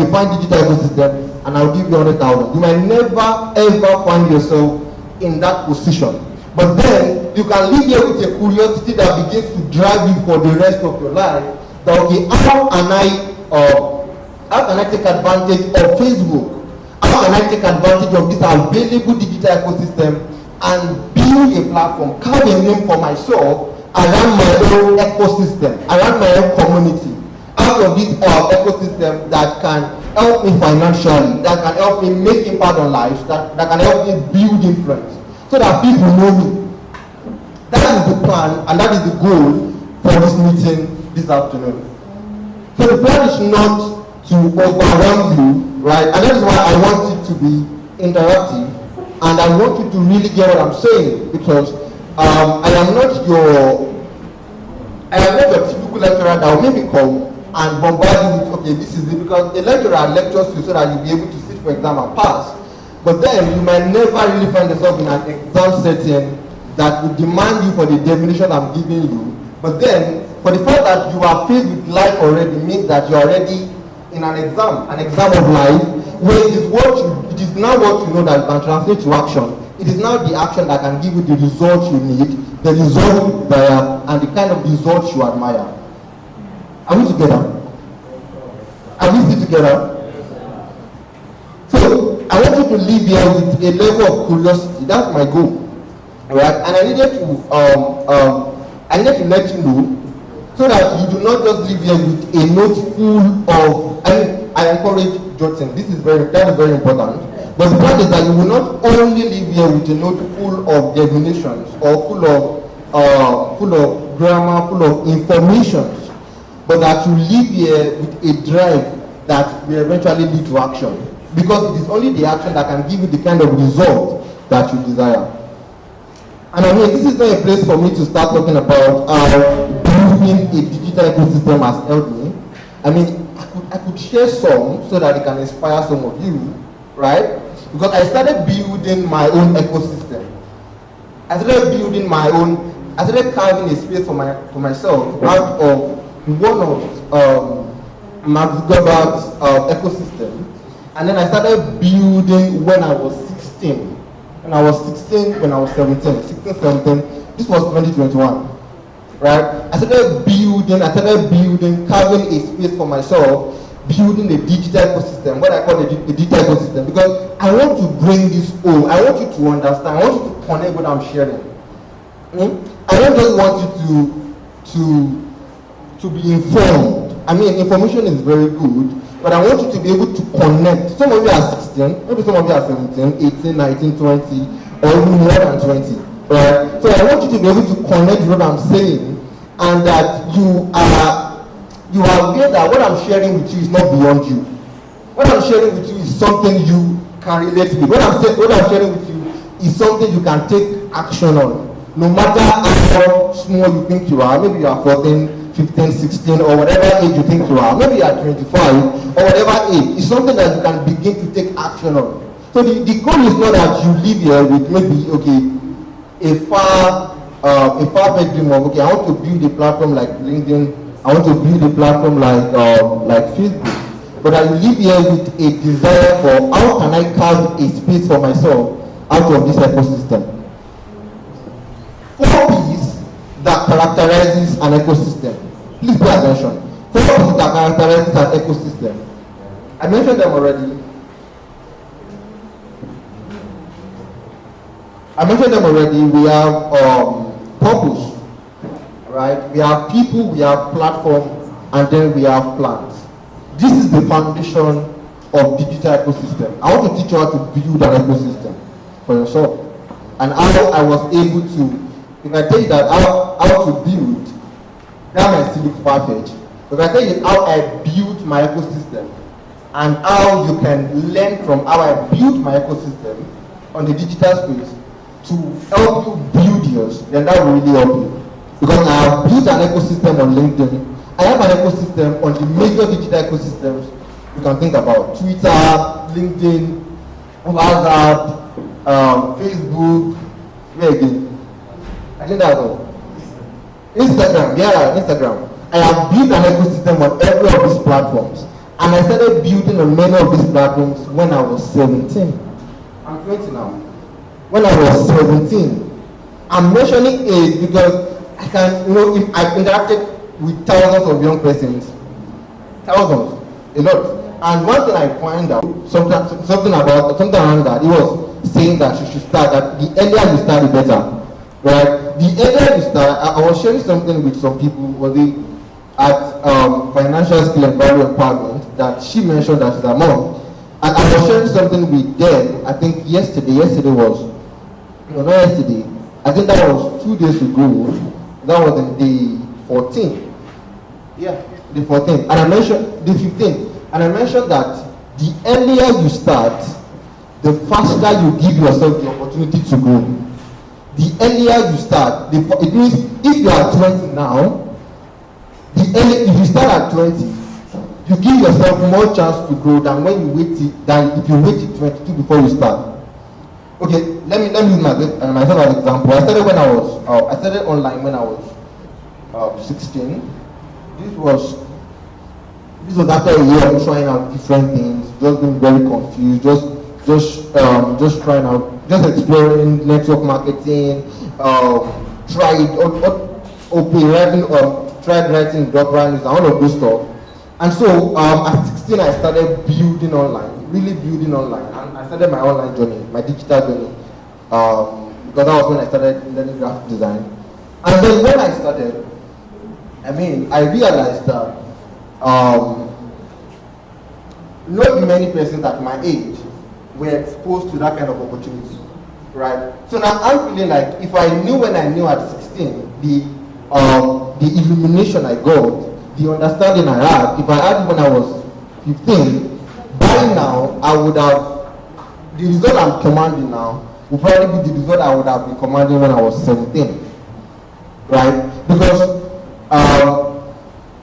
define digital ecosystem and I'll give you 100,000. You might never ever find yourself in that position. But then you can live here with a curiosity that begins to drive you for the rest of your life, that okay, how can I take advantage of Facebook? How can I take advantage of this available digital ecosystem and build a platform, carve a name for myself around my own ecosystem, around my own community, out of this ecosystem that can help me financially, that can help me make impact on lives, that can help me build influence, so that people know me. That is the plan and that is the goal for this meeting this afternoon. So the plan is not to overwhelm you, right? And that is why I want it to be interactive, and I want you to really get what I'm saying, because I am not your typical lecturer that will maybe come and bombard you with, okay, this is it, because a lecturer lectures you so that you'll be able to sit for exam and pass. But then you might never really find yourself in an exam setting that would demand you for the definition I'm giving you. But then, for the fact that you are faced with life already means that you're already in an exam of life, where it is now what you know that can translate to action. It is now the action that can give you the results you need, the result you desire, and the kind of results you admire. Are we together? Are we still together? So, I want you to leave here with a level of curiosity. That's my goal. Right? And I needed to let you know, so that you do not just leave here with a note full of, I encourage jotting. That is very important. But the point is that you will not only leave here with a note full of definitions or full of grammar, full of informations, but that you leave here with a drive that will eventually lead to action. Because it is only the action that can give you the kind of result that you desire. And I mean, this is not a place for me to start talking about how building a digital ecosystem has helped me. I mean, I could share some so that it can inspire some of you, right? Because I started building my own ecosystem. I started carving a space for myself out of one of Mark Zuckerberg's ecosystem. And then I started building when I was 16. When I was 17. This was 2021, right? I started building, carving a space for myself, building a digital ecosystem, what I call a digital ecosystem, because I want to bring this home. I want you to understand. I want you to connect what I'm sharing. I don't just want you to be informed. I mean, information is very good, but I want you to be able to connect. Some of you are 16, maybe some of you are 17, 18, 19, 20, or even more than 20. Right? So I want you to be able to connect with what I'm saying, and that you are aware that what I'm sharing with you is not beyond you. What I'm sharing with you is something you can relate with. What I'm sharing with you is something you can take action on. No matter how small you think you are, maybe you are 14, 15, 16, or whatever age you think you are, maybe you are 25, or whatever age, it's something that you can begin to take action on. So the goal is not that you live here with maybe, okay, a far-fetched dream of, okay, I want to build a platform like LinkedIn, I want to build a platform like Facebook, but I live here with a desire for how can I carve a space for myself out of this ecosystem. 4 P's that characterizes an ecosystem. Please pay attention. 4 P's that characterizes an ecosystem. I mentioned them already. We have purpose, right? We have people, we have platform, and then we have plans. This is the foundation of digital ecosystem. I want to teach you how to build an ecosystem for yourself, and how I was able to. If I tell you that how to build, that might still look far-fetched. If I tell you how I built my ecosystem, and how you can learn from how I built my ecosystem on the digital space to help you build yours, then that will really help you. Because I have built an ecosystem on LinkedIn. I have an ecosystem on the major digital ecosystems you can think about. Twitter, LinkedIn, WhatsApp, Facebook, where again? I think that's all. Instagram. I have built an ecosystem on every of these platforms. And I started building on many of these platforms when I was 17. I'm 20 now. When I was 17. I'm mentioning age because I can, if I've interacted with thousands of young persons, thousands, a lot. And one thing I find out, something around that, he was saying that you should start, that the earlier you start, the better, right? The earlier you start, I was sharing something with some people, at Financial Skill and Value Empowerment, that she mentioned that she's a mom. And I was sharing something with them, I think yesterday was, no, not yesterday, I think that was 2 days ago, that was in the 14th. Yeah, the 14th. And I mentioned the 15th. And I mentioned that the earlier you start, the faster you give yourself the opportunity to grow. The earlier you start, it means if you are 20 now, if you start at 20, you give yourself more chance to grow than when you than if you wait till 22 before you start. Okay, let me use myself as an example. I started online when I was 16. This was after a year of trying out different things, just being very confused, just trying out, just exploring network marketing, tried writing job brand and all of those stuff. And so at 16 I started building online, really building online, and I started my online journey, my digital journey, because that was when I started learning graphic design. And then when I started, I realized that not many persons at my age were exposed to that kind of opportunity, right? So now I'm feeling like if I knew when I knew at 16, the illumination I got, the understanding I had, if I had it when I was 15, by now I would have, the result I'm commanding now would probably be the result I would have been commanding when I was 17, right? Because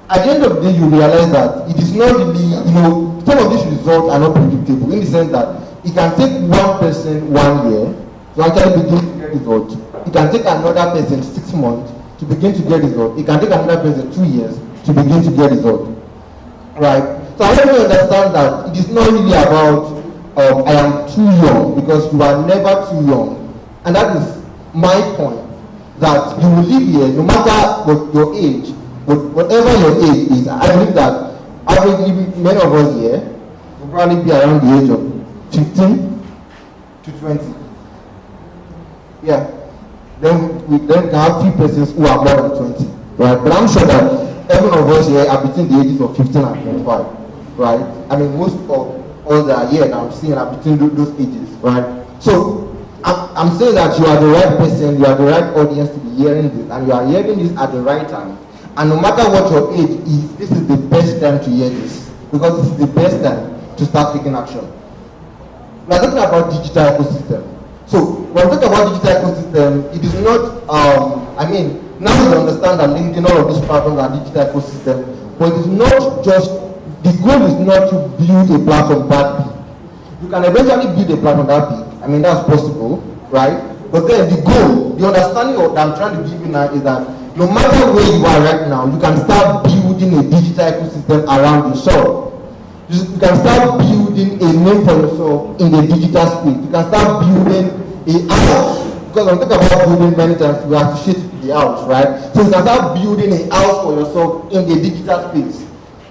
at the end of the day, you realize that it is not really, some of these results are not predictable in the sense that it can take one person 1 year to actually begin to get results. It can take another person 6 months to begin to get results. It can take another person 2 years to begin to get results, right? So I want you to understand that it is not really about I am too young, because you are never too young, and that is my point. That you will live here no matter what your age. But whatever your age is, I believe that averagely many of us here will probably be around the age of 15 to 20. Yeah. Then we can have few persons who are more than 20, right? But I'm sure that every one of us here are between the ages of 15 and 25, right? Most of all that are here that I'm seeing are between those ages, right? So I'm saying that you are the right person, you are the right audience to be hearing this, and you are hearing this at the right time. And no matter what your age is, this is the best time to hear this, because this is the best time to start taking action. We are talking about digital ecosystem. So when we talk about digital ecosystem, it is not, now you understand that LinkedIn, all of these platforms are digital ecosystem, but it is not just, the goal is not to build a platform that big. You can eventually build a platform that big, that's possible, right? But then the goal, the understanding that I'm trying to give you now is that no matter where you are right now, you can start building a digital ecosystem around yourself. You can start building a name for yourself in the digital space. You can start building a house. Because when we talk about building, many times we associate the house, right? So you can start building a house for yourself in the digital space.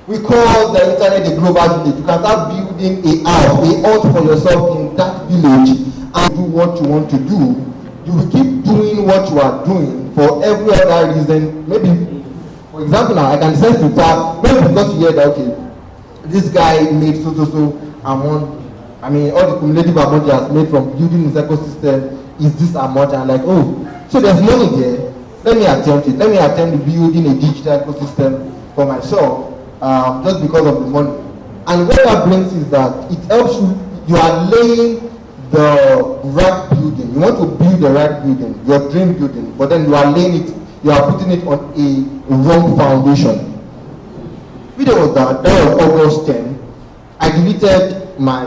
We call the internet a global village. You can start building a house for yourself in that village and do what you want to do. You will keep doing what you are doing for every other reason. Maybe, for example, now I can sense to tap, maybe because you hear that, okay, this guy made so amount, all the cumulative amount he has made from building this ecosystem is this amount, and like, oh, so there's money there, let me attempt it. Let me attempt building a digital ecosystem for myself, just because of the money. And what that brings is that it helps you are laying the right building. You want to build the right building, your dream building, but then you are laying it, you are putting it on a wrong foundation. Video was that was August 10. I deleted my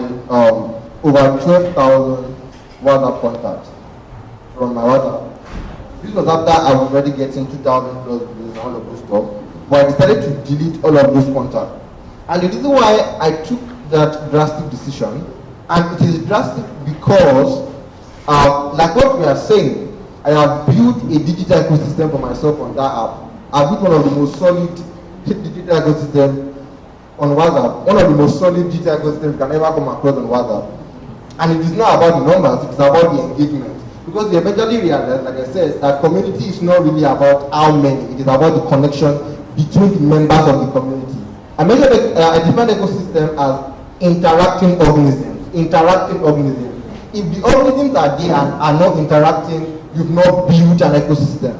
over 12,000 WhatsApp contacts from my WhatsApp. This was after I was already getting 2,000 plus views and all of this stuff. But I decided to delete all of those contacts. And the reason why I took that drastic decision, and it is drastic because, like what we are saying, I have built a digital ecosystem for myself on that app. I've built one of the most solid digital ecosystems on WhatsApp. One of the most solid digital ecosystems you can ever come across on WhatsApp. And it is not about the numbers, it's about the engagement. Because we eventually realize, like I said, that community is not really about how many, it is about the connection between the members of the community. I mentioned I define ecosystem as interacting organisms. Interacting organisms. If the organisms are there and are not interacting, you've not built an ecosystem.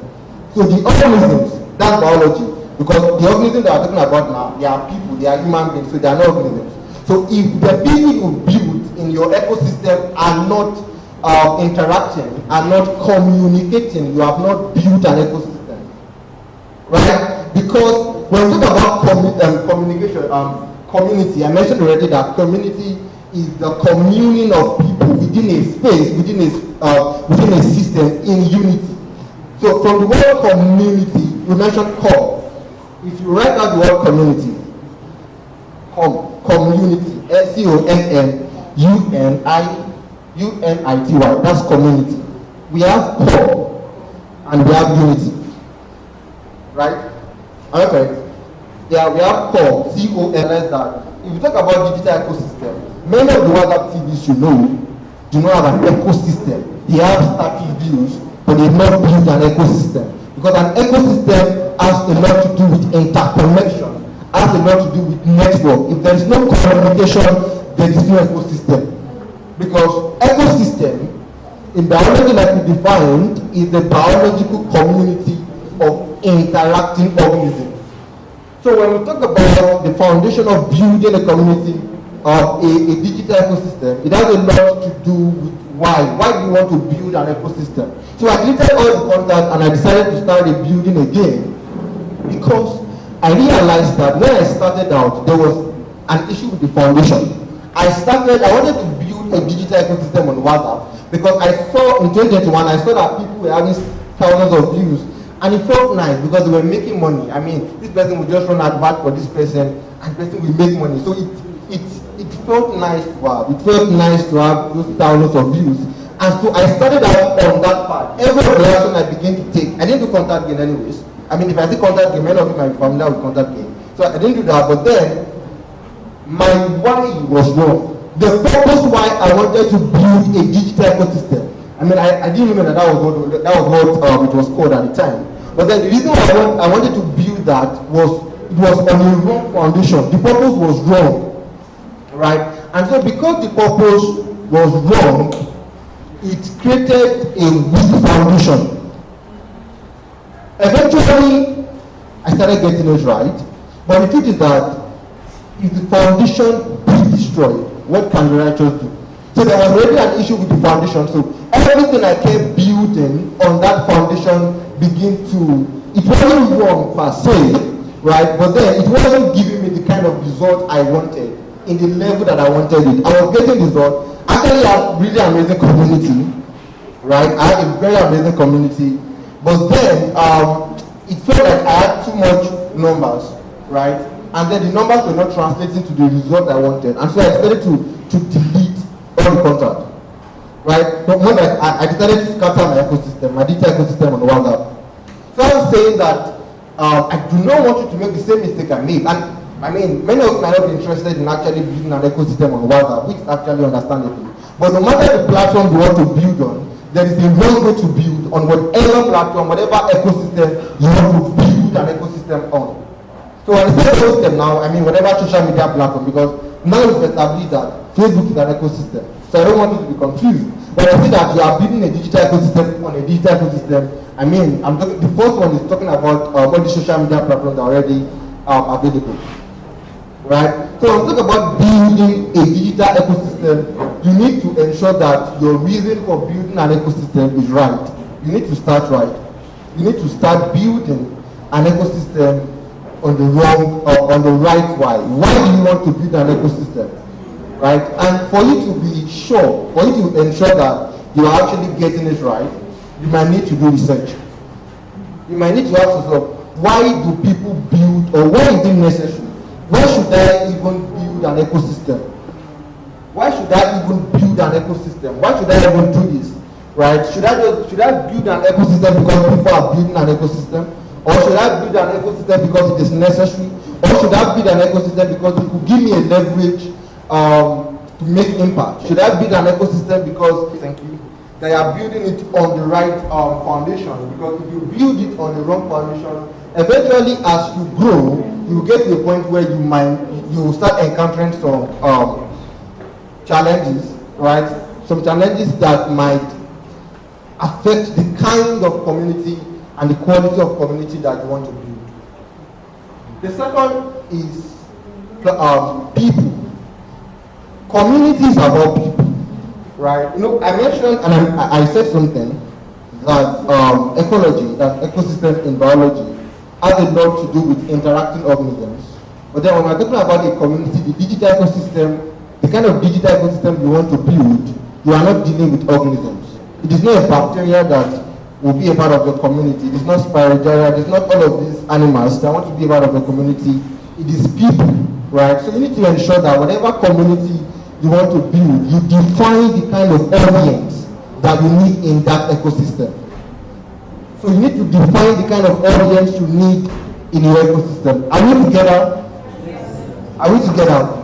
So the organisms, that's biology. Because the organisms that we're talking about now, they are people, they are human beings, so they are not organisms. So if the people you build in your ecosystem are not interacting, are not communicating, you have not built an ecosystem. Right? Because when we talk about communication, community, I mentioned already that community is the communing of people within a space, within a system in unity. So from the word community, we mentioned com. If you write out the word community, community, COMMUNITY, that's community. We have com and we have unity. Right? Okay. Yeah, we have com, COM, that. If you talk about digital ecosystem, many of the WhatsApp TVs you know do not have an ecosystem. They have static views, but they've not built an ecosystem. Because an ecosystem has a lot to do with interconnection, has a lot to do with network. If there is no communication, there is no ecosystem. Because ecosystem, in biology like we defined, is the biological community of interacting organisms. So when we talk about the foundation of building a community of a digital ecosystem, it has a lot to do with why. Why do you want to build an ecosystem? So I deleted all the content and I decided to start a building again because I realized that when I started out, there was an issue with the foundation. I wanted to build a digital ecosystem on WhatsApp because I saw in 2021, I saw that people were having thousands of views. And it felt nice because they were making money. I mean, this person would just run advert for this person, and the person will make money. So it felt nice to have. It felt nice to have those thousands of views. And so I started out on that part. Every reaction I began to take, I didn't do contact game anyways. I mean, if I say contact game, many of you might be familiar with contact game. So I didn't do that. But then my why was wrong. The purpose why I wanted to build a digital ecosystem. I mean, I didn't remember that was what it was called at the time. But then the reason why I wanted to build that was it was on a wrong foundation. The purpose was wrong, right? And so because the purpose was wrong, it created a weak foundation. Eventually, I started getting it right. But the truth is that if the foundation is destroyed, what can the righteous do? So there was already an issue with the foundation. So everything I kept building on that foundation it wasn't wrong per se, right? But then it wasn't giving me the kind of result I wanted in the level that I wanted it. I was getting results. Actually, I have really amazing community, right? I had a very amazing community. But then it felt like I had too much numbers, right? And then the numbers were not translating to the result I wanted. And so I started to delete all the content. Right? But when I decided to scatter my ecosystem, my digital ecosystem on WhatsApp. So I'm saying that I do not want you to make the same mistake I made. And I mean, many of you might not be interested in actually building an ecosystem on WhatsApp, which is actually understandable. But no matter the platform you want to build on, there is a wrong way to build on whatever platform, whatever ecosystem you want to build an ecosystem on. So when I say ecosystem now, I mean whatever social media platform, because now it's established that Facebook is an ecosystem. So I don't want you to be confused. When I say that you are building a digital ecosystem on a digital ecosystem, I mean, the first one is talking about all the social media platforms that are already available. Right? So when we talk about building a digital ecosystem, you need to ensure that your reason for building an ecosystem is right. You need to start right. You need to start building an ecosystem on the right why. Why do you want to build an ecosystem? Right? And for you to be sure, for you to ensure that you are actually getting it right, you might need to do research. You might need to ask yourself, why do people build, or why is it necessary? Why should I even build an ecosystem? Why should I even build an ecosystem? Why should I even do this? Right? Should I build an ecosystem because people are building an ecosystem? Or should I build an ecosystem because it is necessary? Or should I build an ecosystem because it could give me a leverage to make impact? Should I build an ecosystem because they are building it on the right foundation? Because if you build it on the wrong foundation, eventually as you grow, you will get to a point where you will start encountering some challenges, right? Some challenges that might affect the kind of community and the quality of community that you want to build. The second is people. Community is about people, right? You know, I mentioned and I said something that ecology, that ecosystem in biology, has a lot to do with interacting organisms. But then when we're talking about a community, the digital ecosystem, the kind of digital ecosystem you want to build, you are not dealing with organisms. It is not a bacteria that will be a part of the community. It is not Spirogyra, it is not all of these animals that want to be a part of the community. It is people, right? So you need to ensure that whatever community you want to build, you define the kind of audience that you need in that ecosystem. So you need to define the kind of audience you need in your ecosystem. Are we together? Are we together?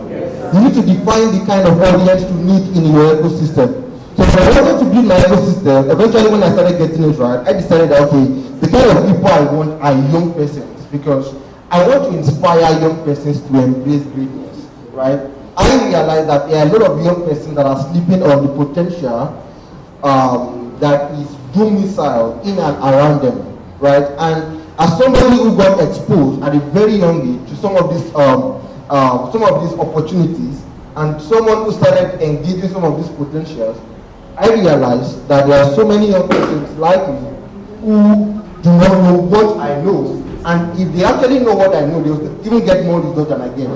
You need to define the kind of audience you need in your ecosystem. So when I wanted to build my ecosystem, eventually when I started getting it right, I decided that, okay, the kind of people I want are young persons, because I want to inspire young persons to embrace greatness, right? I realized that there are a lot of young persons that are sleeping on the potential that is domiciled in and around them, right? And as somebody who got exposed at a very young age to some of these opportunities, and someone who started engaging some of these potentials, I realized that there are so many young persons like me who do not know what I know, and if they actually know what I know, they will even get more results than I get.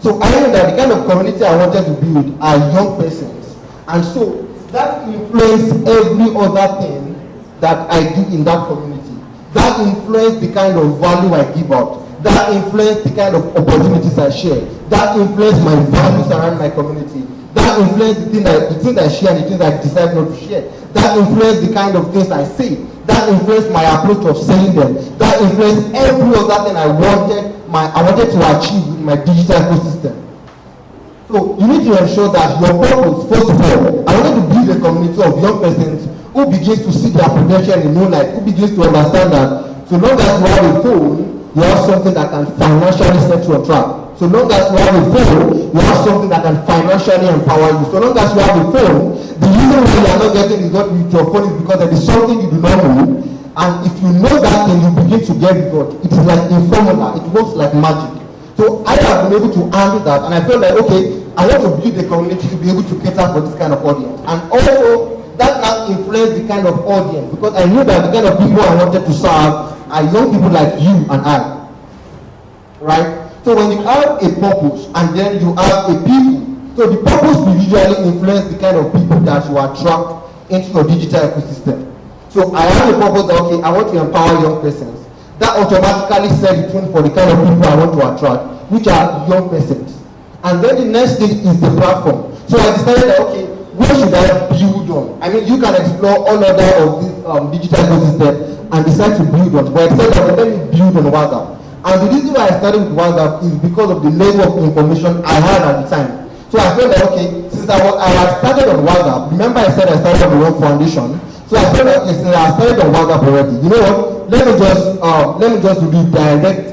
So I know that the kind of community I wanted to build are young persons, and so that influenced every other thing that I do in that community. That influenced the kind of value I give out. That influenced the kind of opportunities I share. That influenced my values around my community. That influenced the things I share and the things I decide not to share. That influenced the kind of things I say. That influenced my approach of saying them. That influenced every other thing I wanted to achieve with my digital ecosystem. So you need to ensure that your purpose, first of all, I wanted to build a community of young persons who begins to see their potential in new light, who begins to understand that so long as you have a phone, you have something that can financially set you on track. So long as you have a phone, you have something that can financially empower you. So long as you have a phone, the reason why you are not getting results with your phone is because there is something you do not know. And if you know that thing, you begin to get results. It is like a formula. It works like magic. So I have been able to handle that, and I felt like, okay, I want to build a community to be able to cater for this kind of audience. And also, that now influenced the kind of audience, because I knew that the kind of people I wanted to serve are young people like you and I. Right? So when you have a purpose and then you have a people, so the purpose will usually influence the kind of people that you attract into your digital ecosystem. So I have a purpose that, okay, I want to empower young persons. That automatically set the tone for the kind of people I want to attract, which are young persons. And then the next thing is the platform. So I decided that, okay, where should I build on? I mean, you can explore all other of this digital ecosystem and decide to build on. But I decided that, let me build on WhatsApp. And the reason why I started with WhatsApp is because of the level of information I had at the time. So I felt that, okay, since I had started on WhatsApp, remember I said I started on the wrong foundation. So I felt that, okay, since I started on WhatsApp already, you know what? Let me just redirect.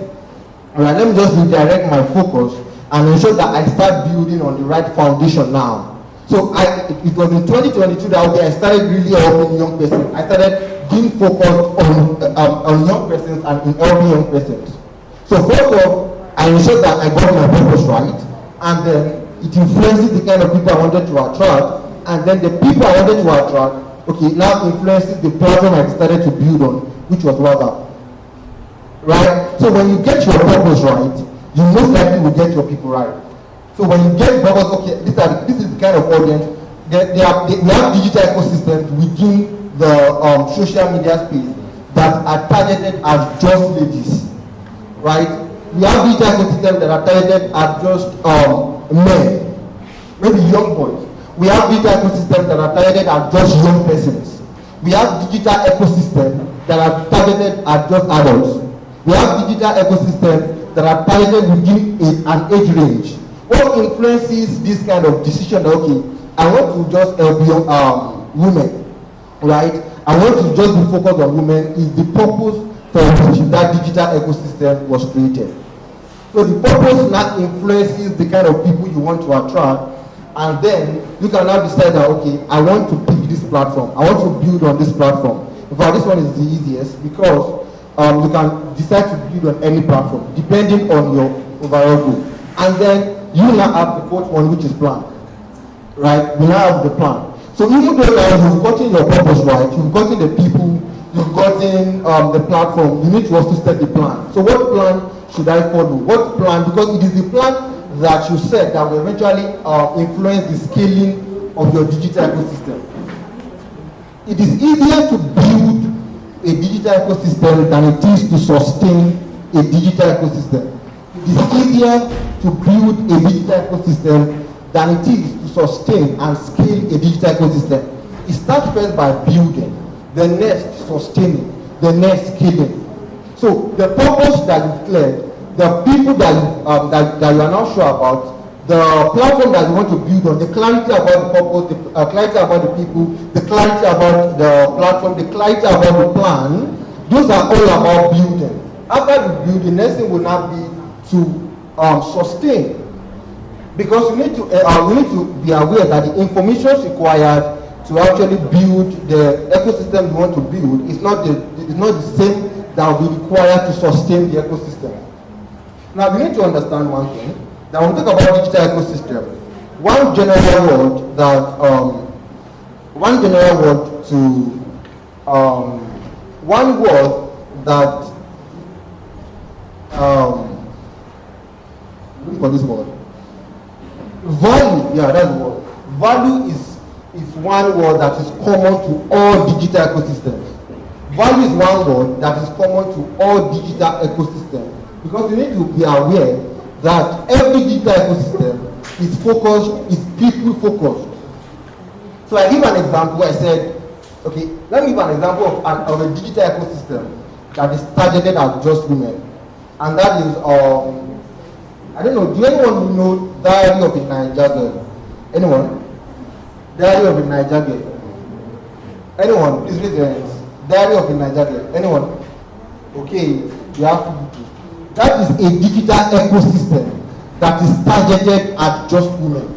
Alright, let me just redirect my focus and ensure that I start building on the right foundation now. So it was in 2022 that, okay, I started really helping young persons. I started being focused on young persons and in helping young persons. So first of all, I ensured that I got my purpose right, and then it influences the kind of people I wanted to attract, and then the people I wanted to attract, okay, now influences the platform I started to build on, which was WhatsApp. Right? So when you get your purpose right, you most likely will get your people right. So when you get purpose, okay, this is the kind of audience, we have digital ecosystems within the social media space that are targeted as just ladies. Right? We have digital ecosystems that are targeted at just men, maybe young boys. We have digital ecosystems that are targeted at just young persons. We have digital ecosystems that are targeted at just adults. We have digital ecosystems that are targeted within an age range. What influences this kind of decision? Okay, I want to just help young women, right? I want to just be focused on women is the purpose for which that digital ecosystem was created. So the purpose now influences the kind of people you want to attract, and then you can now decide that, okay, I want to pick this platform. I want to build on this platform. In fact, this one is the easiest because you can decide to build on any platform depending on your overall goal. And then you now have the fourth one, which is plan. Right? We now have the plan. So even though now you've gotten your purpose right, you've gotten the people, you've gotten the platform, you need to also set the plan. So what plan should I follow? What plan? Because it is the plan that you set that will eventually influence the scaling of your digital ecosystem. It is easier to build a digital ecosystem than it is to sustain a digital ecosystem. It is easier to build a digital ecosystem than it is to sustain and scale a digital ecosystem. It starts first by building, the next sustaining, the next scaling. So the purpose that you declared, the people that you are not sure about, the platform that you want to build on, the clarity about the purpose, the clarity about the people, the clarity about the platform, the clarity about the plan, those are all about building. After you build, the next thing will now be to sustain. Because you need to be aware that the information required to actually build the ecosystem you want to build is not the same that will be required to sustain the ecosystem. Now we need to understand one thing. Now when we talk about digital ecosystem, one general word that look for this word. Value, yeah, that's the word. Value is one word that is common to all digital ecosystems. Value is one word that is common to all digital ecosystems. Because you need to be aware that every digital ecosystem is focused, is people focused. So I give an example. I said, okay, let me give an example of a digital ecosystem that is targeted at just women. And that is, I don't know, do anyone know Diary of a Niger Girl? Anyone? Diary of a Niger Girl. Anyone? Please raise your hands. Diary of a Niger Girl. Anyone? Okay, you have to. That is a digital ecosystem that is targeted at just women,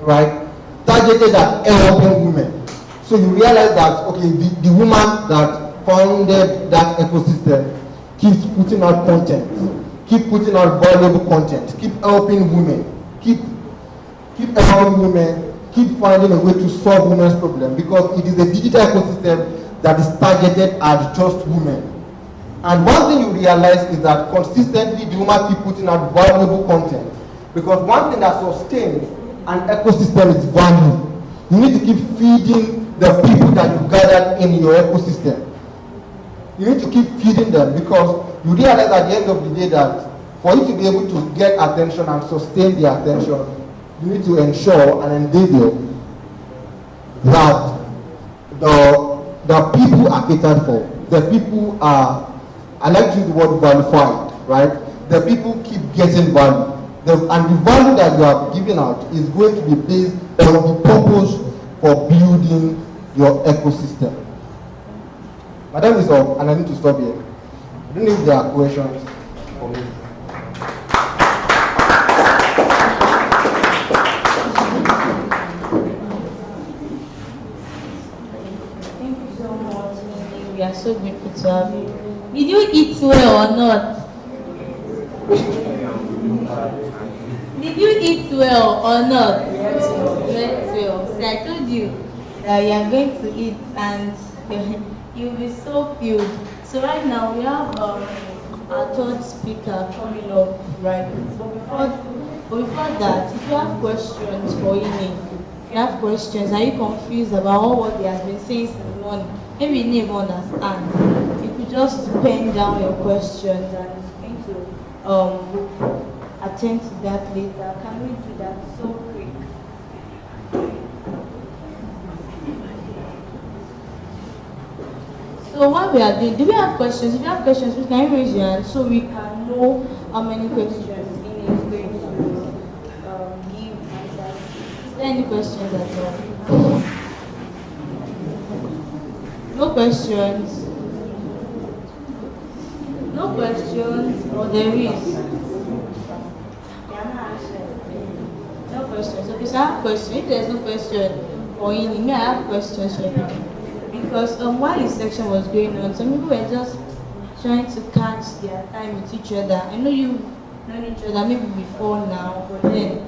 right? Targeted at helping women. So you realize that, okay, the woman that founded that ecosystem keeps putting out content, keep putting out valuable content, keep helping women, keep helping women, keep finding a way to solve women's problem, because it is a digital ecosystem that is targeted at just women. And one thing you realize is that consistently the woman keep putting out valuable content, because one thing that sustains an ecosystem is value. You need to keep feeding the people that you gathered in your ecosystem. You need to keep feeding them, because you realize at the end of the day that for you to be able to get attention and sustain the attention, you need to ensure and endeavor that the people are catered for. The people are, I like to use the word valified, right? The people keep getting value. And the value that you are giving out is going to be based on the purpose for building your ecosystem. My time is up and I need to stop here. I don't know if there are questions for me. Thank you so much. We are so grateful to have you. Did you eat well or not? Did you eat well or not? Yes, well. So I told you that you are going to eat and you'll be so filled. So right now we have our third speaker coming up, right? But before that, if you have questions for Ine, if you have questions, are you confused about what he has been saying since the morning? Maybe you didn't even understand. You could just pen down your questions and going to attend to that later. Can we do that so quick? So So what we are doing, do we have questions? If you have questions, please can you raise your hand so we can know how many questions in is going to give answers. Is there any questions at all? No questions. No questions, or there is? No questions. Okay, so I have questions. If there's no question for me, I have questions for you. Because while this section was going on, some people were just trying to catch their time with each other. I know you've known each other maybe before now, but then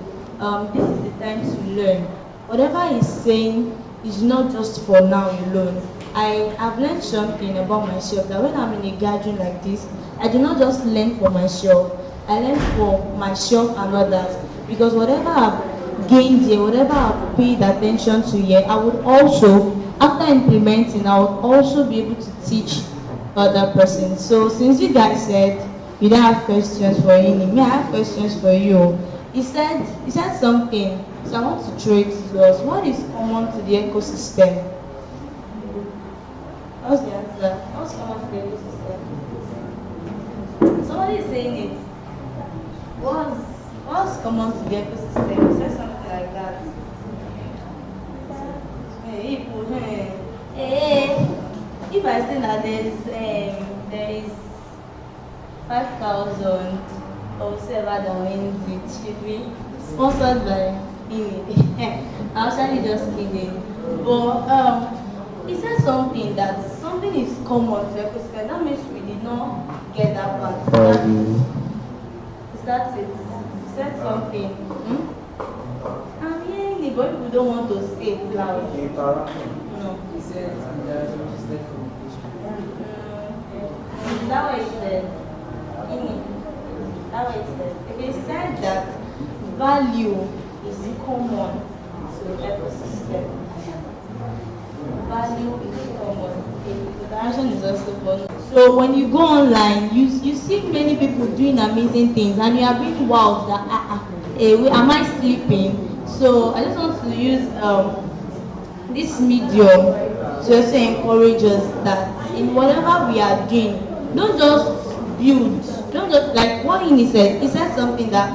this is the time to learn. Whatever he's saying is not just for now alone. I have learned something about myself that when I'm in a gathering like this, I do not just learn for myself. I learn for myself and others. Because whatever I've gained here, whatever I've paid attention to here, I would also, after implementing, I would also be able to teach other persons. So since you guys said you don't have questions for me, I have questions for you. He said something, so I want to throw it to us. What is common to the ecosystem? What's the answer? What's common to the ecosystem? Somebody is saying it. What's common to the ecosystem? Say something like that. If I say that there is 5,000 or whatever that wins it, should be sponsored by me. I'm actually just kidding. But he said something that something is common to ecosystem. That means we did not get that part. Is that it? He said something. I'm hearing it, but people don't want to say it loud. No. He said is that what he said? That what he said. If he said that value is common to the ecosystem. Value is common. The direction is also common. So when you go online, you see many people doing amazing things, and you are being wowed that am I sleeping? So I just want to use this medium to also encourage us that in whatever we are doing, don't just build. Don't just like what he said. He said something that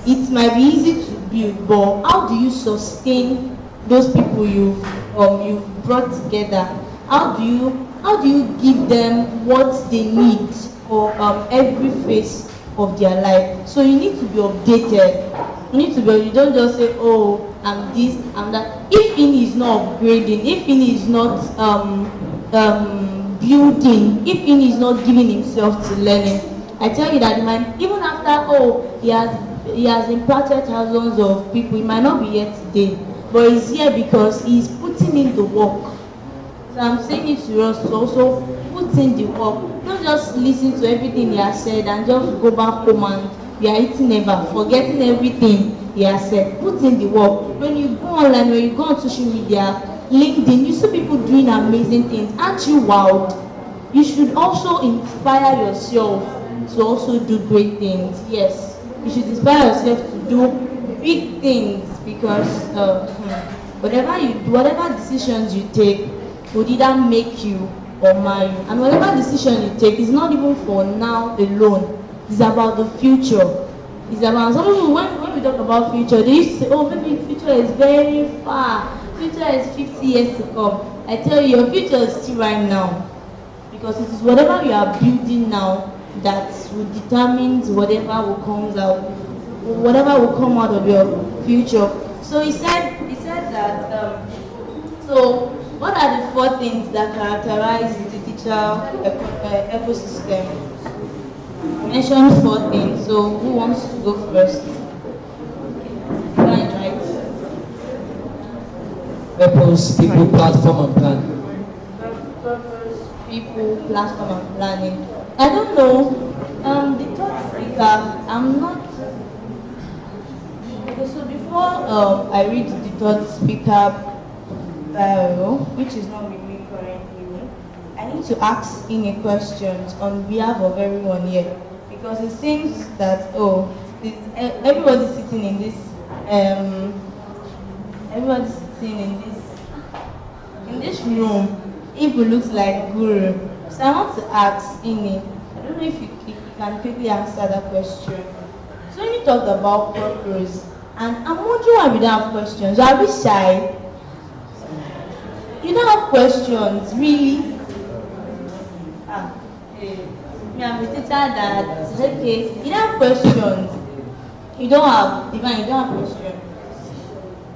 it might be easy to build, but how do you sustain those people you've brought together? How do you give them what they need for every phase of their life? So you need to be updated. You don't just say, I'm this, I'm that. If he is not upgrading, if he is not building, if he is not giving himself to learning, I tell you that even after he has impacted thousands of people, he might not be here today, but he's here because he's putting in the work. So I'm saying it to us to also put in the work. Don't just listen to everything he has said and just go back home and you are eating ever, forgetting everything he has said. Put in the work. When you go online, when you go on social media, LinkedIn, you see people doing amazing things. Aren't you wowed? You should also inspire yourself to also do great things. Yes, you should inspire yourself to do big things because whatever decisions you take would either make you or mar you. And whatever decision you take is not even for now alone. It's about the future. It's about some people when we talk about future, they used to say, maybe future is very far. Future is 50 years to come. I tell you, your future is still right now. Because it is whatever you are building now that will determine whatever will come out, whatever will come out of your future. So he said that. So what are the 4 things that characterize the digital ecosystem? I mentioned 4 things. So who wants to go first? Right. Purpose, people, platform, and plan. Purpose, people, platform, and planning. I don't know. The third speaker, I'm not. Okay, so before I read the third speaker bio, which is not with me currently, I need to ask him a question on behalf of everyone here, because it seems that everybody sitting in this in this room if it looks like guru. So I want to ask Ini, I don't know if you can quickly answer that question. So when you talked about purpose, and I'm wondering why we don't have questions. Are we shy? You don't have questions, really? Me, I'm a teacher that, okay, you don't have questions. You don't have, Divine, you don't have questions.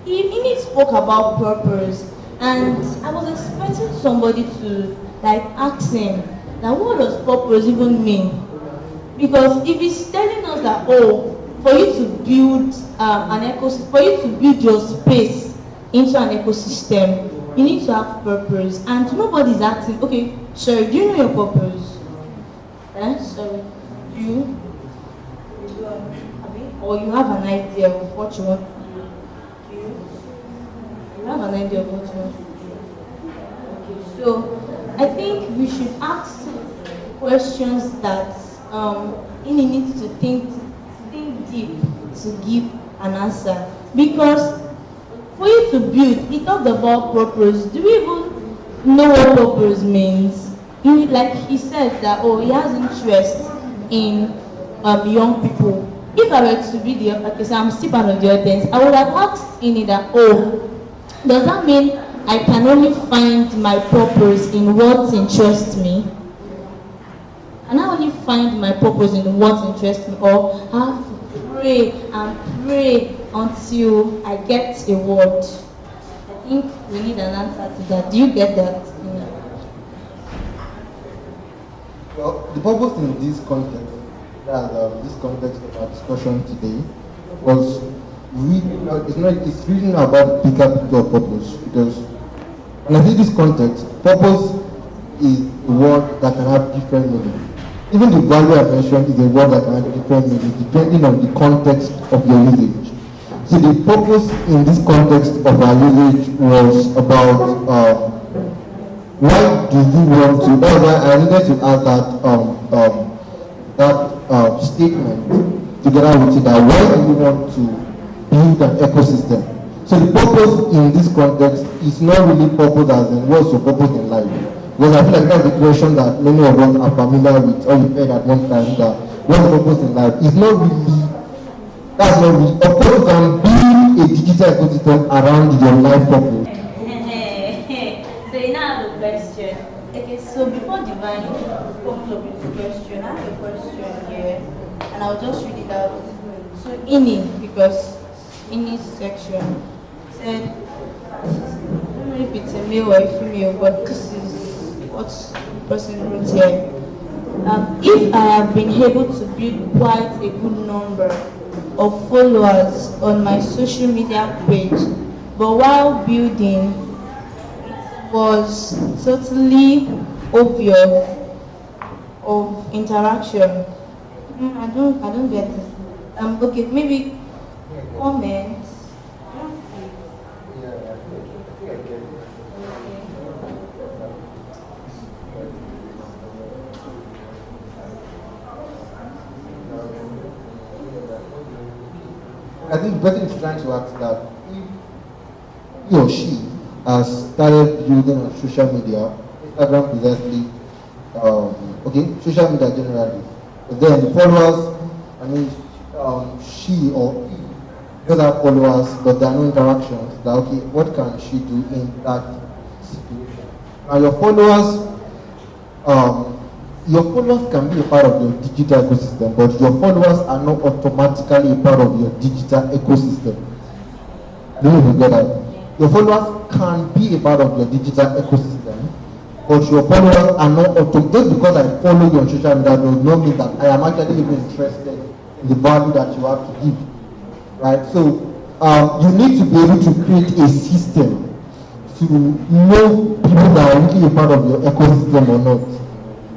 He spoke about purpose, and I was expecting somebody to like ask him, now what does purpose even mean? Because if he's telling us that, oh, for you to build an ecosystem, for you to build your space into an ecosystem, you need to have purpose, and nobody's asking, okay, sorry, do you know your purpose? Sorry, do you? Or you have an idea of what you want to do? Do you have an idea of what you want to do? Okay, so I think we should ask questions that he needs to think deep to give an answer. Because for you to build, he talked about purpose. Do we even know what purpose means? Like he said that, oh, he has interest in young people. If I were to be the, okay, so I'm still part of the audience, I would have asked in it that, oh, does that mean I can only find my purpose in what interests me? Can I only find my purpose in what interests me, or I have to pray and pray until I get a word? I think we need an answer to that. Do you get that? Well, the purpose in this context, this context of our discussion today, was really, it's really about the bigger picture of purpose. Because when I see this context, purpose is a word that can have different meanings. Even the value I mentioned is a word that can have different meanings depending on the context of your usage. So the purpose in this context of our usage was about why do you want to? That's why I needed to add that statement together with it. That why do you want to build an ecosystem? So the purpose in this context is not really purpose as in what's your purpose in life. Because I feel like that's the question that many of us are familiar with, or you've heard at one time, that what's the purpose in life? It's not really, that's not really, of course you can build a digital ecosystem around your life purpose. So you now have a question. Okay, so before Divine comes up with the question, I have a question here, and I'll just read it out. So Ini, because Ini's section said, I don't know if it's a male or a female, but this is what the person wrote here. If I have been able to build quite a good number of followers on my social media page, but while building, it was totally obvious of interaction. I don't get it. Okay, maybe comments. I think the person is trying to ask that if he or she has started building on social media, Instagram precisely, social media generally, but then the followers, she or he does have followers, but there are no interactions. That okay, what can she do in that situation? Now your followers can be a part of your digital ecosystem, but your followers are not automatically a part of your digital ecosystem. I don't know if you get that. Your followers can be a part of your digital ecosystem, but your followers are not just because I follow you on social media does not mean that I am actually even interested in the value that you have to give. Right? So you need to be able to create a system to know people that are really a part of your ecosystem or not.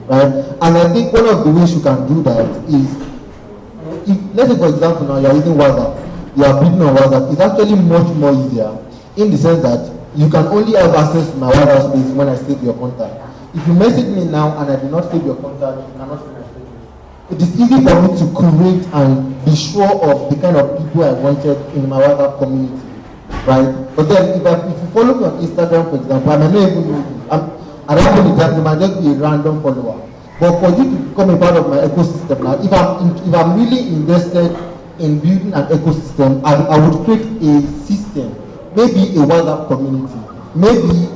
Right? And I think one of the ways you can do that is, if, let's say for example now you are using WhatsApp, you are building on WhatsApp, it's actually much more easier in the sense that you can only have access to my WhatsApp space when I save your contact. If you message me now and I do not save your contact, you cannot see my status. It is easy for me to create and be sure of the kind of people I wanted in my WhatsApp community. Right? But then if you follow me on Instagram, for example, I may not even know you. At that point in time, they might just be a random follower. But for you to become a part of my ecosystem now, if I'm really invested in building an ecosystem, I would create a system, maybe a WhatsApp community, maybe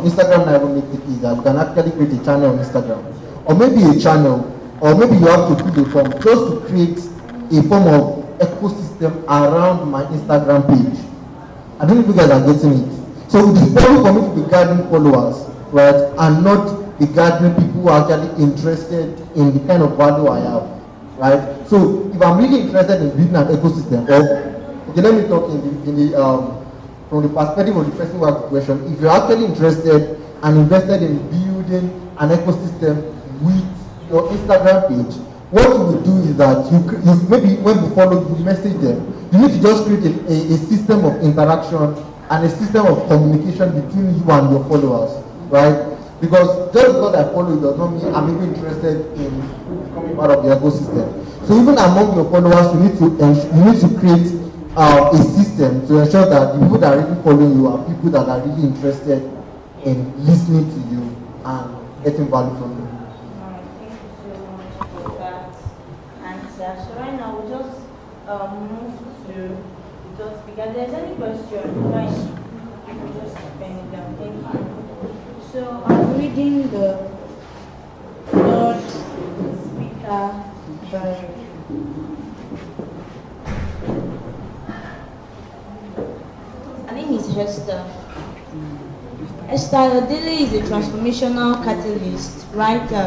Instagram now even make it easier. You can actually create a channel on Instagram, or maybe a channel, or maybe you have to fill a form just to create a form of ecosystem around my Instagram page. I don't know if you guys are getting it. So it is possible for me to be gathering followers, right, and not be gathering people who are actually interested in the kind of value I have, right? So if I'm really interested in building an ecosystem, or okay, let me talk from the perspective of the person who asked the question. If you're actually interested and invested in building an ecosystem with your Instagram page, what you will do is that you maybe when you follow, you message them. You need to just create a system of interaction and a system of communication between you and your followers, right? Because just because I follow you does not mean I'm even interested in becoming part of the ecosystem. So even among your followers, you need to create a system to ensure that the people that are really following you are people that are really interested in listening to you and getting value from you. Alright, thank you so much for that answer. So right now we'll just move to the topic. If there's any question, right, you can just pen it down. Thank you. So I'm reading the third speaker by her name is Hester. Esther Adele is a transformational catalyst, writer,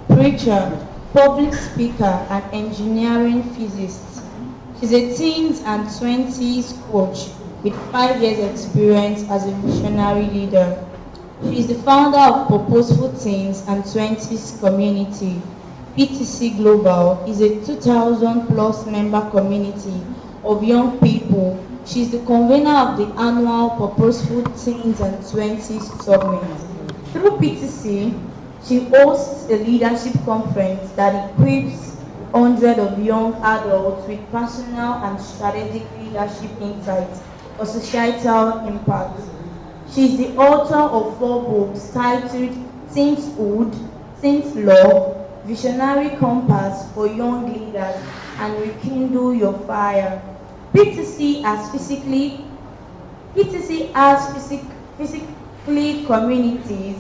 preacher, public speaker, and engineering physicist. She's a teens and 20s coach with 5 years experience as a visionary leader. She is the founder of Purposeful Teens and 20s Community. PTC Global is a 2,000 plus member community of young people. She is the convener of the annual Purposeful Teens and 20s Summit. Through PTC, she hosts a leadership conference that equips hundreds of young adults with personal and strategic leadership insights for societal impact. She is the author of 4 books titled Teenshood, Teens Law, Visionary Compass for Young Leaders, and Rekindle Your Fire. PTC has physically communities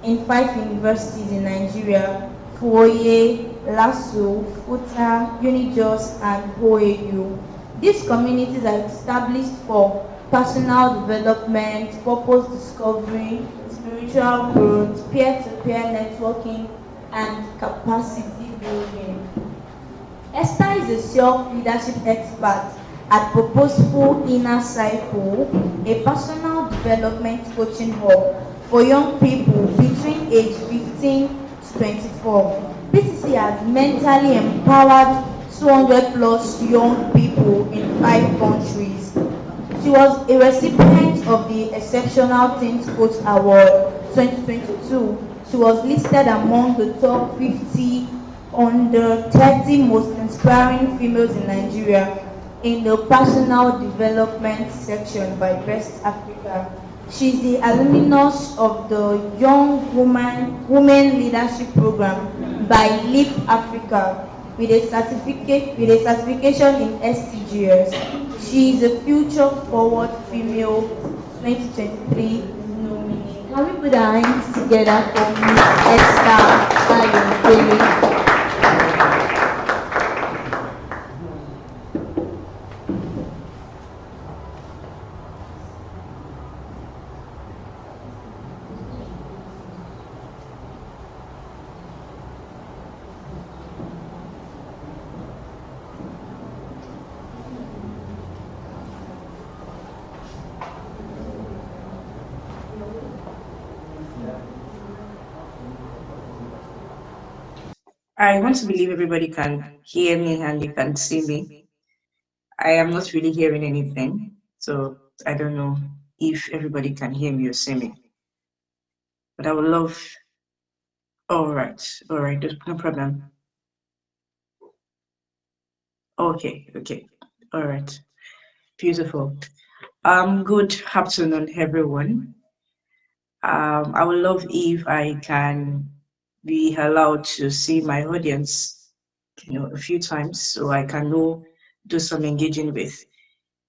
in 5 universities in Nigeria: Foye, Lasso, Futa, Unijos, and OAU. These communities are established for personal development, purpose discovery, spiritual growth, peer-to-peer networking, and capacity building. Esther is a self-leadership expert at Purposeful Inner Cycle, a personal development coaching hub for young people between age 15 to 24. PTC has mentally empowered 200 plus young people in 5 countries. She was a recipient of the Exceptional Teens Coach Award 2022. She was listed among the top 50 under 30 most inspiring females in Nigeria in the personal development section by Best Africa. She is the alumnus of the Young Women Leadership Program by Leap Africa with a certification in STGS. She is a Future Forward Female 2023 nominee. Can we put our hands together for Miss Esther Ayodele? I want to believe everybody can hear me and you can see me. I am not really hearing anything, so I don't know if everybody can hear me or see me. But I would love. All right, no problem. Okay, all right, beautiful. Good afternoon, everyone. I would love if I can be allowed to see my audience, a few times so I can do some engaging with.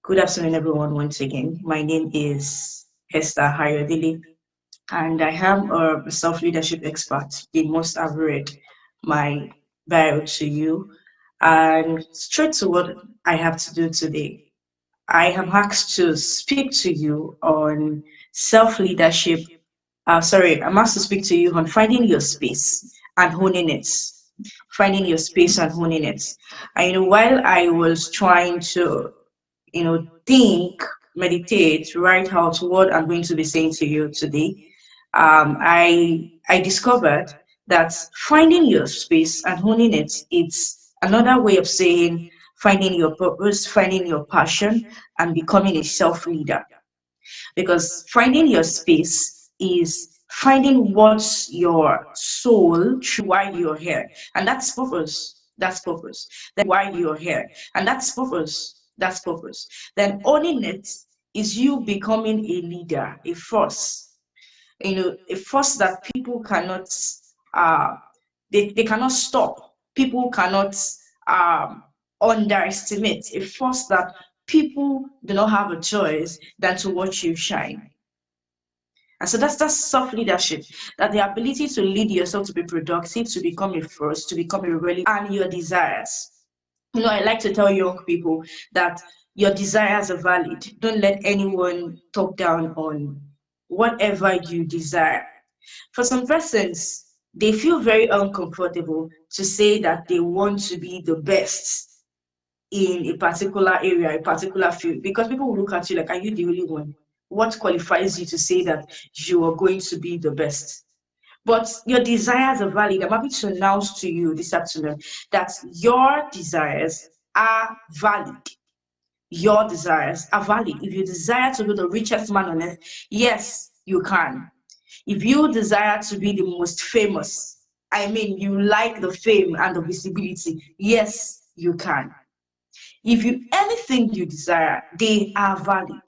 Good afternoon, everyone, once again. My name is Esther Hayodili, and I am a self-leadership expert. You must have read my bio to you. And straight to what I have to do today. I am asked to speak to you on self-leadership. Sorry, I'm asked to speak to you on finding your space and honing it. Finding your space and honing it. And while I was trying to think, meditate, write out what I'm going to be saying to you today, I discovered that finding your space and honing it, it's another way of saying finding your purpose, finding your passion, and becoming a self leader. Because finding your space is finding what's your soul through why you're here, and that's purpose. That's purpose. Then why you're here, and that's purpose. That's purpose. Then owning it is you becoming a leader, a force. A force that people cannot uh they cannot stop. People cannot um underestimate. A force that people do not have a choice than to watch you shine. And so that's self leadership, that the ability to lead yourself to be productive, to become a force, to become a relevant, and your desires. I like to tell young people that your desires are valid. Don't let anyone talk down on whatever you desire. For some persons, they feel very uncomfortable to say that they want to be the best in a particular area, a particular field, because people will look at you like, are you the only one? What qualifies you to say that you are going to be the best? But your desires are valid. I'm happy to announce to you this afternoon that your desires are valid. Your desires are valid. If you desire to be the richest man on earth, yes, you can. If you desire to be the most famous, I mean, you like the fame and the visibility, yes, you can. If you anything you desire, they are valid.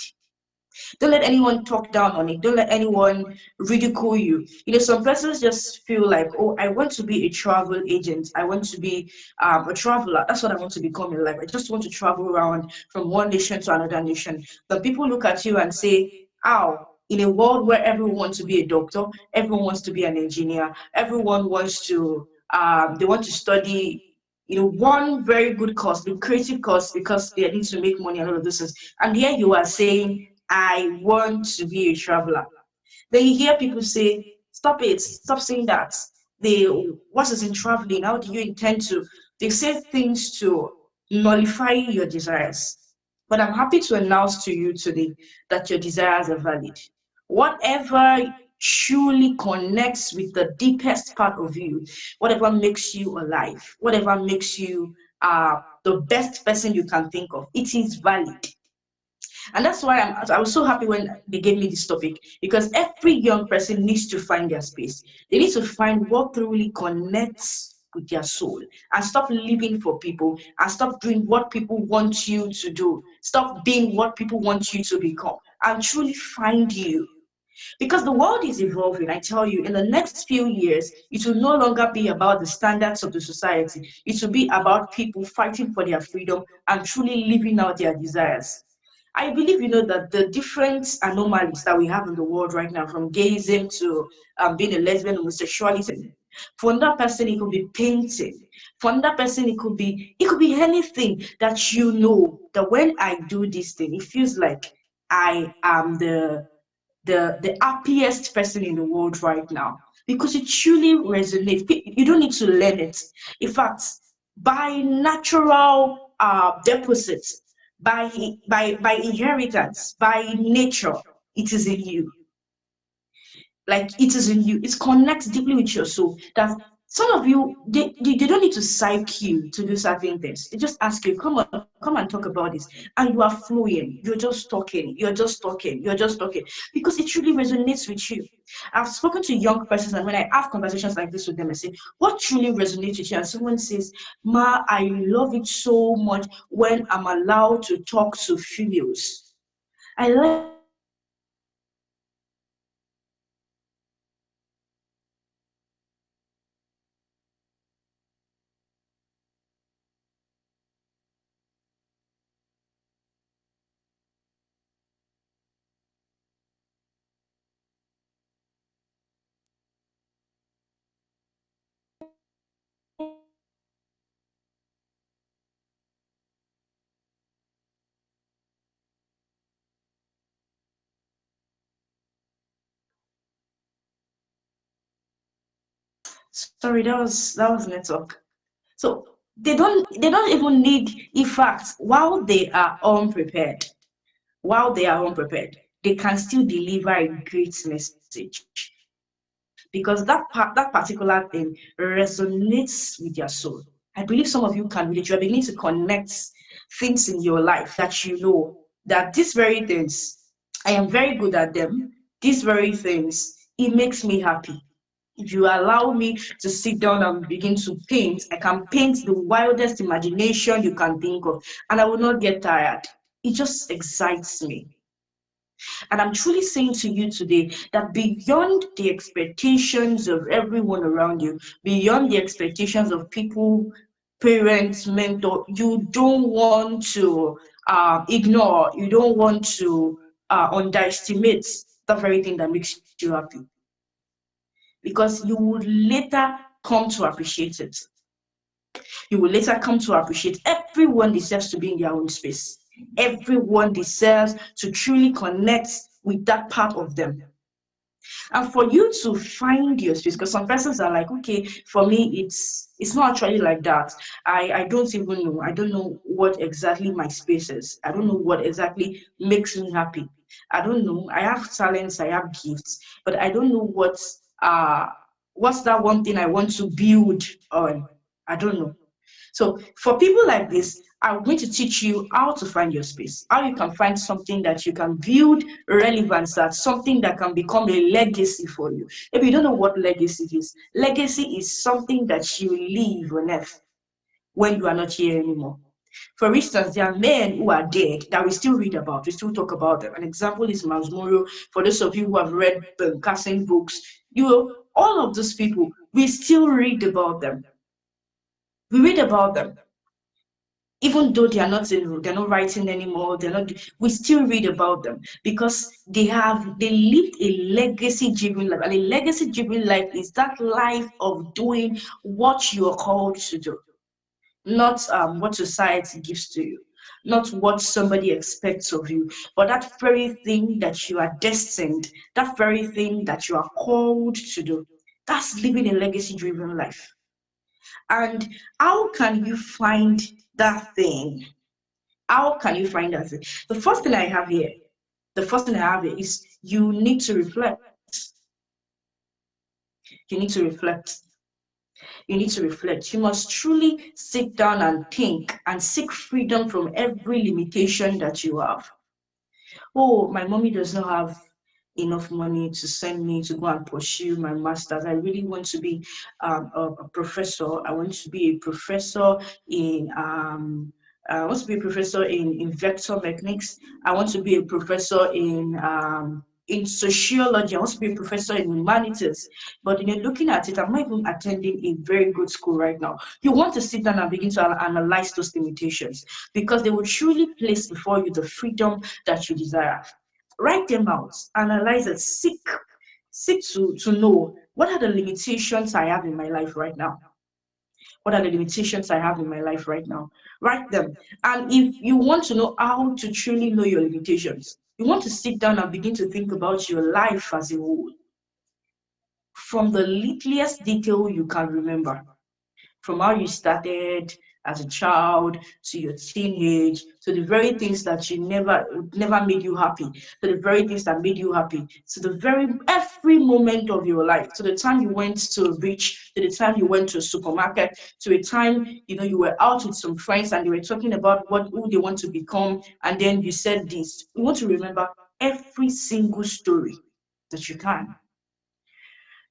Don't let anyone talk down on it. Don't let anyone ridicule you. Some persons just feel like, oh, I want to be a travel agent. I want to be a traveler. That's what I want to become in life. I just want to travel around from one nation to another nation. But people look at you and say, "Ow." In a world where everyone wants to be a doctor, everyone wants to be an engineer, everyone wants to, they want to study, one very good course, lucrative course, because they need to make money and all of this. And here you are saying, I want to be a traveler. Then you hear people say, stop it, stop saying that. What is in traveling? How do you intend to? They say things to nullify your desires. But I'm happy to announce to you today that your desires are valid. Whatever truly connects with the deepest part of you, whatever makes you alive, whatever makes you the best person you can think of, it is valid. And that's why I was so happy when they gave me this topic, because every young person needs to find their space. They need to find what truly connects with their soul, and stop living for people, and stop doing what people want you to do. Stop being what people want you to become, and truly find you. Because the world is evolving, I tell you, in the next few years, it will no longer be about the standards of the society. It will be about people fighting for their freedom and truly living out their desires. I believe, that the different anomalies that we have in the world right now, from gayism to being a lesbian, homosexuality, for another person it could be painting. For another person it could be anything that that when I do this thing, it feels like I am the happiest person in the world right now, because it truly resonates. You don't need to learn it. In fact, by natural deposits, by inheritance, by nature, it is in you. Like, it is in you. It connects deeply with your soul. That some of you, they don't need to psych you to do certain things. They just ask you, come and talk about this, and you are flowing. You're just talking, because it truly resonates with you. I've spoken to young persons, and when I have conversations like this with them, I say, what truly resonates with you? And someone says, Ma, I love it so much when I'm allowed to talk to females. I like Sorry, that was network. So they don't even need, in fact, while they are unprepared, they can still deliver a great message, because that particular thing resonates with your soul. I believe some of you can relate. You are beginning to connect things in your life that you know that these very things, I am very good at them. These very things, it makes me happy. If you allow me to sit down and begin to paint, I can paint the wildest imagination you can think of, and I will not get tired. It just excites me. And I'm truly saying to you today that beyond the expectations of everyone around you, beyond the expectations of people, parents, mentor, you don't want to ignore, you don't want to underestimate the very thing that makes you happy, because you would later come to appreciate it. You will later come to appreciate everyone deserves to be in their own space. Everyone deserves to truly connect with that part of them. And for you to find your space, because some persons are like, okay, for me, it's not actually like that. I don't even know. I don't know what exactly my space is. I don't know what exactly makes me happy. I don't know. I have talents, I have gifts, but I don't know what's that one thing I want to build on. I don't know. So for people like this, I'm going to teach you how to find your space, how you can find something that you can build relevance at, something that can become a legacy for you. If you don't know what legacy is something that you leave on earth when you are not here anymore. For instance, there are men who are dead that we still read about, we still talk about them. An example is Miles Monroe. For those of you who have read Casting books, all of those people, we still read about them. We read about them, even though they're not writing anymore, we still read about them because they lived a legacy driven life. And a legacy driven life is that life of doing what you are called to do, not what society gives to you, not what somebody expects of you, but that very thing that you are destined, that very thing that you are called to do. That's living a legacy driven life. And how can you find that thing? How can you find that thing? The first thing I have here is you need to reflect. You need to reflect. You need to reflect. You must truly sit down and think and seek freedom from every limitation that you have. Oh, my mommy does not have enough money to send me to go and pursue my master's. I really want to be a professor. I want to be a professor in I want to be a professor in vector mechanics. I want to be a professor in sociology. I want to be a professor in humanities. But looking at it, I'm not even attending a very good school right now. You want to sit down and begin to analyze those limitations because they will truly place before you the freedom that you desire. Write them out, analyze it, seek to know what are the limitations I have in my life right now. What are the limitations I have in my life right now? Write them. And if you want to know how to truly know your limitations, you want to sit down and begin to think about your life as a whole. From the littlest detail you can remember, from how you started as a child to your teenage, to the very things that you never made you happy, to the very things that made you happy, to the very every moment of your life, to the time you went to a beach, to the time you went to a supermarket, to a time you were out with some friends and they were talking about who they want to become, and then you said this. You want to remember every single story that you can.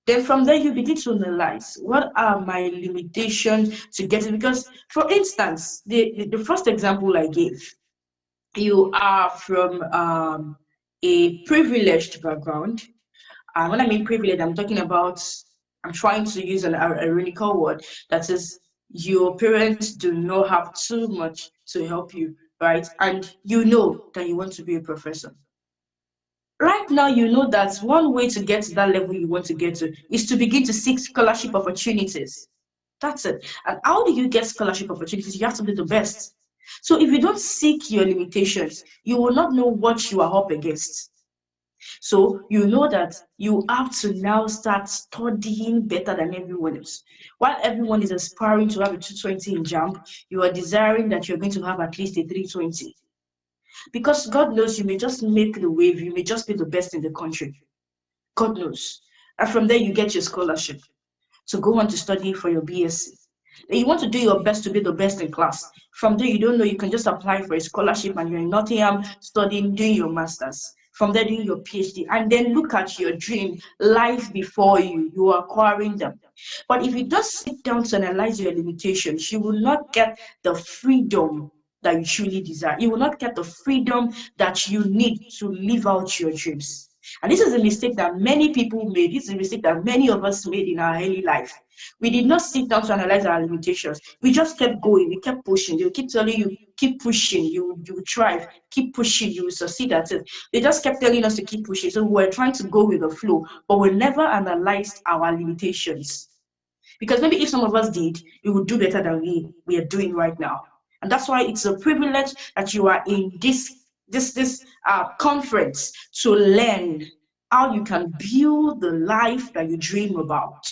Then from there, you begin to analyze what are my limitations to get it. Because, for instance, the first example I gave, you are from a privileged background. And when I mean privileged, I'm trying to use an ironical word, that is, your parents do not have too much to help you, right? And you know that you want to be a professor. Right now, you know that one way to get to that level you want to get to is to begin to seek scholarship opportunities. That's it. And how do you get scholarship opportunities? You have to be the best. So if you don't seek your limitations, you will not know what you are up against. So you know that you have to now start studying better than everyone else. While everyone is aspiring to have a 220 in JAMB, you are desiring that you're going to have at least a 320. Because God knows you may just make the wave, you may just be the best in the country. God knows. And from there, you get your scholarship to go on to study for your BSc. Then you want to do your best to be the best in class. From there, you don't know, you can just apply for a scholarship and you're in Nottingham studying, doing your master's. From there, doing your PhD. And then look at your dream, life before you. You are acquiring them. But if you just sit down to analyze your limitations, you will not get the freedom that you truly desire. You will not get the freedom that you need to live out your dreams. And this is a mistake that many people made. This is a mistake that many of us made in our early life. We did not sit down to analyze our limitations. We just kept going. We kept pushing. They will keep telling you, keep pushing. You will thrive. Keep pushing. You will succeed at it. They just kept telling us to keep pushing. So we were trying to go with the flow, but we never analyzed our limitations. Because maybe if some of us did, we would do better than we are doing right now. And that's why it's a privilege that you are in this conference to learn how you can build the life that you dream about.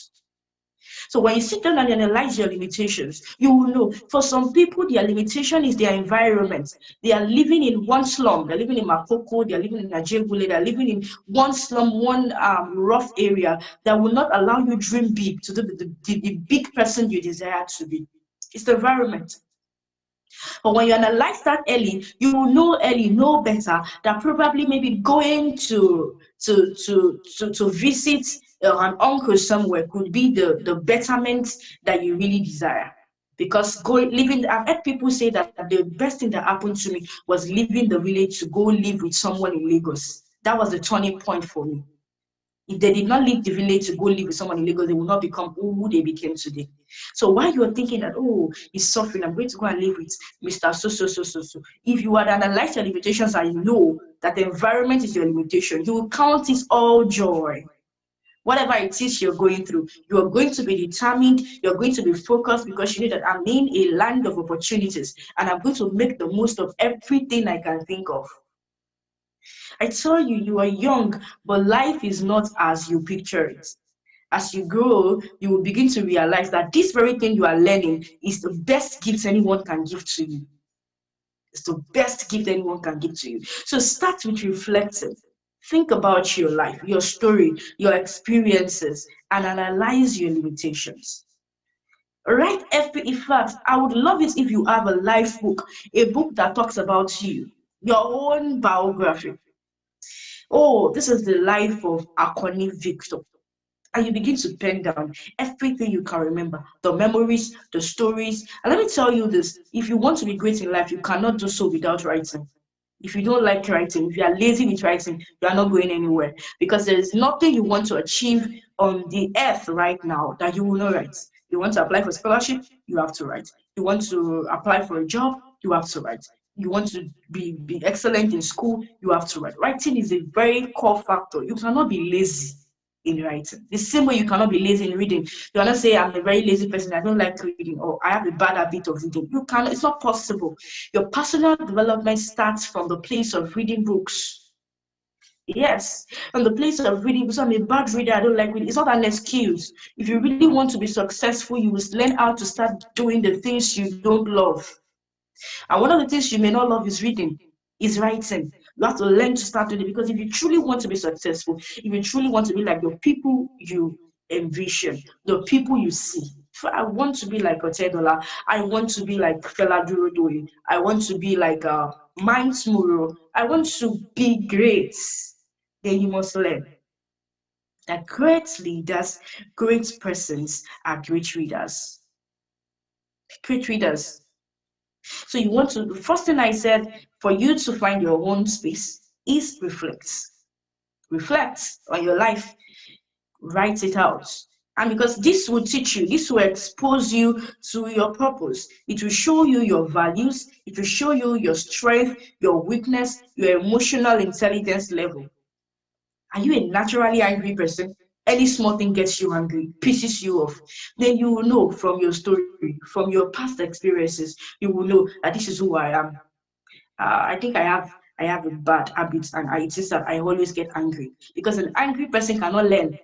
So when you sit down and analyze your limitations, you will know for some people, their limitation is their environment. They are living in one slum. They're living in Makoko, they're living in Najebule, they're living in one slum, one rough area that will not allow you dream big to the big person you desire to be. It's the environment. But when you analyze that early, you will know better that probably maybe going to visit an uncle somewhere could be the betterment that you really desire. Because I've heard people say that the best thing that happened to me was leaving the village to go live with someone in Lagos. That was the turning point for me. If they did not leave the village to go live with someone in Lagos, they would not become who they became today. So while you are thinking that, oh, he's suffering, I'm going to go and live with Mr. So. If you had analyzed your limitations and you know that the environment is your limitation, you will count it all joy. Whatever it is you're going through, you are going to be determined, you're going to be focused because you know that I'm in a land of opportunities and I'm going to make the most of everything I can think of. I tell you, you are young, but life is not as you picture it. As you grow, you will begin to realize that this very thing you are learning is the best gift anyone can give to you. It's the best gift anyone can give to you. So start with reflecting. Think about your life, your story, your experiences, and analyze your limitations. Write in fact, I would love it if you have a life book, a book that talks about you, your own biography. Oh, this is the life of Akoni Victor. And you begin to pen down everything you can remember, the memories, the stories. And let me tell you this, if you want to be great in life, you cannot do so without writing. If you don't like writing, if you are lazy with writing, you are not going anywhere. Because there is nothing you want to achieve on the earth right now that you will not write. You want to apply for scholarship, you have to write. You want to apply for a job, you have to write. You want to be excellent in school, you have to write. Writing is a very core factor. You cannot be lazy in writing. The same way you cannot be lazy in reading. You cannot say I'm a very lazy person, I don't like reading, or I have a bad habit of reading. You cannot, it's not possible. Your personal development starts from the place of reading books. Yes, from the place of reading books. I'm a bad reader, I don't like reading. It's not an excuse. If you really want to be successful, you must learn how to start doing the things you don't love. And one of the things you may not love is reading, is writing. You have to learn to start doing it because if you truly want to be successful, if you truly want to be like the people you envision, the people you see. If I want to be like Otedola, I want to be like Fela Durodoye, I want to be like Minds Muro, I want to be great, then you must learn that great leaders, great persons are great readers. Great readers. So you want to, the first thing I said, for you to find your own space is reflect. Reflect on your life, write it out. And because this will teach you, this will expose you to your purpose. It will show you your values, it will show you your strength, your weakness, your emotional intelligence level. Are you a naturally angry person? Any small thing gets you angry, pisses you off. Then you will know from your story, from your past experiences, you will know that this is who I am. I think I I have a bad habit, and it is that I always get angry because an angry person cannot learn.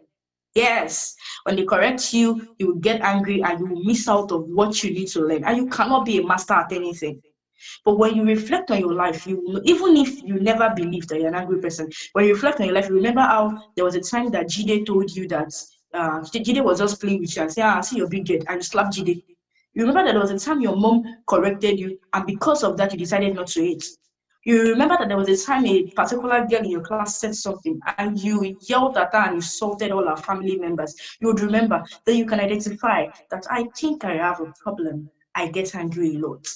Yes, when they correct you, you will get angry and you will miss out of what you need to learn, and you cannot be a master at anything. But when you reflect on your life, you will know, even if you never believed that you're an angry person, when you reflect on your life, you remember how there was a time that Jide told you that Jide was just playing with you and say, "Ah, see your big head," and you slapped Jide. You remember that there was a time your mom corrected you, and because of that, you decided not to eat. You remember that there was a time a particular girl in your class said something and you yelled at her and insulted all our family members. You would remember that you can identify that I think I have a problem. I get angry a lot.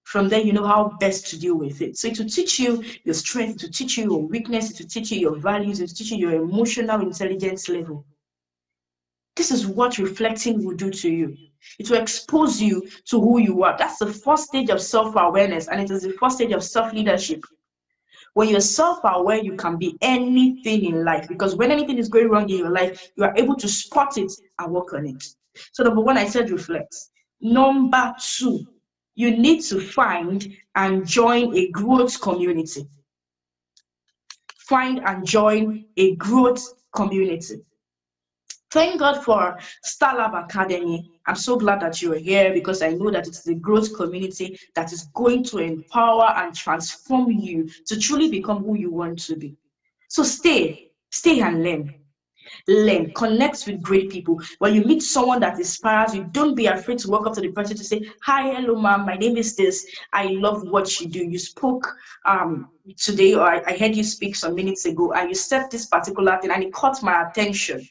From there, you know how best to deal with it. So it will teach you your strength, to teach you your weakness, it will teach you your values, it will teach you your emotional intelligence level. This is what reflecting will do to you. It will expose you to who you are. That's the first stage of self-awareness, and it is the first stage of self-leadership. When you're self-aware, you can be anything in life, because when anything is going wrong in your life, you are able to spot it and work on it. So number one, I said reflect. Number two, you need to find and join a growth community. Find and join a growth community. Thank God for StarLab Academy. I'm so glad that you're here because I know that it's the growth community that is going to empower and transform you to truly become who you want to be. So stay and learn. Learn, connect with great people. When you meet someone that inspires you, don't be afraid to walk up to the person to say, "Hi, hello, ma'am, my name is this. I love what you do. You spoke today, or I heard you speak some minutes ago, and you said this particular thing, and it caught my attention.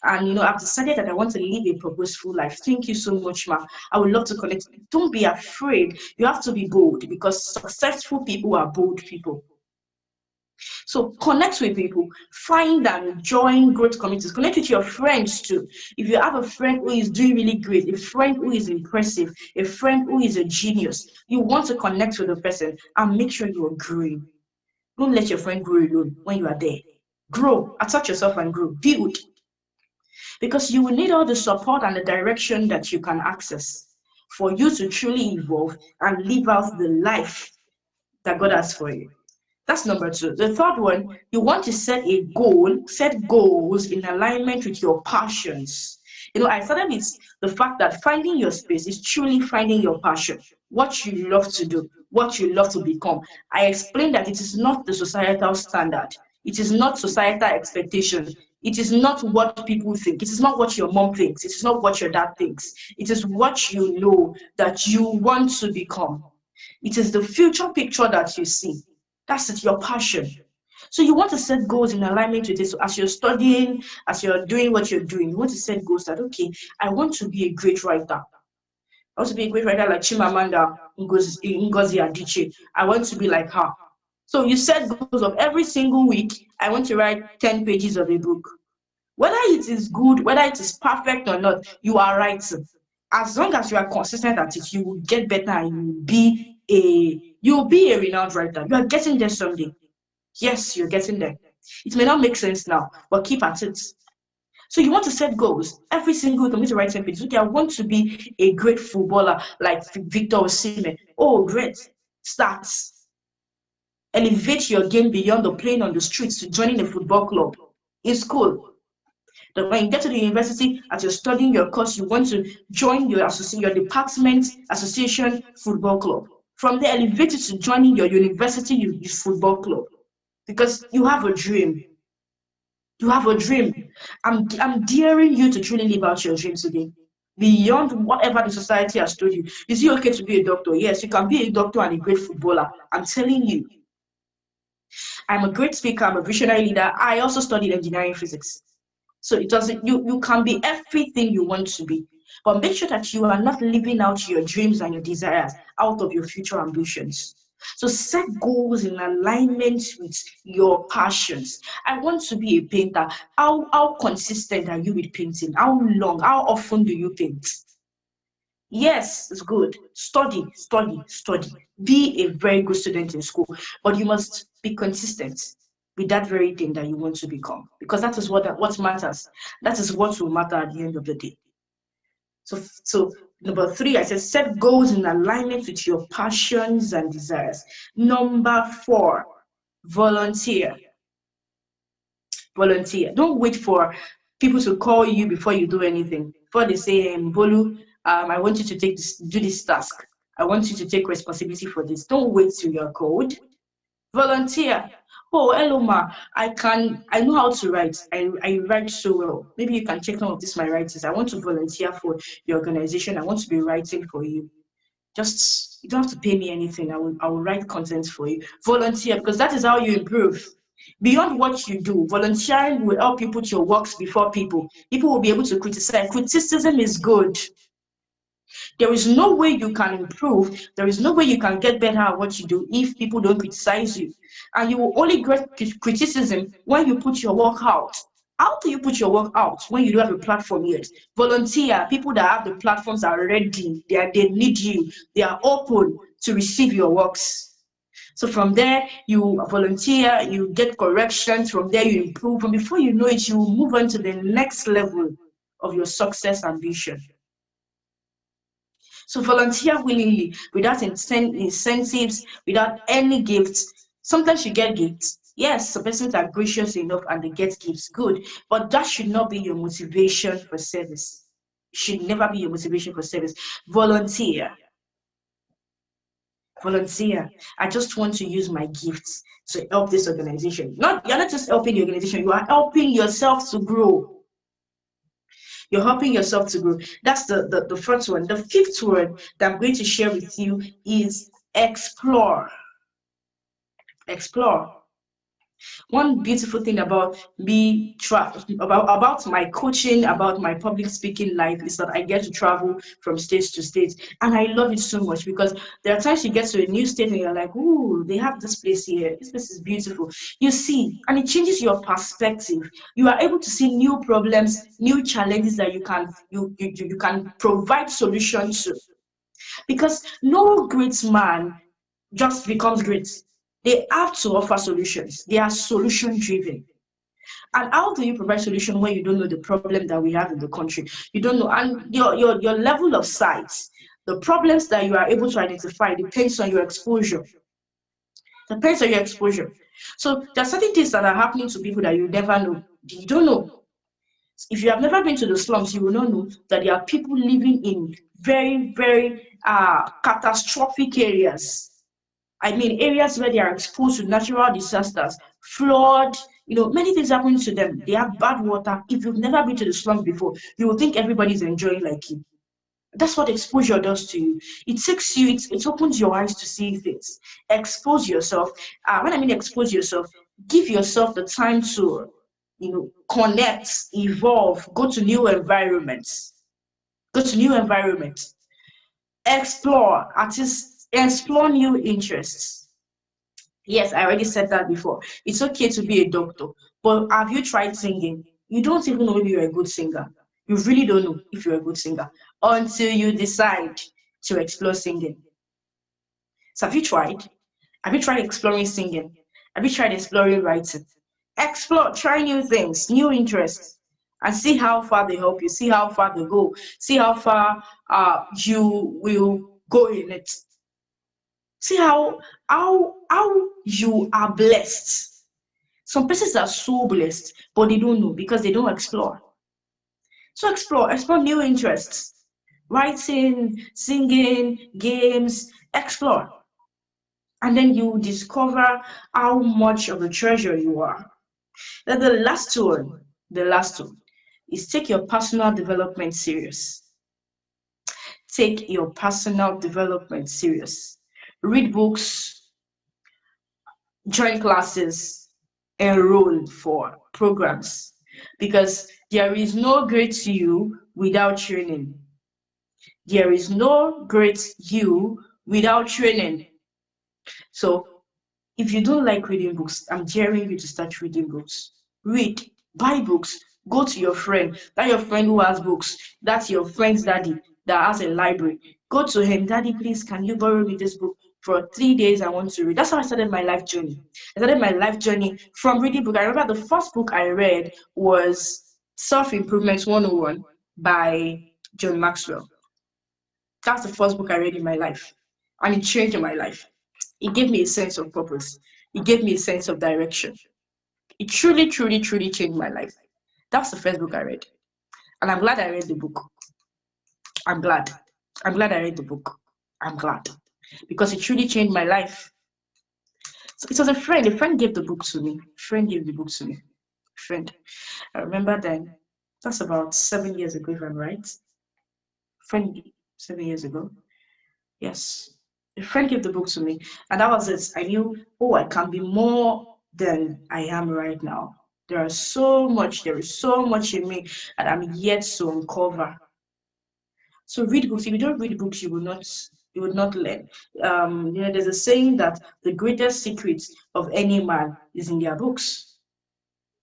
And I've decided that I want to live a purposeful life. Thank you so much, ma'am. I would love to connect." Don't be afraid. You have to be bold because successful people are bold people. So connect with people, find and join growth communities, connect with your friends too. If you have a friend who is doing really great, a friend who is impressive, a friend who is a genius, you want to connect with the person and make sure you are growing. Don't let your friend grow alone when you are there. Grow, attach yourself and grow, build. Because you will need all the support and the direction that you can access for you to truly evolve and live out the life that God has for you. That's number two. The third one, you want to set a goal, set goals in alignment with your passions. I started with the fact that finding your space is truly finding your passion, what you love to do, what you love to become. I explained that it is not the societal standard. It is not societal expectation. It is not what people think. It is not what your mom thinks. It is not what your dad thinks. It is what you know that you want to become. It is the future picture that you see. That's it, your passion. So you want to set goals in alignment with it. So as you're studying, as you're doing what you're doing, you want to set goals that, okay, I want to be a great writer. I want to be a great writer like Chimamanda Ngozi Adichie. I want to be like her. So you set goals of every single week, I want to write 10 pages of a book. Whether it is good, whether it is perfect or not, you are writing. As long as you are consistent at it, you will get better and you will be a renowned writer. You are getting there someday. Yes, you're getting there. It may not make sense now, but keep at it. So you want to set goals. Every single week, I'm going to write 10 pages. Okay, I want to be a great footballer like Victor Osimhen. Oh, great. Start. Elevate your game beyond the playing on the streets to joining a football club in school. That when you get to the university, as you're studying your course, you want to join your department association football club. From there, elevate it to joining your university football club, because you have a dream. You have a dream. I'm daring you to truly live out your dream today. Beyond whatever the society has told you. Is it okay to be a doctor? Yes, you can be a doctor and a great footballer. I'm telling you. I'm a great speaker, I'm a visionary leader. I also studied engineering physics. So it doesn't, you can be everything you want to be, but make sure that you are not living out your dreams and your desires out of your future ambitions. So set goals in alignment with your passions. I want to be a painter. How consistent are you with painting? How long? How often do you paint? Yes, it's good. Study, study, study. Be a very good student in school, but you must be consistent with that very thing that you want to become, because that is what matters. That is what will matter at the end of the day. So number 3, I said set goals in alignment with your passions and desires. Number 4, volunteer. Volunteer. Don't wait for people to call you before you do anything. Before they say, Bolu, I want you to do this task. I want you to take responsibility for this. Don't wait till you're called. Volunteer. Oh, hello, ma. I know how to write. I write so well. Maybe you can check some of this my writings. I want to volunteer for your organization. I want to be writing for you. Just, you don't have to pay me anything. I will write content for you. Volunteer, because that is how you improve. Beyond what you do, volunteering will help you put your works before people. People will be able to criticize. Criticism is good. There is no way you can improve. There is no way you can get better at what you do if people don't criticize you. And you will only get criticism when you put your work out. How do you put your work out when you don't have a platform yet? Volunteer. People that have the platforms are ready. They need you. They are open to receive your works. So from there, you volunteer, you get corrections. From there, you improve. And before you know it, you move on to the next level of your success ambition. So volunteer willingly, without incentives, without any gifts. Sometimes you get gifts. Yes, some persons are gracious enough and they get gifts, good. But that should not be your motivation for service. It should never be your motivation for service. Volunteer. Volunteer. I just want to use my gifts to help this organization. You're not just helping the organization, you are helping yourself to grow. You're helping yourself to grow. That's the first one. The 5th one that I'm going to share with you is explore. Explore. One beautiful thing about me, about my coaching, about my public speaking life is that I get to travel from state to state. And I love it so much because there are times you get to a new state and you're like, ooh, they have this place here. This place is beautiful. You see, and it changes your perspective. You are able to see new problems, new challenges that you can provide solutions to. Because no great man just becomes great. They have to offer solutions. They are solution driven. And how do you provide solution when you don't know the problem that we have in the country? You don't know, and your level of sight, the problems that you are able to identify depends on your exposure. Depends on your exposure. So there are certain things that are happening to people that you never know. You don't know. If you have never been to the slums, you will not know that there are people living in very, very catastrophic areas. I mean, areas where they are exposed to natural disasters, flood, many things happen to them. They have bad water. If you've never been to the slums before, you will think everybody's enjoying like you. That's what exposure does to you. It takes you, it opens your eyes to see things. Expose yourself. When I mean expose yourself, give yourself the time to, connect, evolve, go to new environments. Go to new environments. Explore, explore new interests. Yes, I already said that before. It's okay to be a doctor, but have you tried singing? You don't even know if you're a good singer. You really don't know if you're a good singer until you decide to explore singing. So have you tried? Have you tried exploring singing? Have you tried exploring writing? Explore, try new things, new interests, and see how far they help you, see how far they go, see how far you will go in it. See how you are blessed. Some persons are so blessed, but they don't know because they don't explore. So explore new interests. Writing, singing, games, explore. And then you discover how much of a treasure you are. Then the last one is take your personal development serious. Take your personal development serious. Read books, join classes, enroll for programs, because there is no great you without training. There is no great you without training. So if you don't like reading books, I'm daring you to start reading books. Read, buy books, go to your friend, that your friend who has books, that's your friend's daddy that has a library. Go to him, daddy, please, can you borrow me this book? For 3 days, I want to read. That's how I started my life journey. I started my life journey from reading books. I remember the first book I read was Self-Improvement 101 by John Maxwell. That's the first book I read in my life, and it changed my life. It gave me a sense of purpose. It gave me a sense of direction. It truly, truly, truly changed my life. That's the first book I read. And I'm glad I read the book. I'm glad. I'm glad I read the book. I'm glad. Because it truly changed my life. So it was a friend gave the book to me. A friend gave the book to me. A friend. I remember then, that's about 7 years ago, if I'm right. Friend, 7 years ago. Yes. A friend gave the book to me. And that was it. I knew, oh, I can be more than I am right now. There is so much in me that I'm yet to uncover. So read books. If you don't read books, you would not learn. There's a saying that the greatest secret of any man is in their books.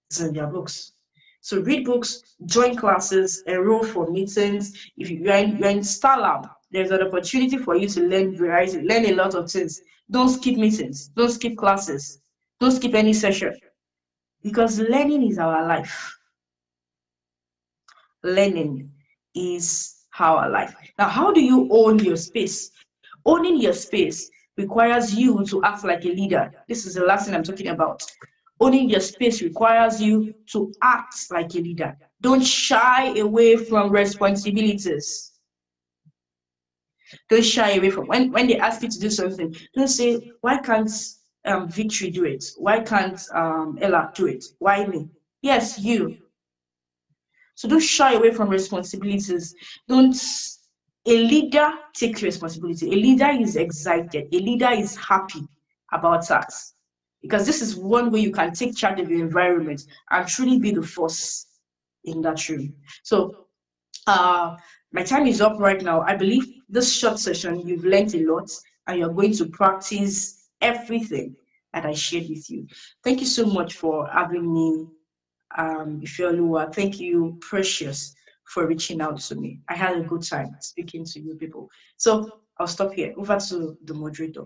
It's in their books. So read books, join classes, enroll for meetings. If you're in StarLab, there's an opportunity for you to learn learn a lot of things. Don't skip meetings, don't skip classes, don't skip any session. Because learning is our life. Learning is our life. Now, how do you own your space? Owning your space requires you to act like a leader. This is the last thing I'm talking about. Owning your space requires you to act like a leader. Don't shy away from responsibilities. Don't shy away from when they ask you to do something. Don't say, why can't Victory do it? Why can't Ella do it? Why me? Yes, you. So don't shy away from responsibilities. Don't. A leader takes responsibility. A leader is excited. A leader is happy about tasks. Because this is one way you can take charge of your environment and truly be the force in that room. So my time is up right now. I believe this short session, you've learned a lot and you're going to practice everything that I shared with you. Thank you so much for having me, Ifeoluwa. Thank you, Precious, for reaching out to me. I had a good time speaking to you people. So I'll stop here. Over to the moderator.